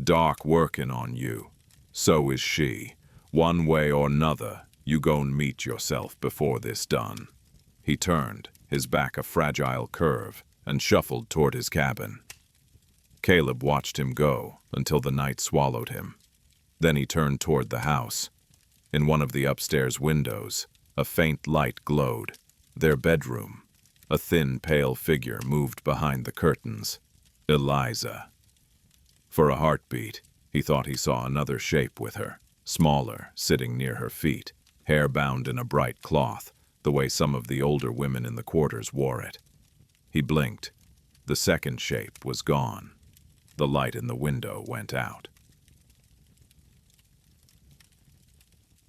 Dark workin' on you. So is she. One way or 'nother, you gon' meet yourself before this done." He turned, his back a fragile curve, and shuffled toward his cabin. Caleb watched him go until the night swallowed him. Then he turned toward the house. In one of the upstairs windows, a faint light glowed. Their bedroom. A thin, pale figure moved behind the curtains. Eliza. For a heartbeat, he thought he saw another shape with her, smaller, sitting near her feet, hair bound in a bright cloth, the way some of the older women in the quarters wore it. He blinked. The second shape was gone. The light in the window went out.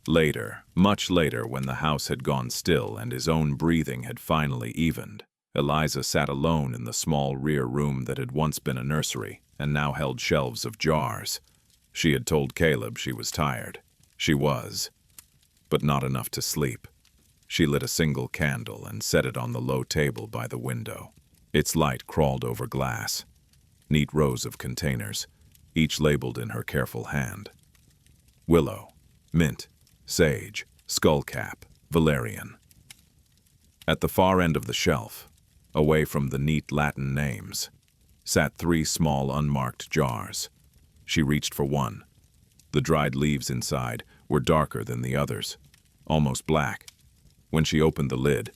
Later, much later, when the house had gone still and his own breathing had finally evened, Eliza sat alone in the small rear room that had once been a nursery and now held shelves of jars. She had told Caleb she was tired. She was, but not enough to sleep. She lit a single candle and set it on the low table by the window. Its light crawled over glass. Neat rows of containers, each labeled in her careful hand. Willow, mint, sage, skullcap, valerian. At the far end of the shelf, away from the neat Latin names, sat 3 small unmarked jars. She reached for one. The dried leaves inside were darker than the others, almost black. When she opened the lid,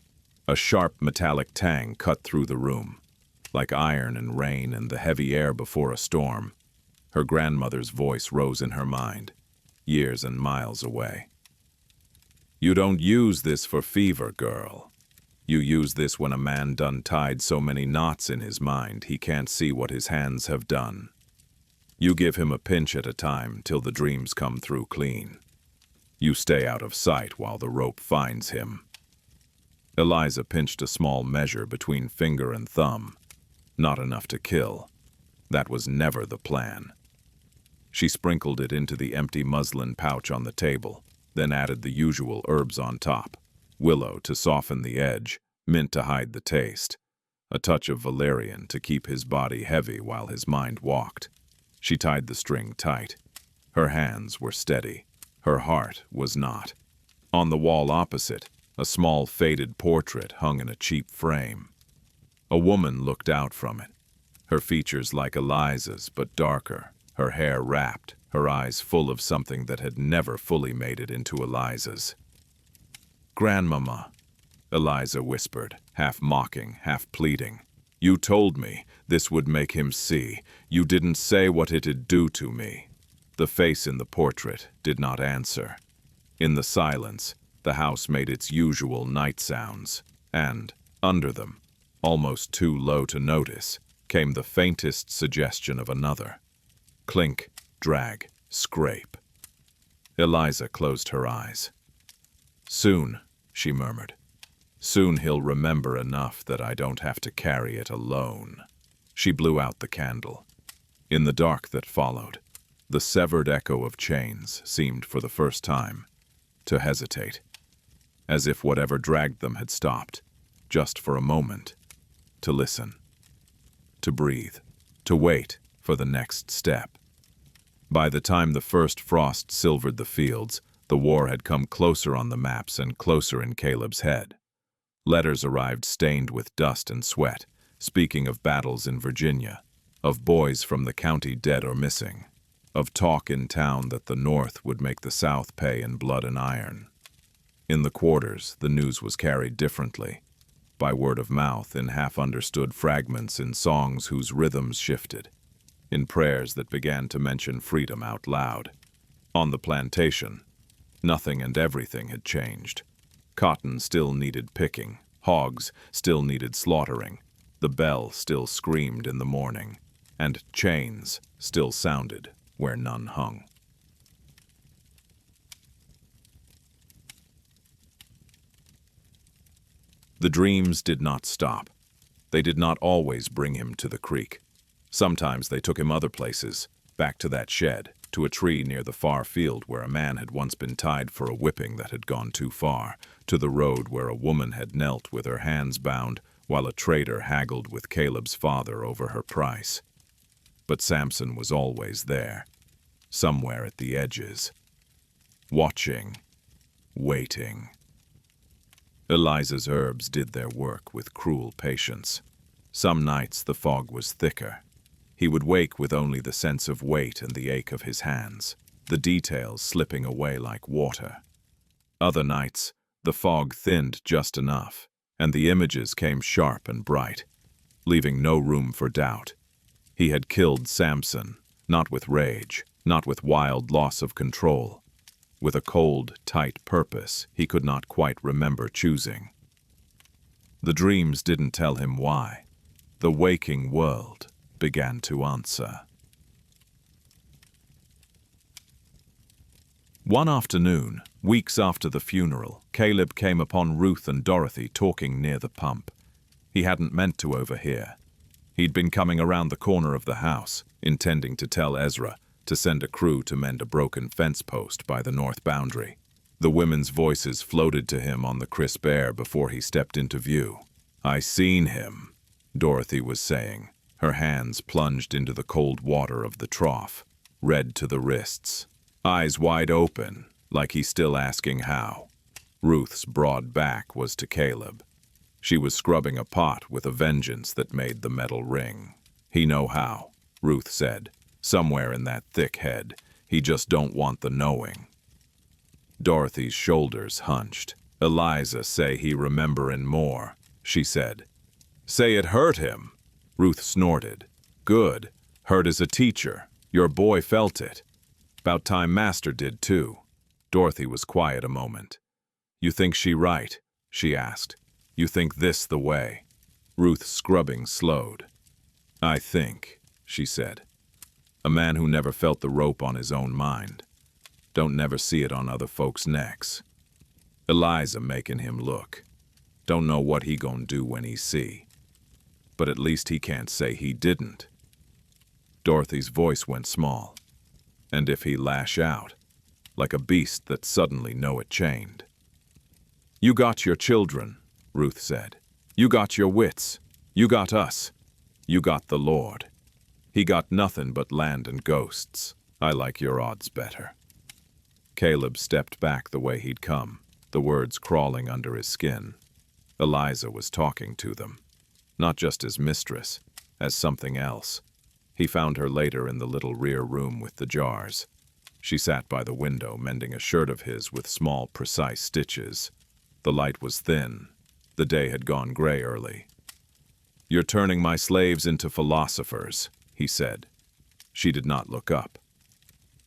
a sharp metallic tang cut through the room, like iron and rain and the heavy air before a storm. Her grandmother's voice rose in her mind, years and miles away. "You don't use this for fever, girl. You use this when a man done tied so many knots in his mind he can't see what his hands have done. You give him a pinch at a time till the dreams come through clean. You stay out of sight while the rope finds him." Eliza pinched a small measure between finger and thumb. Not enough to kill. That was never the plan. She sprinkled it into the empty muslin pouch on the table, then added the usual herbs on top. Willow to soften the edge, mint to hide the taste, a touch of valerian to keep his body heavy while his mind walked. She tied the string tight. Her hands were steady. Her heart was not. On the wall opposite, a small faded portrait hung in a cheap frame. A woman looked out from it, her features like Eliza's but darker, her hair wrapped, her eyes full of something that had never fully made it into Eliza's. "Grandmama," Eliza whispered, half mocking, half pleading. "You told me this would make him see. You didn't say what it'd do to me." The face in the portrait did not answer. In the silence, the house made its usual night sounds, and, under them, almost too low to notice, came the faintest suggestion of another. Clink, drag, scrape. Eliza closed her eyes. "Soon," she murmured. "Soon he'll remember enough that I don't have to carry it alone." She blew out the candle. In the dark that followed, the severed echo of chains seemed for the first time to hesitate, as if whatever dragged them had stopped, just for a moment, to listen, to breathe, to wait for the next step. By the time the first frost silvered the fields, the war had come closer on the maps and closer in Caleb's head. Letters arrived stained with dust and sweat, speaking of battles in Virginia, of boys from the county dead or missing, of talk in town that the North would make the South pay in blood and iron. In the quarters, the news was carried differently, by word of mouth, in half-understood fragments, in songs whose rhythms shifted, in prayers that began to mention freedom out loud. On the plantation, nothing and everything had changed. Cotton still needed picking, hogs still needed slaughtering, the bell still screamed in the morning, and chains still sounded where none hung. The dreams did not stop. They did not always bring him to the creek. Sometimes they took him other places, back to that shed, to a tree near the far field where a man had once been tied for a whipping that had gone too far, to the road where a woman had knelt with her hands bound while a trader haggled with Caleb's father over her price. But Samson was always there, somewhere at the edges, watching, waiting. Eliza's herbs did their work with cruel patience. Some nights the fog was thicker. He would wake with only the sense of weight and the ache of his hands, the details slipping away like water. Other nights, the fog thinned just enough, and the images came sharp and bright, leaving no room for doubt. He had killed Samson, not with rage, not with wild loss of control, with a cold, tight purpose he could not quite remember choosing. The dreams didn't tell him why. The waking world began to answer. One afternoon, weeks after the funeral, Caleb came upon Ruth and Dorothy talking near the pump. He hadn't meant to overhear. He'd been coming around the corner of the house, intending to tell Ezra to send a crew to mend a broken fence post by the north boundary. The women's voices floated to him on the crisp air before he stepped into view. "I seen him," Dorothy was saying, her hands plunged into the cold water of the trough, red to the wrists, eyes wide open, like he's still asking how. Ruth's broad back was to Caleb. She was scrubbing a pot with a vengeance that made the metal ring. "He know how," Ruth said, somewhere in that thick head. "He just don't want the knowing." Dorothy's shoulders hunched. "Eliza say he rememberin' more," she said. "Say it hurt him." Ruth snorted. "Good. Hurt as a teacher. Your boy felt it. 'Bout time Master did too." Dorothy was quiet a moment. "You think she right?" she asked. "You think this the way?" Ruth's scrubbing slowed. "I think," she said. "A man who never felt the rope on his own mind. Don't never see it on other folks' necks. Eliza making him look. Don't know what he gon' do when he see. But at least he can't say he didn't. Dorothy's voice went small. And if he lash out, like a beast that suddenly know it chained. You got your children, Ruth said. You got your wits. You got us. You got the Lord. He got nothing but land and ghosts. I like your odds better. Caleb stepped back the way he'd come, the words crawling under his skin. Eliza was talking to them, not just as mistress, as something else. He found her later in the little rear room with the jars. She sat by the window mending a shirt of his with small, precise stitches. The light was thin. The day had gone gray early. You're turning my slaves into philosophers, he said. She did not look up.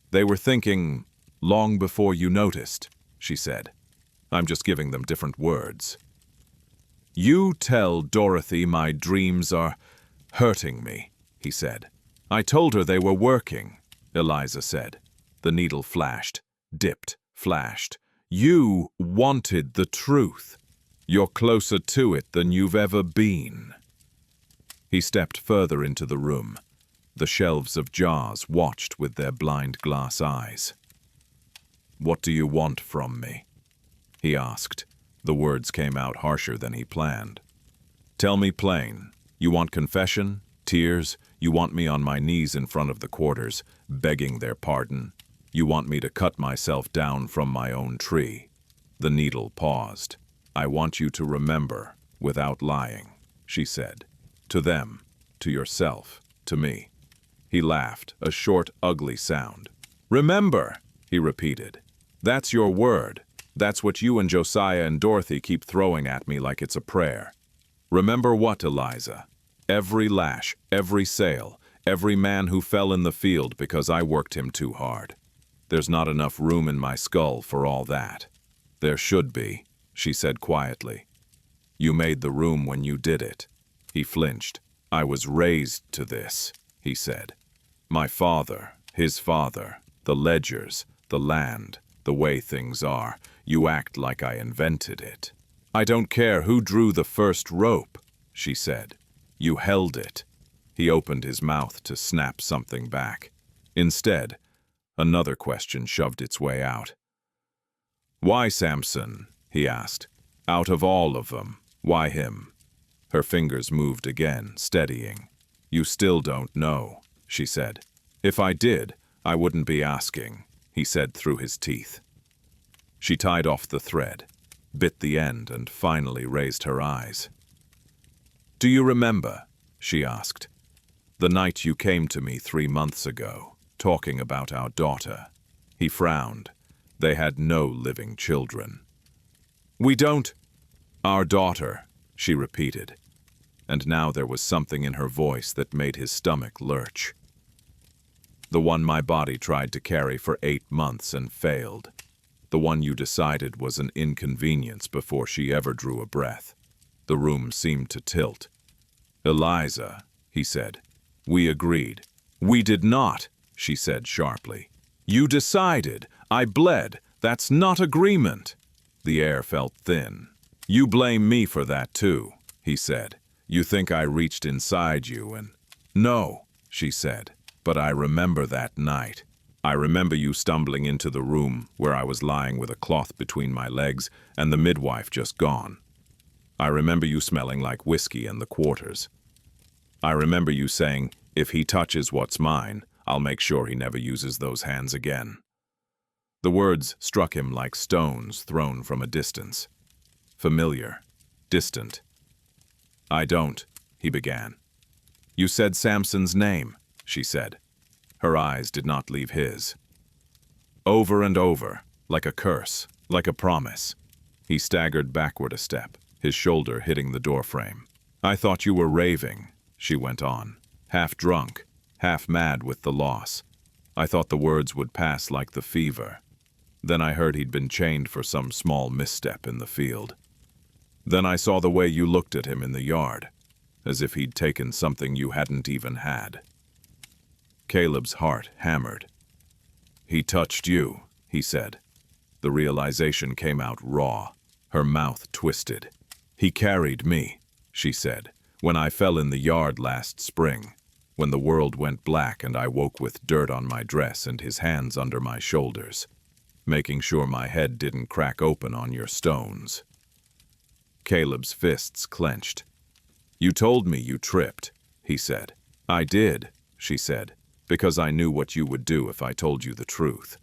They were thinking long before you noticed, she said. I'm just giving them different words. You tell Dorothy my dreams are hurting me, he said. I told her they were working, Eliza said. The needle flashed, dipped, flashed. You wanted the truth. You're closer to it than you've ever been. He stepped further into the room. The shelves of jars watched with their blind glass eyes. What do you want from me? He asked. The words came out harsher than he planned. Tell me plain. You want confession? Tears? You want me on my knees in front of the quarters, begging their pardon? You want me to cut myself down from my own tree? The needle paused. I want you to remember, without lying, she said. To them, to yourself, to me. He laughed, a short, ugly sound. Remember, he repeated. That's your word. That's what you and Josiah and Dorothy keep throwing at me like it's a prayer. Remember what, Eliza? Every lash, every sail, every man who fell in the field because I worked him too hard. There's not enough room in my skull for all that. There should be, she said quietly. You made the room when you did it. He flinched. I was raised to this, he said. My father, his father, the ledgers, the land, the way things are. You act like I invented it. I don't care who drew the first rope, she said. You held it. He opened his mouth to snap something back. Instead, another question shoved its way out. Why Samson? He asked. Out of all of them, why him? Her fingers moved again, steadying. You still don't know, she said. If I did, I wouldn't be asking, he said through his teeth. She tied off the thread, bit the end, and finally raised her eyes. Do you remember, she asked, the night you came to me 3 months ago, talking about our daughter? He frowned. They had no living children. We don't. Our daughter, she repeated, and now there was something in her voice that made his stomach lurch. The one my body tried to carry for 8 months and failed. The one you decided was an inconvenience before she ever drew a breath. The room seemed to tilt. Eliza, he said. We agreed. We did not, she said sharply. You decided. I bled. That's not agreement. The air felt thin. You blame me for that too, he said. You think I reached inside you and... No, she said, but I remember that night. I remember you stumbling into the room where I was lying with a cloth between my legs and the midwife just gone. I remember you smelling like whiskey in the quarters. I remember you saying, if he touches what's mine, I'll make sure he never uses those hands again. The words struck him like stones thrown from a distance. Familiar, distant. I don't, he began. You said Samson's name, she said. Her eyes did not leave his. Over and over, like a curse, like a promise. He staggered backward a step, his shoulder hitting the doorframe. I thought you were raving, she went on, half drunk, half mad with the loss. I thought the words would pass like the fever. Then I heard he'd been chained for some small misstep in the field. Then I saw the way you looked at him in the yard, as if he'd taken something you hadn't even had. Caleb's heart hammered. He touched you, he said. The realization came out raw. Her mouth twisted. He carried me, she said, when I fell in the yard last spring, when the world went black and I woke with dirt on my dress and his hands under my shoulders, making sure my head didn't crack open on your stones. Caleb's fists clenched. You told me you tripped, he said. I did, she said, because I knew what you would do if I told you the truth.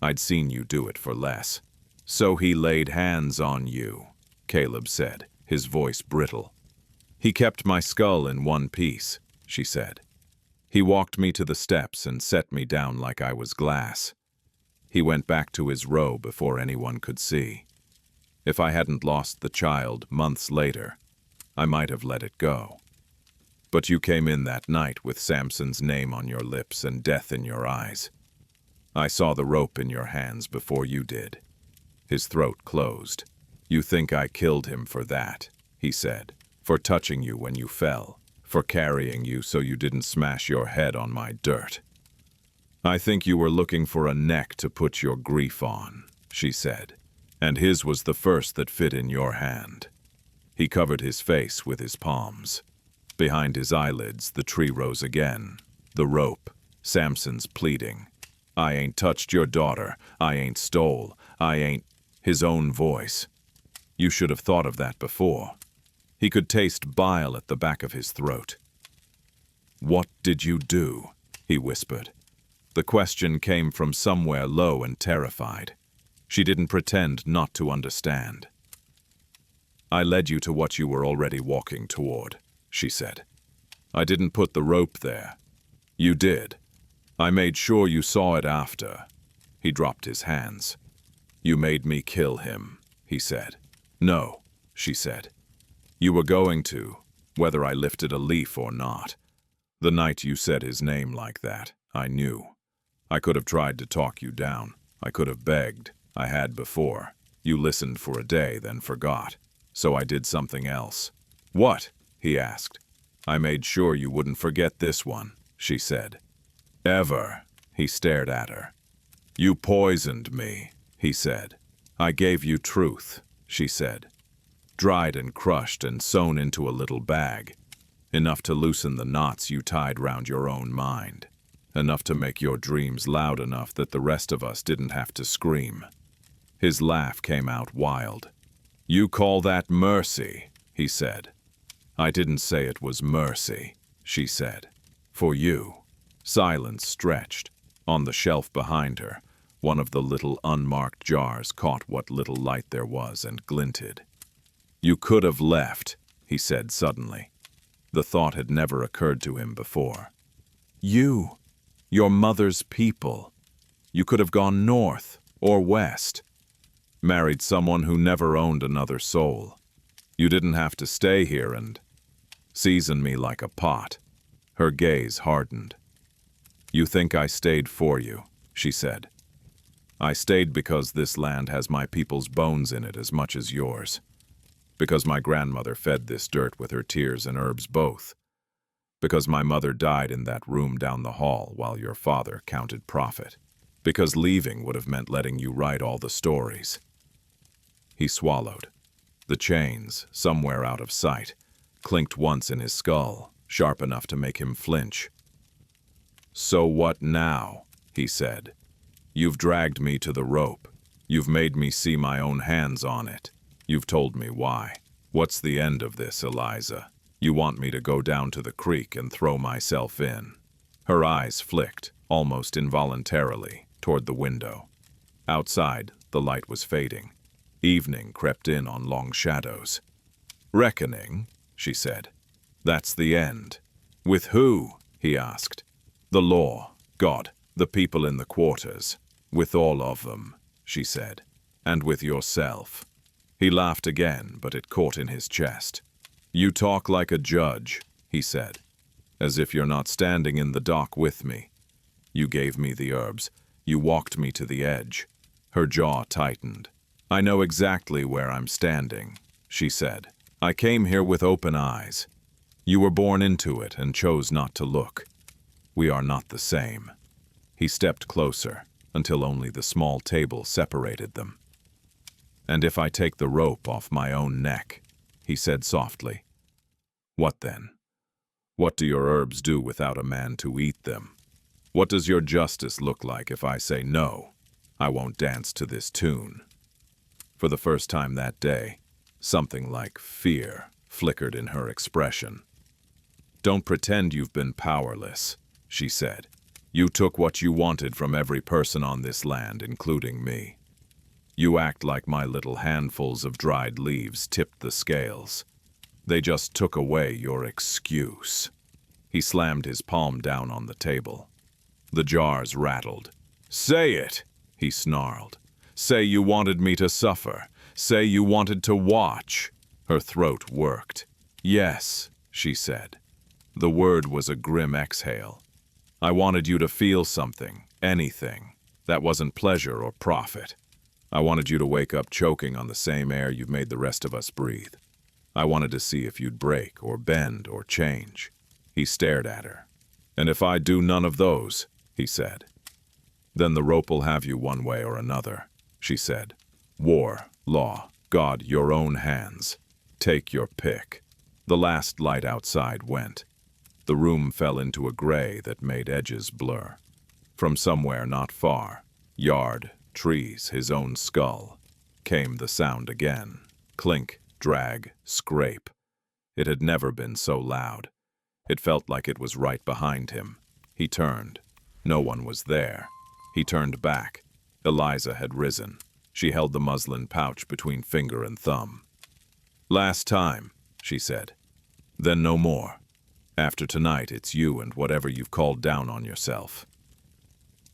I'd seen you do it for less. So he laid hands on you, Caleb said, his voice brittle. He kept my skull in one piece, she said. He walked me to the steps and set me down like I was glass. He went back to his row before anyone could see. If I hadn't lost the child months later, I might have let it go. But you came in that night with Samson's name on your lips and death in your eyes. I saw the rope in your hands before you did. His throat closed. You think I killed him for that, he said, for touching you when you fell, for carrying you so you didn't smash your head on my dirt. I think you were looking for a neck to put your grief on, she said, and his was the first that fit in your hand. He covered his face with his palms. Behind his eyelids, the tree rose again. The rope, Samson's pleading. I ain't touched your daughter. I ain't stole. I ain't... His own voice. You should have thought of that before. He could taste bile at the back of his throat. What did you do? He whispered. The question came from somewhere low and terrified. She didn't pretend not to understand. I led you to what you were already walking toward, she said. I didn't put the rope there. You did. I made sure you saw it after. He dropped his hands. You made me kill him, he said. No, she said. You were going to, whether I lifted a leaf or not. The night you said his name like that, I knew. I could have tried to talk you down. I could have begged. I had before. You listened for a day, then forgot. So I did something else. What? He asked. I made sure you wouldn't forget this one, she said. Ever. He stared at her. You poisoned me, he said. I gave you truth, she said. Dried and crushed and sewn into a little bag. Enough to loosen the knots you tied round your own mind. Enough to make your dreams loud enough that the rest of us didn't have to scream. His laugh came out wild. You call that mercy, he said. I didn't say it was mercy, she said. For you. Silence stretched. On the shelf behind her, one of the little unmarked jars caught what little light there was and glinted. You could have left, he said suddenly. The thought had never occurred to him before. You. Your mother's people. You could have gone north or west. Married someone who never owned another soul. You didn't have to stay here and season me like a pot. Her gaze hardened. You think I stayed for you, she said. I stayed because this land has my people's bones in it as much as yours. Because my grandmother fed this dirt with her tears and herbs both. Because my mother died in that room down the hall while your father counted profit. Because leaving would have meant letting you write all the stories. He swallowed. The chains, somewhere out of sight, clinked once in his skull, sharp enough to make him flinch. So what now? He said. You've dragged me to the rope. You've made me see my own hands on it. You've told me why. What's the end of this, Eliza? You want me to go down to the creek and throw myself in. Her eyes flicked, almost involuntarily, toward the window. Outside, the light was fading. Evening crept in on long shadows. Reckoning, she said. That's the end. With who? He asked. The law, God, the people in the quarters. With all of them, she said. And with yourself. He laughed again, but it caught in his chest. You talk like a judge, he said. As if you're not standing in the dock with me. You gave me the herbs. You walked me to the edge. Her jaw tightened. I know exactly where I'm standing, she said. I came here with open eyes. You were born into it and chose not to look. We are not the same. He stepped closer, until only the small table separated them. And if I take the rope off my own neck, he said softly. What then? What do your herbs do without a man to eat them? What does your justice look like if I say no, I won't dance to this tune? For the first time that day, something like fear flickered in her expression. Don't pretend you've been powerless, she said. You took what you wanted from every person on this land, including me. You act like my little handfuls of dried leaves tipped the scales. They just took away your excuse. He slammed his palm down on the table. The jars rattled. Say it, he snarled. Say you wanted me to suffer. Say you wanted to watch. Her throat worked. Yes, she said. The word was a grim exhale. I wanted you to feel something, anything. That wasn't pleasure or profit. I wanted you to wake up choking on the same air you've made the rest of us breathe. I wanted to see if you'd break or bend or change. He stared at her. And if I do none of those, he said. Then the rope will have you one way or another, she said. War, law, God, your own hands. Take your pick. The last light outside went. The room fell into a gray that made edges blur. From somewhere not far, yard, trees, his own skull, came the sound again. Clink, drag, scrape. It had never been so loud. It felt like it was right behind him. He turned. No one was there. He turned back. Eliza had risen. She held the muslin pouch between finger and thumb. Last time, she said. Then no more. After tonight, it's you and whatever you've called down on yourself.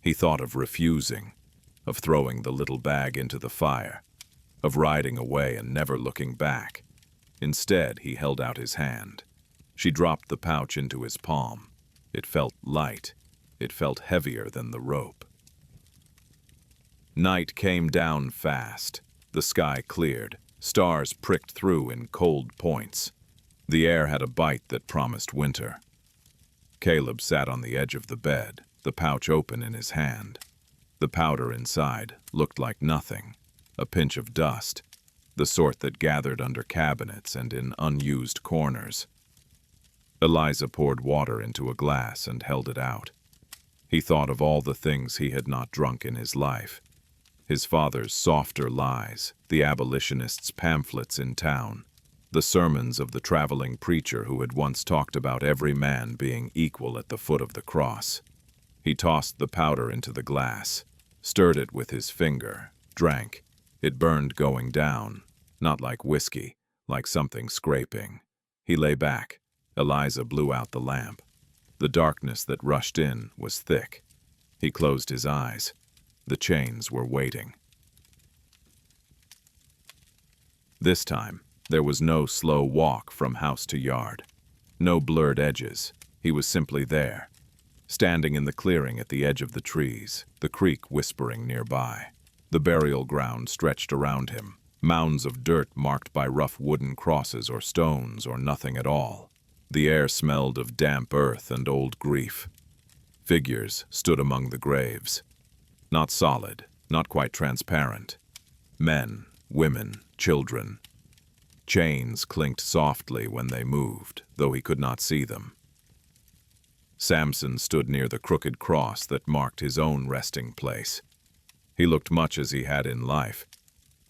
He thought of refusing, of throwing the little bag into the fire, of riding away and never looking back. Instead, he held out his hand. She dropped the pouch into his palm. It felt light. It felt heavier than the rope. Night came down fast. The sky cleared. Stars pricked through in cold points. The air had a bite that promised winter. Caleb sat on the edge of the bed, the pouch open in his hand. The powder inside looked like nothing, a pinch of dust, the sort that gathered under cabinets and in unused corners. Eliza poured water into a glass and held it out. He thought of all the things he had not drunk in his life. His father's softer lies, the abolitionists' pamphlets in town, the sermons of the traveling preacher who had once talked about every man being equal at the foot of the cross. He tossed the powder into the glass, stirred it with his finger, drank. It burned going down, not like whiskey, like something scraping. He lay back. Eliza blew out the lamp. The darkness that rushed in was thick. He closed his eyes. The chains were waiting. This time, there was no slow walk from house to yard. No blurred edges. He was simply there, standing in the clearing at the edge of the trees, the creek whispering nearby. The burial ground stretched around him, mounds of dirt marked by rough wooden crosses or stones or nothing at all. The air smelled of damp earth and old grief. Figures stood among the graves. Not solid, not quite transparent. Men, women, children. Chains clinked softly when they moved, though he could not see them. Samson stood near the crooked cross that marked his own resting place. He looked much as he had in life,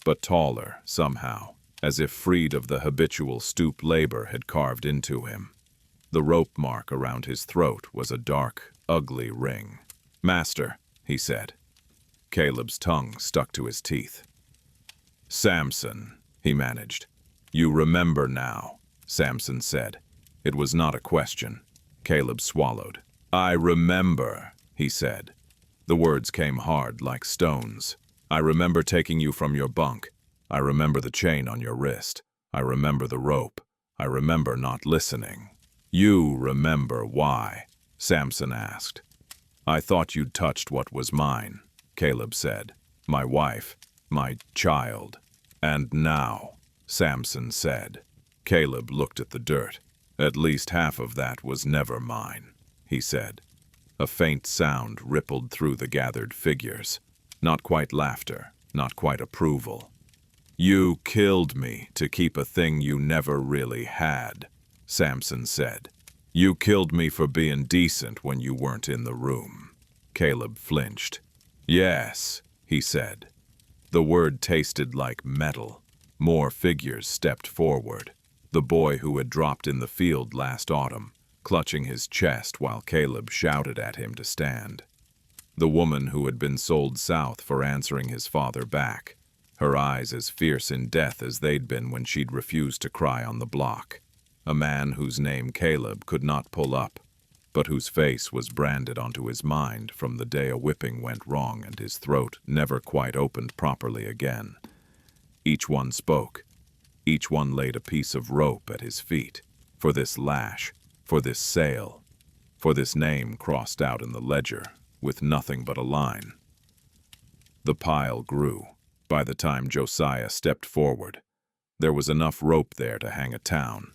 but taller, somehow, as if freed of the habitual stoop labor had carved into him. The rope mark around his throat was a dark, ugly ring. "Master," he said. Caleb's tongue stuck to his teeth. "Samson," he managed. "You remember now," Samson said. It was not a question. Caleb swallowed. "I remember," he said. The words came hard like stones. "I remember taking you from your bunk. I remember the chain on your wrist. I remember the rope. I remember not listening." "You remember why?" Samson asked. "I thought you'd touched what was mine," Caleb said. "My wife, my child. And now," Samson said. Caleb looked at the dirt. "At least half of that was never mine," he said. A faint sound rippled through the gathered figures. Not quite laughter, not quite approval. "You killed me to keep a thing you never really had," Samson said. "You killed me for being decent when you weren't in the room." Caleb flinched. "Yes," he said. The word tasted like metal. More figures stepped forward. The boy who had dropped in the field last autumn, clutching his chest while Caleb shouted at him to stand. The woman who had been sold south for answering his father back, her eyes as fierce in death as they'd been when she'd refused to cry on the block. A man whose name Caleb could not pull up, but whose face was branded onto his mind from the day a whipping went wrong and his throat never quite opened properly again. Each one spoke. Each one laid a piece of rope at his feet, for this lash, for this sale, for this name crossed out in the ledger, with nothing but a line. The pile grew. By the time Josiah stepped forward, there was enough rope there to hang a town.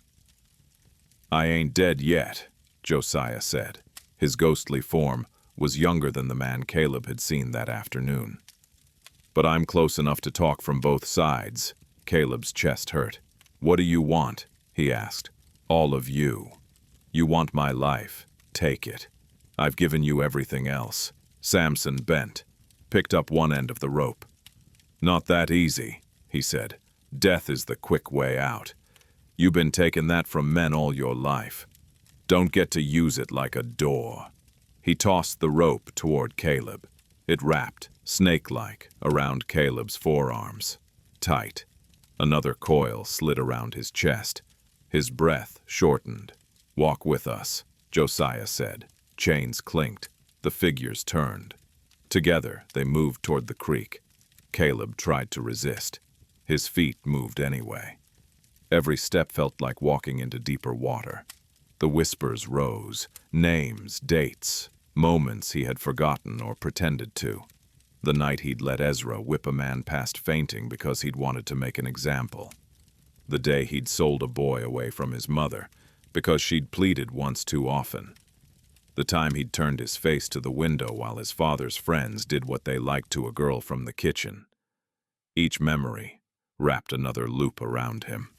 "I ain't dead yet," Josiah said. His ghostly form was younger than the man Caleb had seen that afternoon. "But I'm close enough to talk from both sides." Caleb's chest hurt. "What do you want?" he asked. "All of you. You want my life. Take it. I've given you everything else." Samson bent, picked up one end of the rope. "Not that easy," he said. "Death is the quick way out. You've been taking that from men all your life. Don't get to use it like a door." He tossed the rope toward Caleb. It wrapped, snake-like, around Caleb's forearms. Tight. Another coil slid around his chest. His breath shortened. "Walk with us," Josiah said. Chains clinked. The figures turned. Together, they moved toward the creek. Caleb tried to resist. His feet moved anyway. Every step felt like walking into deeper water. The whispers rose. Names, dates, moments he had forgotten or pretended to. The night he'd let Ezra whip a man past fainting because he'd wanted to make an example. The day he'd sold a boy away from his mother because she'd pleaded once too often. The time he'd turned his face to the window while his father's friends did what they liked to a girl from the kitchen. Each memory wrapped another loop around him.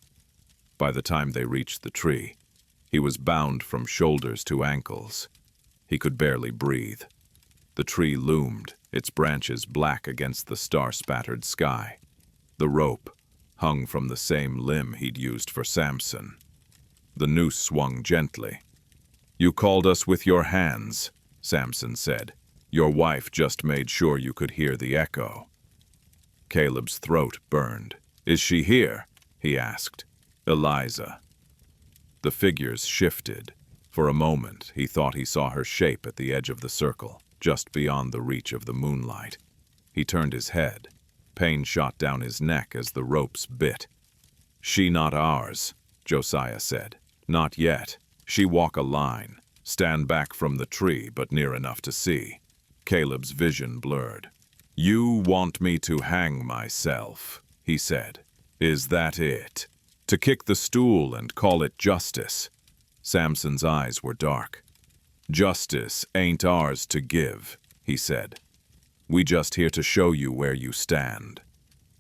By the time they reached the tree, he was bound from shoulders to ankles. He could barely breathe. The tree loomed, its branches black against the star-spattered sky. The rope hung from the same limb he'd used for Samson. The noose swung gently. "You called us with your hands," Samson said. "Your wife just made sure you could hear the echo." Caleb's throat burned. "Is she here?" he asked. "Eliza." The figures shifted. For a moment, he thought he saw her shape at the edge of the circle, just beyond the reach of the moonlight. He turned his head. Pain shot down his neck as the ropes bit. "She not ours," Josiah said. "Not yet. She walk a line. Stand back from the tree, but near enough to see." Caleb's vision blurred. "You want me to hang myself," he said. "Is that it? To kick the stool and call it justice?" Samson's eyes were dark. "Justice ain't ours to give," he said. "We just here to show you where you stand."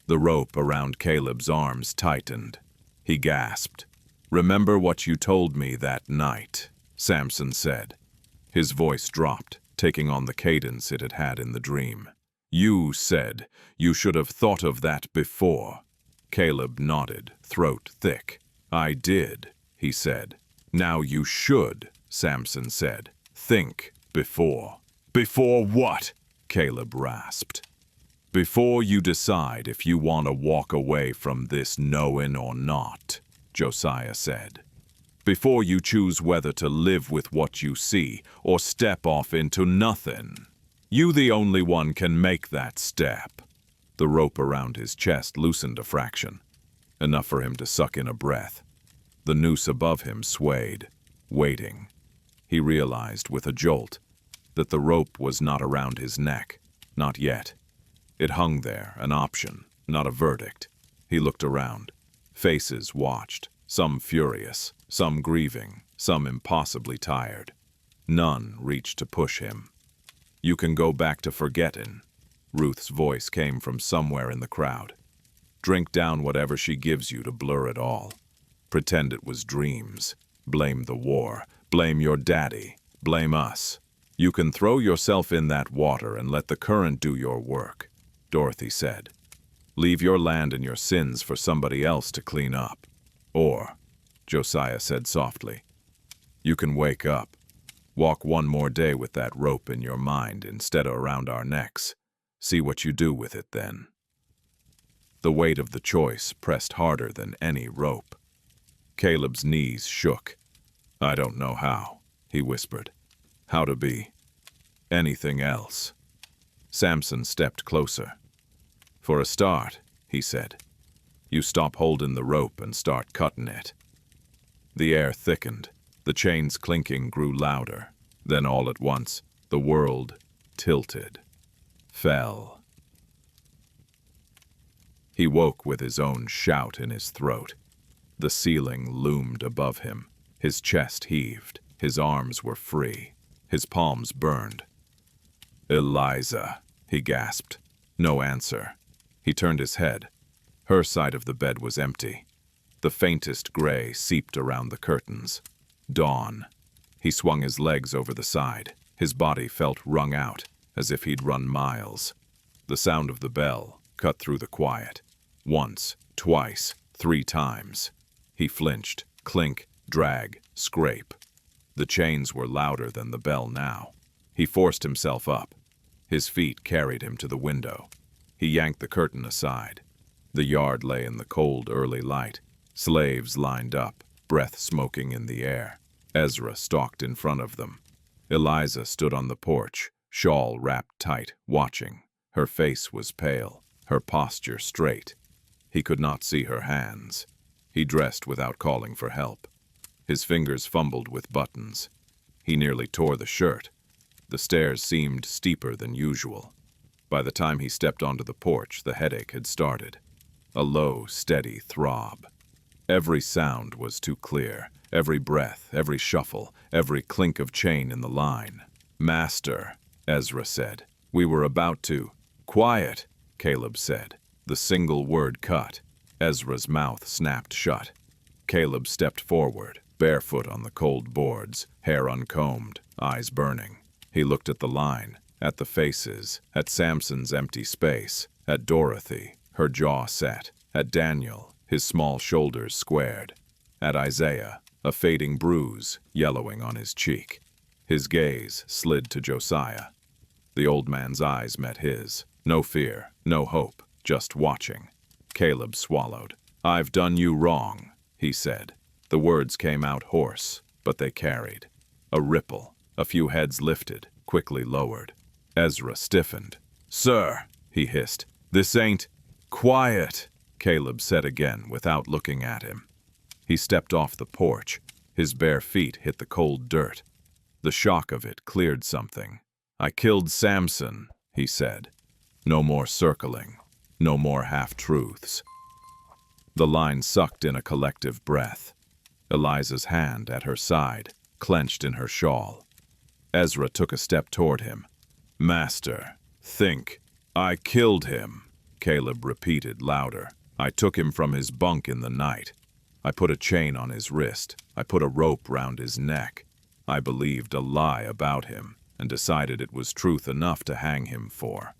The rope around Caleb's arms tightened. He gasped. "Remember what you told me that night," Samson said. His voice dropped, taking on the cadence it had had in the dream. "You said you should have thought of that before." Caleb nodded, throat thick. "I did," he said. "Now you should," Samson said. "Think before." "Before what?" Caleb rasped. "Before you decide if you want to walk away from this knowing or not," Josiah said. "Before you choose whether to live with what you see or step off into nothing. You the only one can make that step." The rope around his chest loosened a fraction, enough for him to suck in a breath. The noose above him swayed, waiting. He realized with a jolt that the rope was not around his neck, not yet. It hung there, an option, not a verdict. He looked around. Faces watched, some furious, some grieving, some impossibly tired. None reached to push him. "You can go back to forgetting." Ruth's voice came from somewhere in the crowd. Drink down whatever she gives you to blur it all. Pretend it was dreams. Blame the war. Blame your daddy. Blame us. You can throw yourself in that water and let the current do your work, Dorothy said. Leave your land and your sins for somebody else to clean up. Or, Josiah said softly, you can wake up. Walk one more day with that rope in your mind instead of around our necks. See what you do with it then. The weight of the choice pressed harder than any rope. Caleb's knees shook. I don't know how, he whispered. How to be anything else. Samson stepped closer. For a start, he said, you stop holding the rope and start cutting it. The air thickened. The chain's clinking grew louder. Then all at once, the world tilted, fell. He woke with his own shout in his throat. The ceiling loomed above him. His chest heaved. His arms were free. His palms burned. Eliza, he gasped. No answer. He turned his head. Her side of the bed was empty. The faintest gray seeped around the curtains. Dawn. He swung his legs over the side. His body felt wrung out, as if he'd run miles. The sound of the bell cut through the quiet. Once, twice, 3 times. He flinched. Clink, drag, scrape. The chains were louder than the bell now. He forced himself up. His feet carried him to the window. He yanked the curtain aside. The yard lay in the cold early light. Slaves lined up, breath smoking in the air. Ezra stalked in front of them. Eliza stood on the porch, shawl wrapped tight, watching. Her face was pale, her posture straight. He could not see her hands. He dressed without calling for help. His fingers fumbled with buttons. He nearly tore the shirt. The stairs seemed steeper than usual. By the time he stepped onto the porch, the headache had started. A low, steady throb. Every sound was too clear. Every breath, every shuffle, every clink of chain in the line. Master, Ezra said. We were about to. Quiet, Caleb said. The single word cut. Ezra's mouth snapped shut. Caleb stepped forward, barefoot on the cold boards, hair uncombed, eyes burning. He looked at the line, at the faces, at Samson's empty space, at Dorothy, her jaw set, at Daniel, his small shoulders squared, at Isaiah, a fading bruise yellowing on his cheek. His gaze slid to Josiah. The old man's eyes met his. No fear, no hope, just watching. Caleb swallowed. I've done you wrong, he said. The words came out hoarse, but they carried. A ripple, a few heads lifted, quickly lowered. Ezra stiffened. Sir, he hissed, this ain't... Quiet, Caleb said again without looking at him. He stepped off the porch. His bare feet hit the cold dirt. The shock of it cleared something. I killed Samson, he said. No more circling. No more half-truths. The line sucked in a collective breath. Eliza's hand at her side, clenched in her shawl. Ezra took a step toward him. Master, think. I killed him, Caleb repeated louder. I took him from his bunk in the night. I put a chain on his wrist. I put a rope round his neck. I believed a lie about him and decided it was truth enough to hang him for.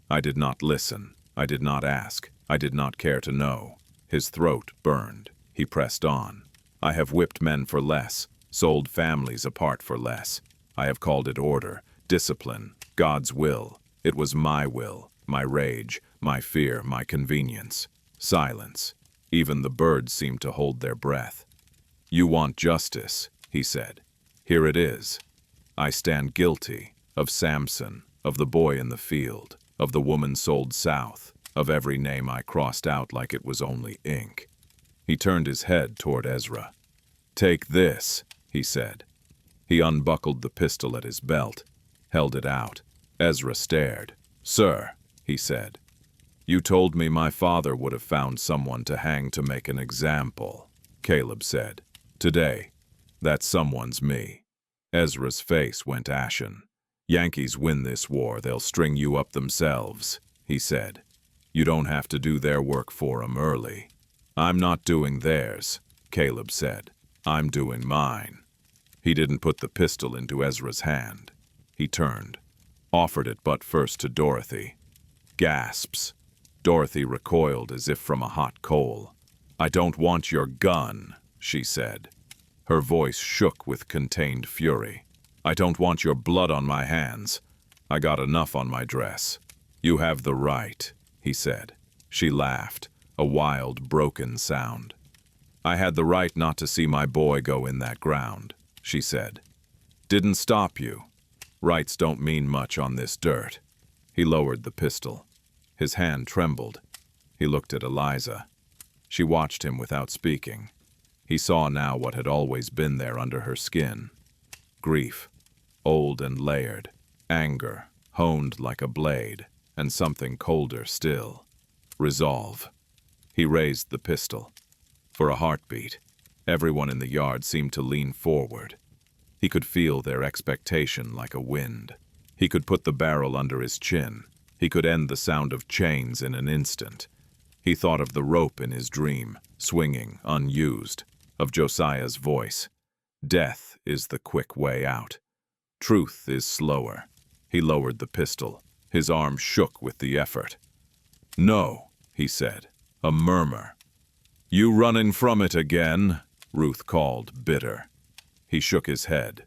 I did not listen. I did not ask. I did not care to know. His throat burned. He pressed on. I have whipped men for less, sold families apart for less. I have called it order, discipline, God's will. It was my will, my rage, my fear, my convenience. Silence. Even the birds seemed to hold their breath. You want justice, he said. Here it is. I stand guilty of Samson, of the boy in the field, of the woman sold south, of every name I crossed out like it was only ink. He turned his head toward Ezra. Take this, he said. He unbuckled the pistol at his belt, held it out. Ezra stared. Sir, he said, you told me my father would have found someone to hang to make an example, Caleb said. Today, that someone's me. Ezra's face went ashen. Yankees win this war, they'll string you up themselves, he said. You don't have to do their work for 'em early. I'm not doing theirs, Caleb said. I'm doing mine. He didn't put the pistol into Ezra's hand. He turned, offered it but first to Dorothy. Gasps. Dorothy recoiled as if from a hot coal. I don't want your gun, she said. Her voice shook with contained fury. I don't want your blood on my hands. I got enough on my dress. You have the right, he said. She laughed, a wild, broken sound. I had the right not to see my boy go in that ground, she said. Didn't stop you. Rights don't mean much on this dirt. He lowered the pistol. His hand trembled. He looked at Eliza. She watched him without speaking. He saw now what had always been there under her skin. Grief, old and layered. Anger, honed like a blade, and something colder still. Resolve. He raised the pistol. For a heartbeat, everyone in the yard seemed to lean forward. He could feel their expectation like a wind. He could put the barrel under his chin. He could end the sound of chains in an instant. He thought of the rope in his dream, swinging, unused, of Josiah's voice. Death is the quick way out. Truth is slower. He lowered the pistol. His arm shook with the effort. No, he said, a murmur. You running from it again? Ruth called, bitter. He shook his head.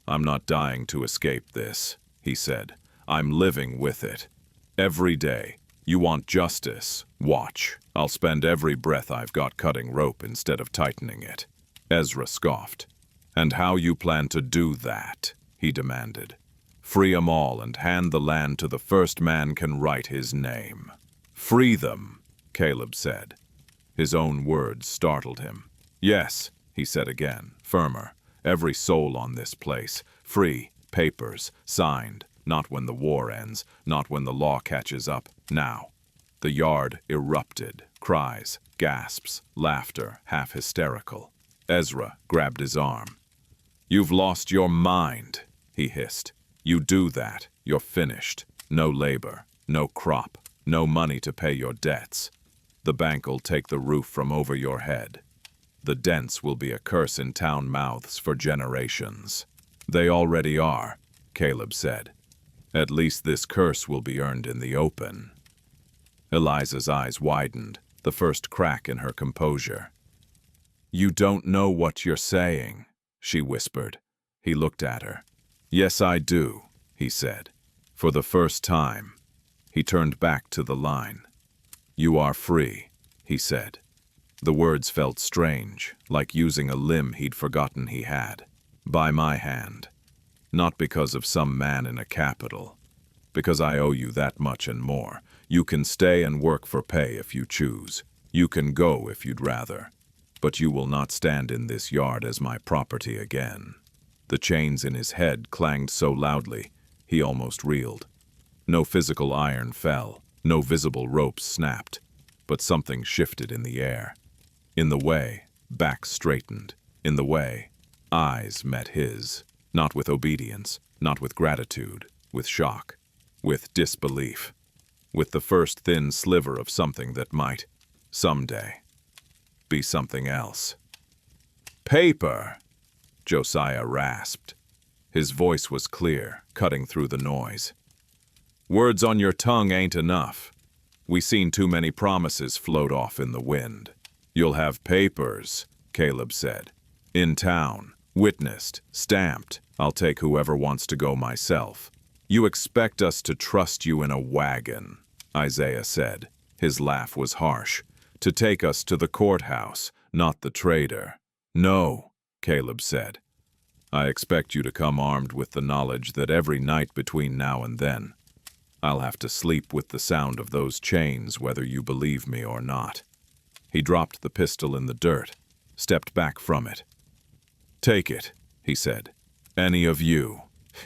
I'm not dying to escape this, he said. I'm living with it. Every day. You want justice? Watch. I'll spend every breath I've got cutting rope instead of tightening it. Ezra scoffed. And how you plan to do that? He demanded. Free 'em all and hand the land to the first man can write his name. Free them, Caleb said. His own words startled him. Yes, he said again, firmer. Every soul on this place. Free, papers, signed. Not when the war ends, not when the law catches up. Now. The yard erupted. Cries, gasps, laughter, half hysterical. Ezra grabbed his arm. You've lost your mind, he hissed. You do that, you're finished. No labor, no crop, no money to pay your debts. The bank'll take the roof from over your head. The dents will be a curse in town mouths for generations. They already are, Caleb said. At least this curse will be earned in the open. Eliza's eyes widened, the first crack in her composure. You don't know what you're saying, she whispered. He looked at her. Yes, I do, he said. For the first time. He turned back to the line. You are free, he said. The words felt strange, like using a limb he'd forgotten he had. By my hand. Not because of some man in a capital. Because I owe you that much and more. You can stay and work for pay if you choose. You can go if you'd rather. But you will not stand in this yard as my property again. The chains in his head clanged so loudly, he almost reeled. No physical iron fell, no visible ropes snapped, but something shifted in the air. In the way, back straightened. In the way, eyes met his. Not with obedience, not with gratitude, with shock, with disbelief, with the first thin sliver of something that might, someday, be something else. Paper, Josiah rasped. His voice was clear, cutting through the noise. Words on your tongue ain't enough. We seen too many promises float off in the wind. You'll have papers, Caleb said. In town, witnessed, stamped. I'll take whoever wants to go myself. You expect us to trust you in a wagon, Isaiah said. His laugh was harsh. To take us to the courthouse, not the trader. No, Caleb said. I expect you to come armed with the knowledge that every night between now and then, I'll have to sleep with the sound of those chains whether you believe me or not. He dropped the pistol in the dirt, stepped back from it. Take it, he said. Any of you.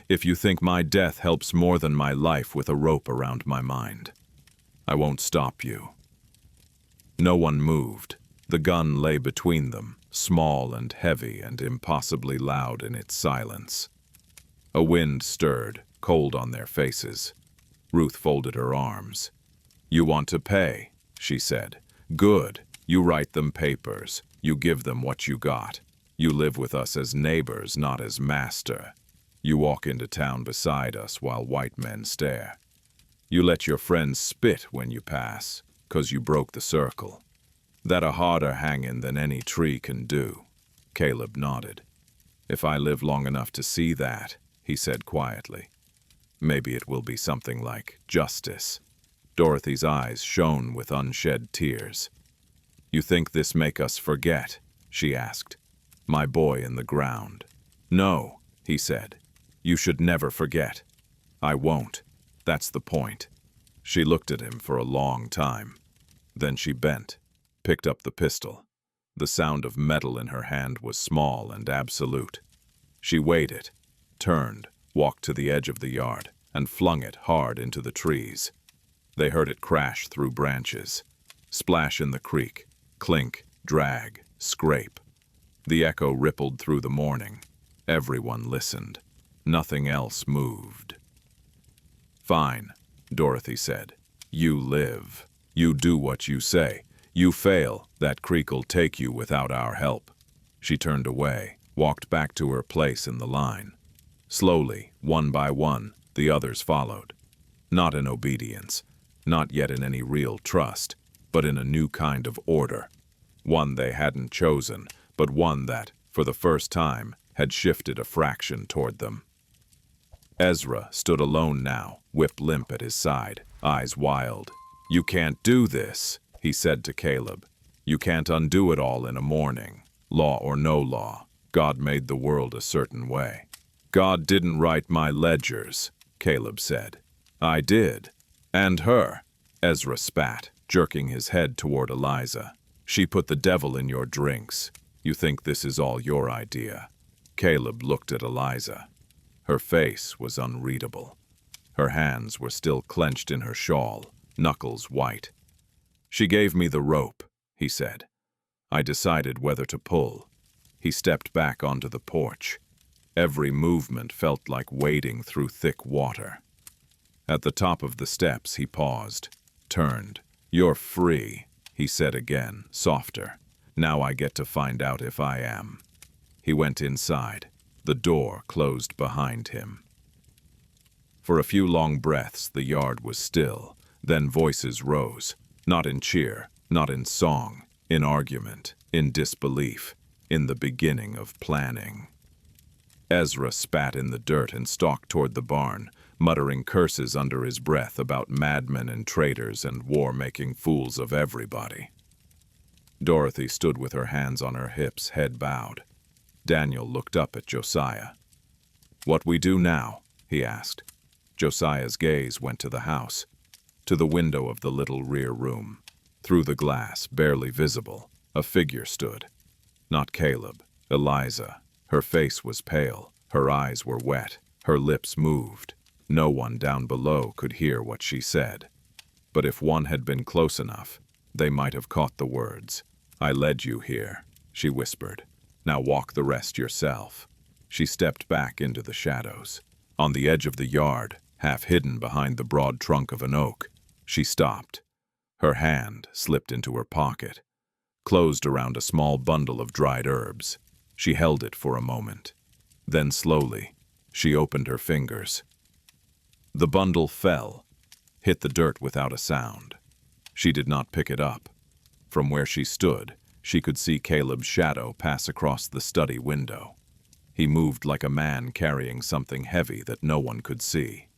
If you think my death helps more than my life with a rope around my mind. I won't stop you. No one moved. The gun lay between them, small and heavy and impossibly loud in its silence. A wind stirred, cold on their faces. Ruth folded her arms. "You want to pay," she said. "Good. You write them papers. You give them what you got. You live with us as neighbors, not as master. You walk into town beside us while white men stare. You let your friends spit when you pass, 'cause you broke the circle. That a harder hangin' than any tree can do." Caleb nodded. "If I live long enough to see that," he said quietly, "maybe it will be something like justice." Dorothy's eyes shone with unshed tears. "You think this make us forget?" she asked. "My boy in the ground." "No," he said. "You should never forget." "I won't. That's the point." She looked at him for a long time. Then she bent, picked up the pistol. The sound of metal in her hand was small and absolute. She weighed it, turned, walked to the edge of the yard, and flung it hard into the trees. They heard it crash through branches, splash in the creek, clink, drag, scrape. The echo rippled through the morning. Everyone listened. Nothing else moved. "Fine," Dorothy said. "You live. You do what you say. You fail, that creek'll take you without our help." She turned away, walked back to her place in the line. Slowly, one by one, the others followed. Not in obedience, not yet in any real trust, but in a new kind of order. One they hadn't chosen, but one that, for the first time, had shifted a fraction toward them. Ezra stood alone now, whip limp at his side, eyes wild. "You can't do this," he said to Caleb. "You can't undo it all in a morning. Law or no law, God made the world a certain way." "God didn't write my ledgers," Caleb said. "I did. And her," Ezra spat, jerking his head toward Eliza. "She put the devil in your drinks. You think this is all your idea." Caleb looked at Eliza. Her face was unreadable. Her hands were still clenched in her shawl, knuckles white. "She gave me the rope," he said. "I decided whether to pull." He stepped back onto the porch. Every movement felt like wading through thick water. At the top of the steps, he paused, turned. "You're free," he said again, softer. "Now I get to find out if I am." He went inside. The door closed behind him. For a few long breaths, the yard was still. Then voices rose, not in cheer, not in song, in argument, in disbelief, in the beginning of planning. Ezra spat in the dirt and stalked toward the barn, muttering curses under his breath about madmen and traitors and war-making fools of everybody. Dorothy stood with her hands on her hips, head bowed. Daniel looked up at Josiah. "What we do now?" he asked. Josiah's gaze went to the house, to the window of the little rear room. Through the glass, barely visible, a figure stood. Not Caleb, Eliza. Her face was pale, her eyes were wet, her lips moved. No one down below could hear what she said. But if one had been close enough, they might have caught the words. "I led you here," she whispered. "Now walk the rest yourself." She stepped back into the shadows. On the edge of the yard, half hidden behind the broad trunk of an oak, she stopped. Her hand slipped into her pocket, closed around a small bundle of dried herbs. She held it for a moment. Then slowly, she opened her fingers. The bundle fell, hit the dirt without a sound. She did not pick it up. From where she stood, she could see Caleb's shadow pass across the study window. He moved like a man carrying something heavy that no one could see.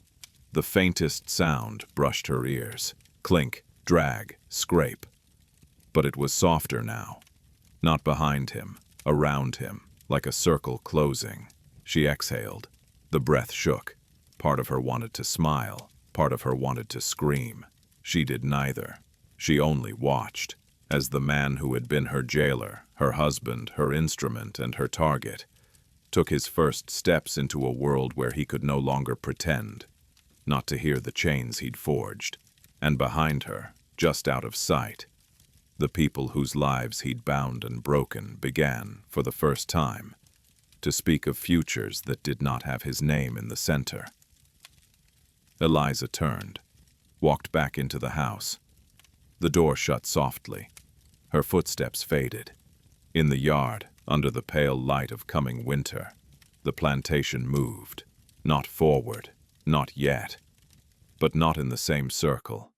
The faintest sound brushed her ears. Clink, drag, scrape. But it was softer now. Not behind him, around him, like a circle closing. She exhaled. The breath shook. Part of her wanted to smile. Part of her wanted to scream. She did neither. She only watched, as the man who had been her jailer, her husband, her instrument, and her target, took his first steps into a world where he could no longer pretend, not to hear the chains he'd forged. And behind her, just out of sight, the people whose lives he'd bound and broken began, for the first time, to speak of futures that did not have his name in the center. Eliza turned. walked back into the house. The door shut softly. Her footsteps faded. In the yard, under the pale light of coming winter, the plantation moved. Not forward, not yet, but not in the same circle.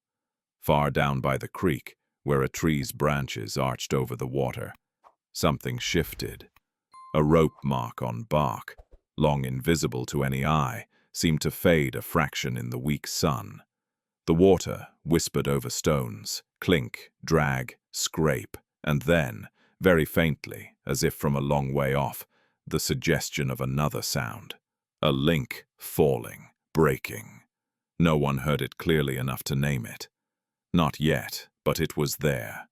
Far down by the creek, where a tree's branches arched over the water, something shifted. A rope mark on bark, long invisible to any eye, seemed to fade a fraction in the weak sun. The water whispered over stones, clink, drag, scrape, and then, very faintly, as if from a long way off, the suggestion of another sound. A link falling, breaking. No one heard it clearly enough to name it. Not yet, but it was there,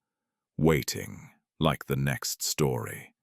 waiting, like the next story.